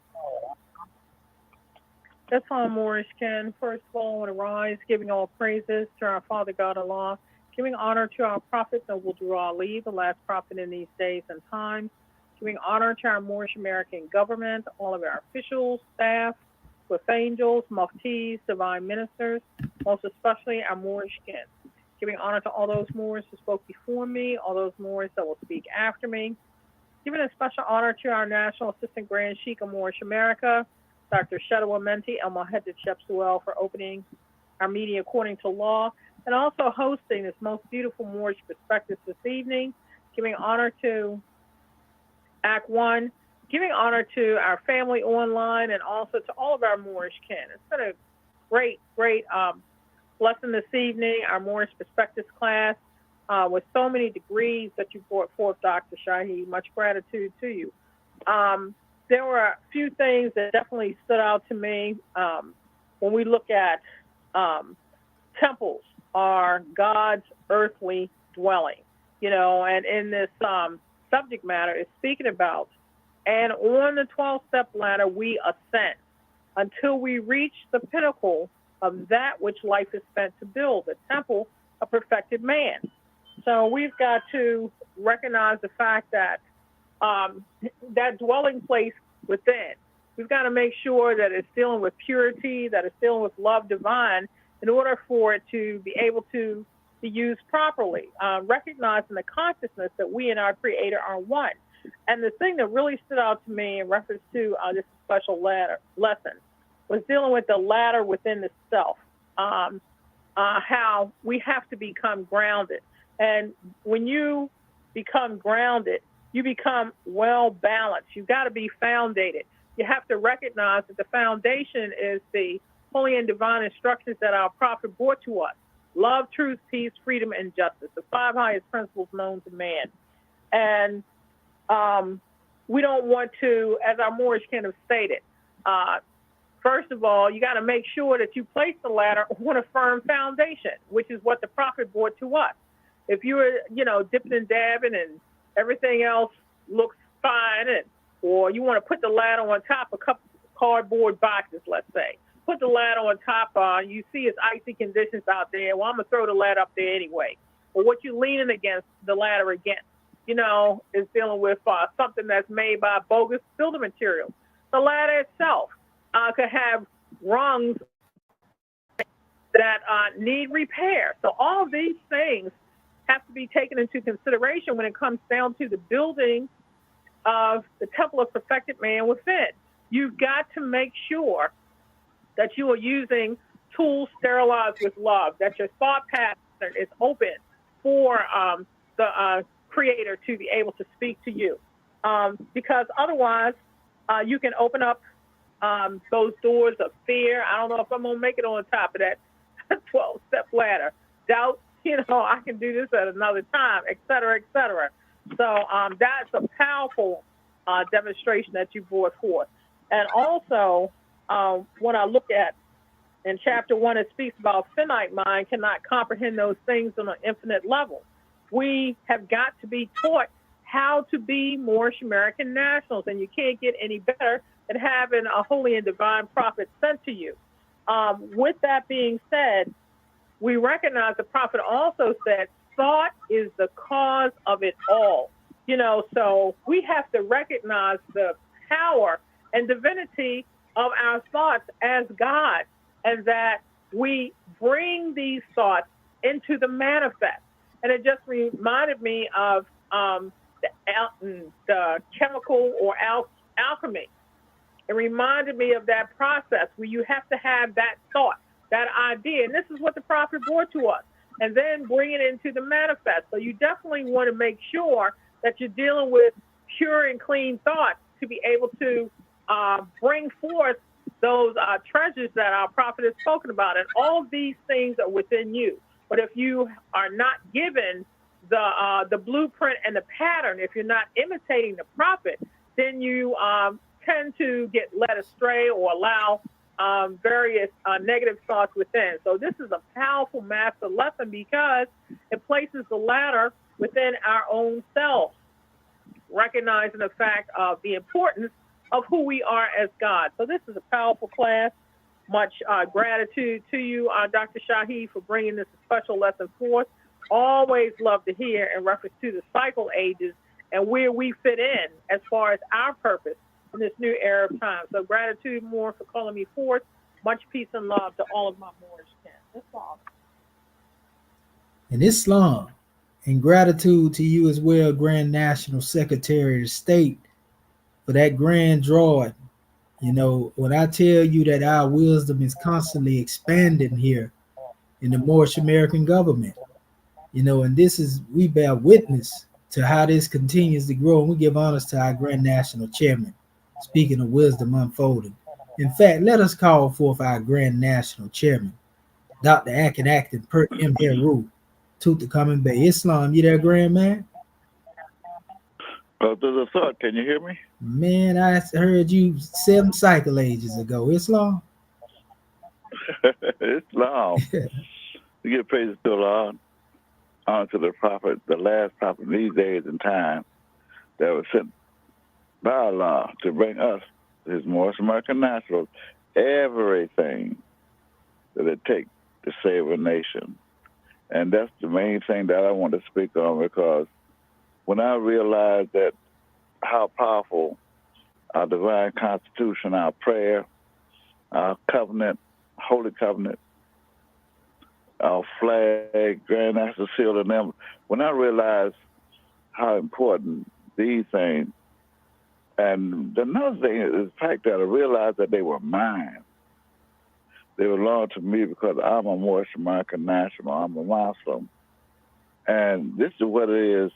That's all Moorish can. First of all, I want to rise, giving all praises to our Father God Allah, giving honor to our Prophet Noble Drew Ali, the last prophet in these days and times, giving honor to our Moorish American government, all of our officials, staff, with angels, muftis, divine ministers, most especially our Moorish kin. Giving honor to all those Moors who spoke before me, all those Moors that will speak after me. Giving a special honor to our National Assistant Grand Sheikh of Moorish America, Dr. Shadwa Menti El Mohaddad Shepsuel, for opening our meeting according to law, and also hosting this most beautiful Moorish perspectives this evening. Giving honor to Act One, giving honor to our family online, and also to all of our Moorish kin. It's been a great lesson this evening, our Moorish perspectives class, with so many degrees that you brought forth, Dr. Shahi. Much gratitude to you. There were a few things that definitely stood out to me when we look at temples are God's earthly dwelling, you know, and in this subject matter is speaking about, and on the 12-step ladder we ascend. until we reach the pinnacle of that which life is spent to build, the temple of perfected man. So we've got to recognize the fact that that dwelling place within, we've got to make sure that it's dealing with purity, that it's dealing with love divine, in order for it to be able to be used properly, recognizing the consciousness that we and our Creator are one. And the thing that really stood out to me in reference to this special lesson was dealing with the ladder within the self, how we have to become grounded. And when you become grounded, you become well balanced. You've got to be foundated. You have to recognize that the foundation is the holy and divine instructions that our prophet brought to us: love, truth, peace, freedom, and justice, the 5 highest principles known to man. And we don't want to, as our Moorish kin have stated, first of all, you got to make sure that you place the ladder on a firm foundation, which is what the prophet brought to us. If you're, dipping and dabbing and everything else looks fine, or you want to put the ladder on top of a couple cardboard boxes, let's say, put the ladder on top, you see it's icy conditions out there, well, I'm going to throw the ladder up there anyway. Or what you're leaning against the ladder against, is dealing with something that's made by bogus building materials. The ladder itself could have rungs that need repair. So all of these things have to be taken into consideration when it comes down to the building of the temple of perfected man within. You've got to make sure that you are using tools sterilized with love, that your thought pattern is open for the Creator to be able to speak to you. Because otherwise, you can open up those doors of fear. I don't know if I'm going to make it on top of that 12-step ladder. Doubt, I can do this at another time, et cetera, et cetera. So that's a powerful demonstration that you brought forth. And also, when I look at in chapter 1, it speaks about finite mind cannot comprehend those things on an infinite level. We have got to be taught how to be Moorish American nationals, and you can't get any better than having a holy and divine prophet sent to you. With that being said, we recognize the prophet also said, thought is the cause of it all. So we have to recognize the power and divinity of our thoughts as God, and that we bring these thoughts into the manifest. And it just reminded me of the chemical or alchemy. It reminded me of that process where you have to have that thought, that idea. And this is what the prophet brought to us. And then bring it into the manifest. So you definitely want to make sure that you're dealing with pure and clean thoughts to be able to bring forth those treasures that our prophet has spoken about. And all of these things are within you. But if you are not given the blueprint and the pattern, if you're not imitating the prophet, then you tend to get led astray or allow various negative thoughts within. So this is a powerful master lesson because it places the ladder within our own selves, recognizing the fact of the importance of who we are as God. So this is a powerful class. Much gratitude to you, Dr. Shaheed, for bringing this special lesson forth. Always love to hear in reference to the cycle ages and where we fit in as far as our purpose in this new era of time. So gratitude more for calling me forth. Much peace and love to all of my Moorish kin. That's all. And Islam, and gratitude to you as well, Grand National Secretary of State, for that grand drawing. When I tell you that our wisdom is constantly expanding here in the Moorish American government, and this is, we bear witness to how this continues to grow, and we give honors to our Grand National Chairman. Speaking of wisdom unfolding. In fact, let us call forth our Grand National Chairman, Dr. Akin Acton Per M. Heru, Tutankhamun Bay. Islam, you there, Grand Man? Brother Thought, can you hear me? Man, I heard you 7 cycle ages ago. Islam? Islam. We give praise to Allah, honor to the prophet, the last prophet in these days and time that was sent by Allah to bring us, his Moorish American nationals, everything that it takes to save a nation. And that's the main thing that I want to speak on, because when I realized that how powerful our divine constitution, our prayer, our covenant, holy covenant, our flag, Grand National Seal, and them, when I realized how important these things, and another thing is the fact that I realized that they were mine. They belong to me because I'm a Moorish American national. I'm a Muslim. And this is what it is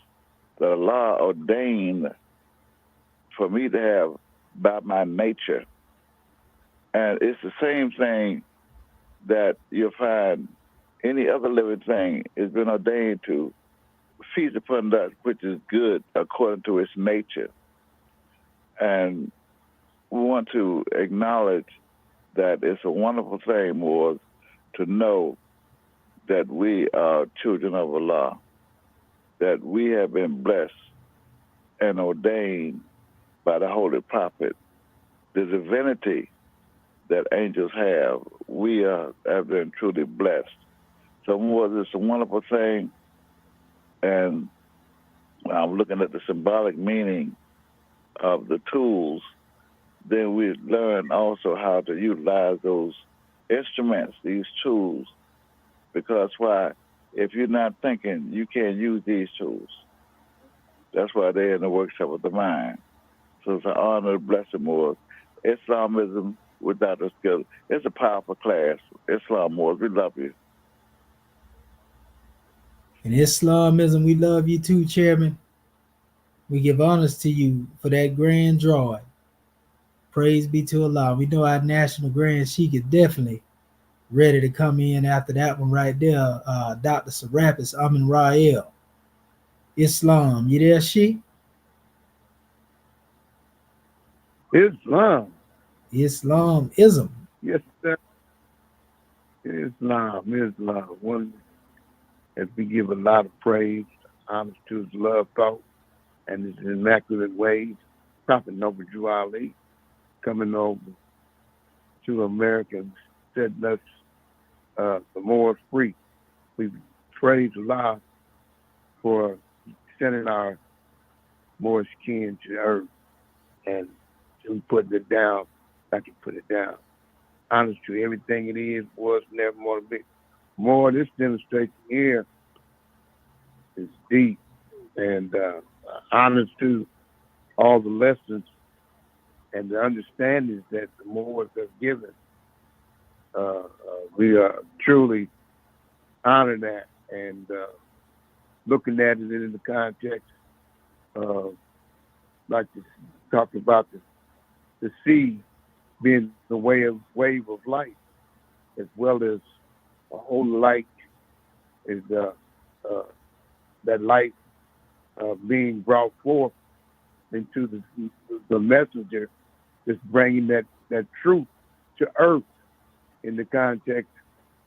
that Allah ordained for me to have by my nature. And it's the same thing that you'll find any other living thing has been ordained to feed upon that which is good according to its nature. And we want to acknowledge that it's a wonderful thing, Moors, to know that we are children of Allah, that we have been blessed and ordained by the Holy Prophet. The divinity that angels have, we have been truly blessed. So, Moors, it's a wonderful thing, and I'm looking at the symbolic meaning of the tools. Then we learn also how to utilize those instruments, these tools, because why? If you're not thinking, you can't use these tools. That's why they're in the workshop of the mind. So it's an honor to bless the Moors. Islamism without the skill. It's a powerful class. Islam Moors, we love you. And Islamism, we love you too, Chairman. We give honors to you for that grand drawing. Praise be to Allah. We know our National Grand Sheikh is definitely ready to come in after that one right there. Dr. Serapis Amin Rael. Islam. You there, Sheikh? Islam. Islamism. Yes, sir. Islam. One as we give a lot of praise, honor to his love, thought, and his immaculate ways. Prophet Noble Drew Ali coming over to America and setting us the more free. We praise Allah for sending our Moorish kin to earth and to put it down like he put it down. Honest to everything it is, was never more to be. More, this demonstration here is deep and honest to all the lessons and the understandings that the Moors have given. We are truly honor that and looking at it in the context of, like you talked about, the sea being the wave of light, as well as a whole light is that light being brought forth into the messenger is bringing that truth to earth in the context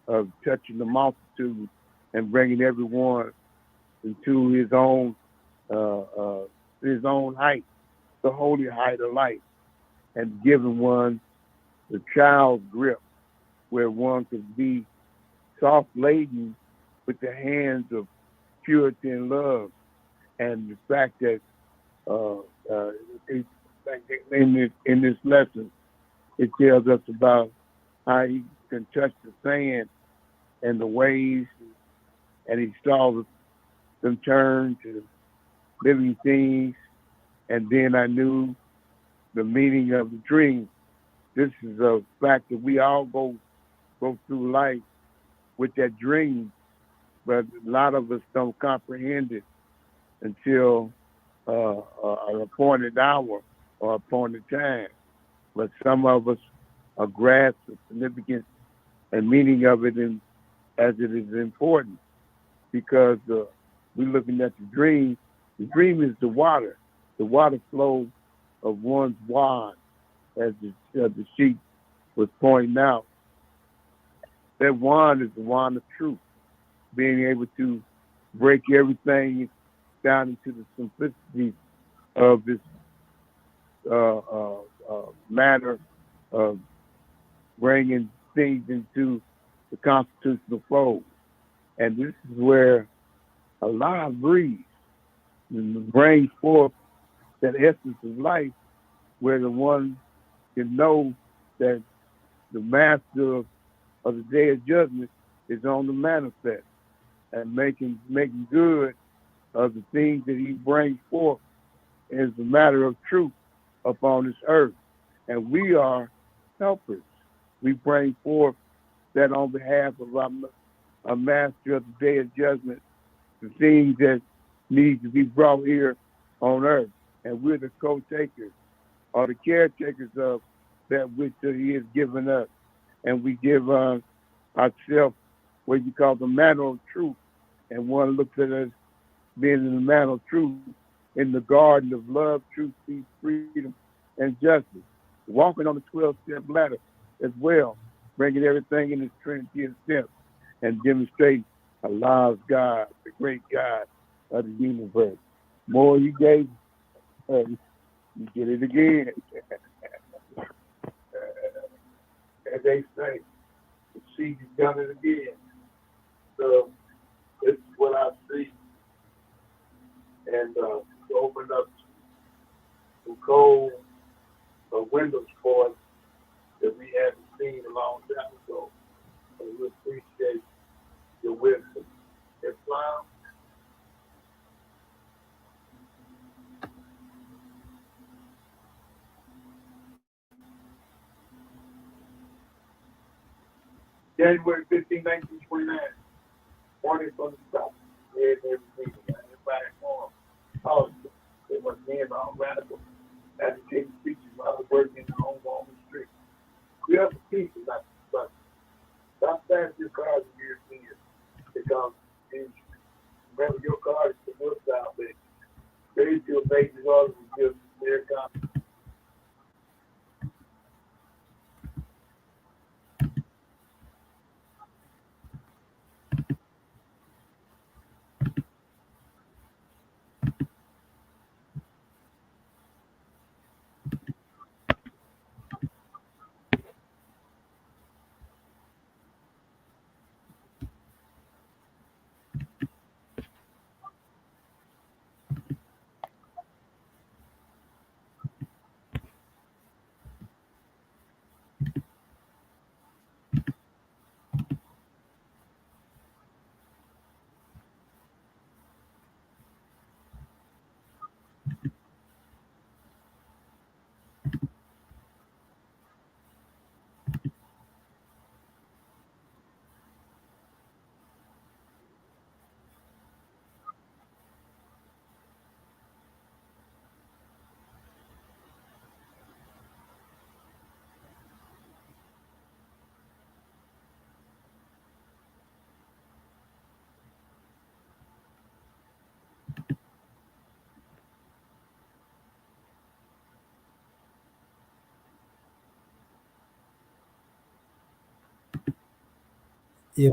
of touching the multitude and bringing everyone into his own height, the holy height of life, and giving one the child's grip where one could be soft laden with the hands of purity and love. And the fact that in this lesson, it tells us about how he can touch the sand and the waves, and he saw them turn to living things. And then I knew the meaning of the dream. This is a fact that we all go through life with that dream, but a lot of us don't comprehend it until an appointed hour or appointed time. But some of us grasp the significance and meaning of it as it is important, because we're looking at the dream. The dream is the water flow of one's wand, as the sheep was pointing out. That wand is the wand of truth, being able to break everything down into the simplicity of this matter of bringing things into the constitutional fold. And this is where Allah breathes and brings forth that essence of life, where the one can know that the master of the day of judgment is on the manifest and making good of the things that he brings forth as a matter of truth upon this earth. And we are helpers. We bring forth that on behalf of our master of the day of judgment, the things that need to be brought here on earth. And we're the co-takers or the caretakers of that which he has given us. And we give ourselves what you call the mantle of truth. And one looks at us being in the mantle of truth in the garden of love, truth, peace, freedom, and justice. Walking on the 12-step ladder as well, bringing everything in its Trinity and steps and demonstrating Allah's God, the great God of the universe. More you gave, you get it again. As they say, the seed has done it again. So this is what I see. And to open up some cold windows for us that we haven't seen a long time ago. And we appreciate your wisdom. Islam. January 15, 1929. Morning from the South. Everything. Everybody home. Oh, it was men all radical. Agitating speeches while they working in their own on the street. We have the people, not the sun. Stop standing your cars in Europeans because remember your car is the North South thing. Ready to obey the orders and give their comment. Yeah.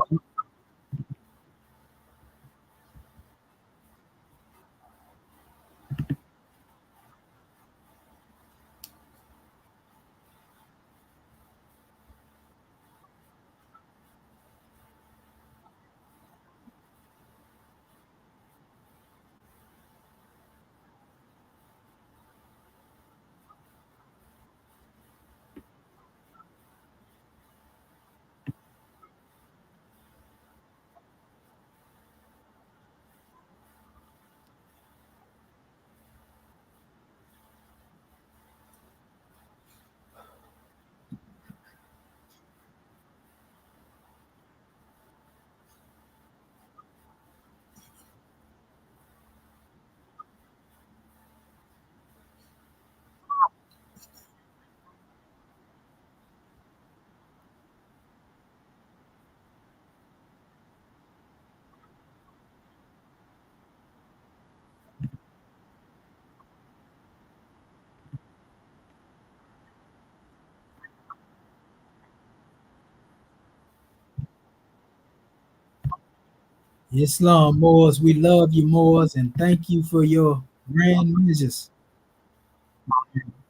Islam Moors, we love you, Moors, and thank you for your grand measures.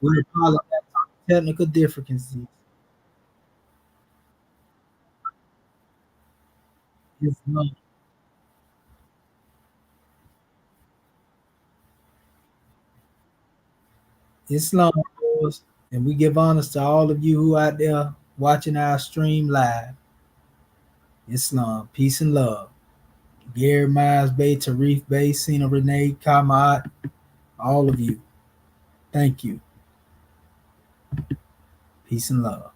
We apologize for technical difficulties. Islam. Islam, boys. And we give honors to all of you who out there watching our stream live. Islam, peace and love. Gary Myers Bay, Tarif Bay, Sina Renee, Kamat, all of you. Thank you. Peace and love.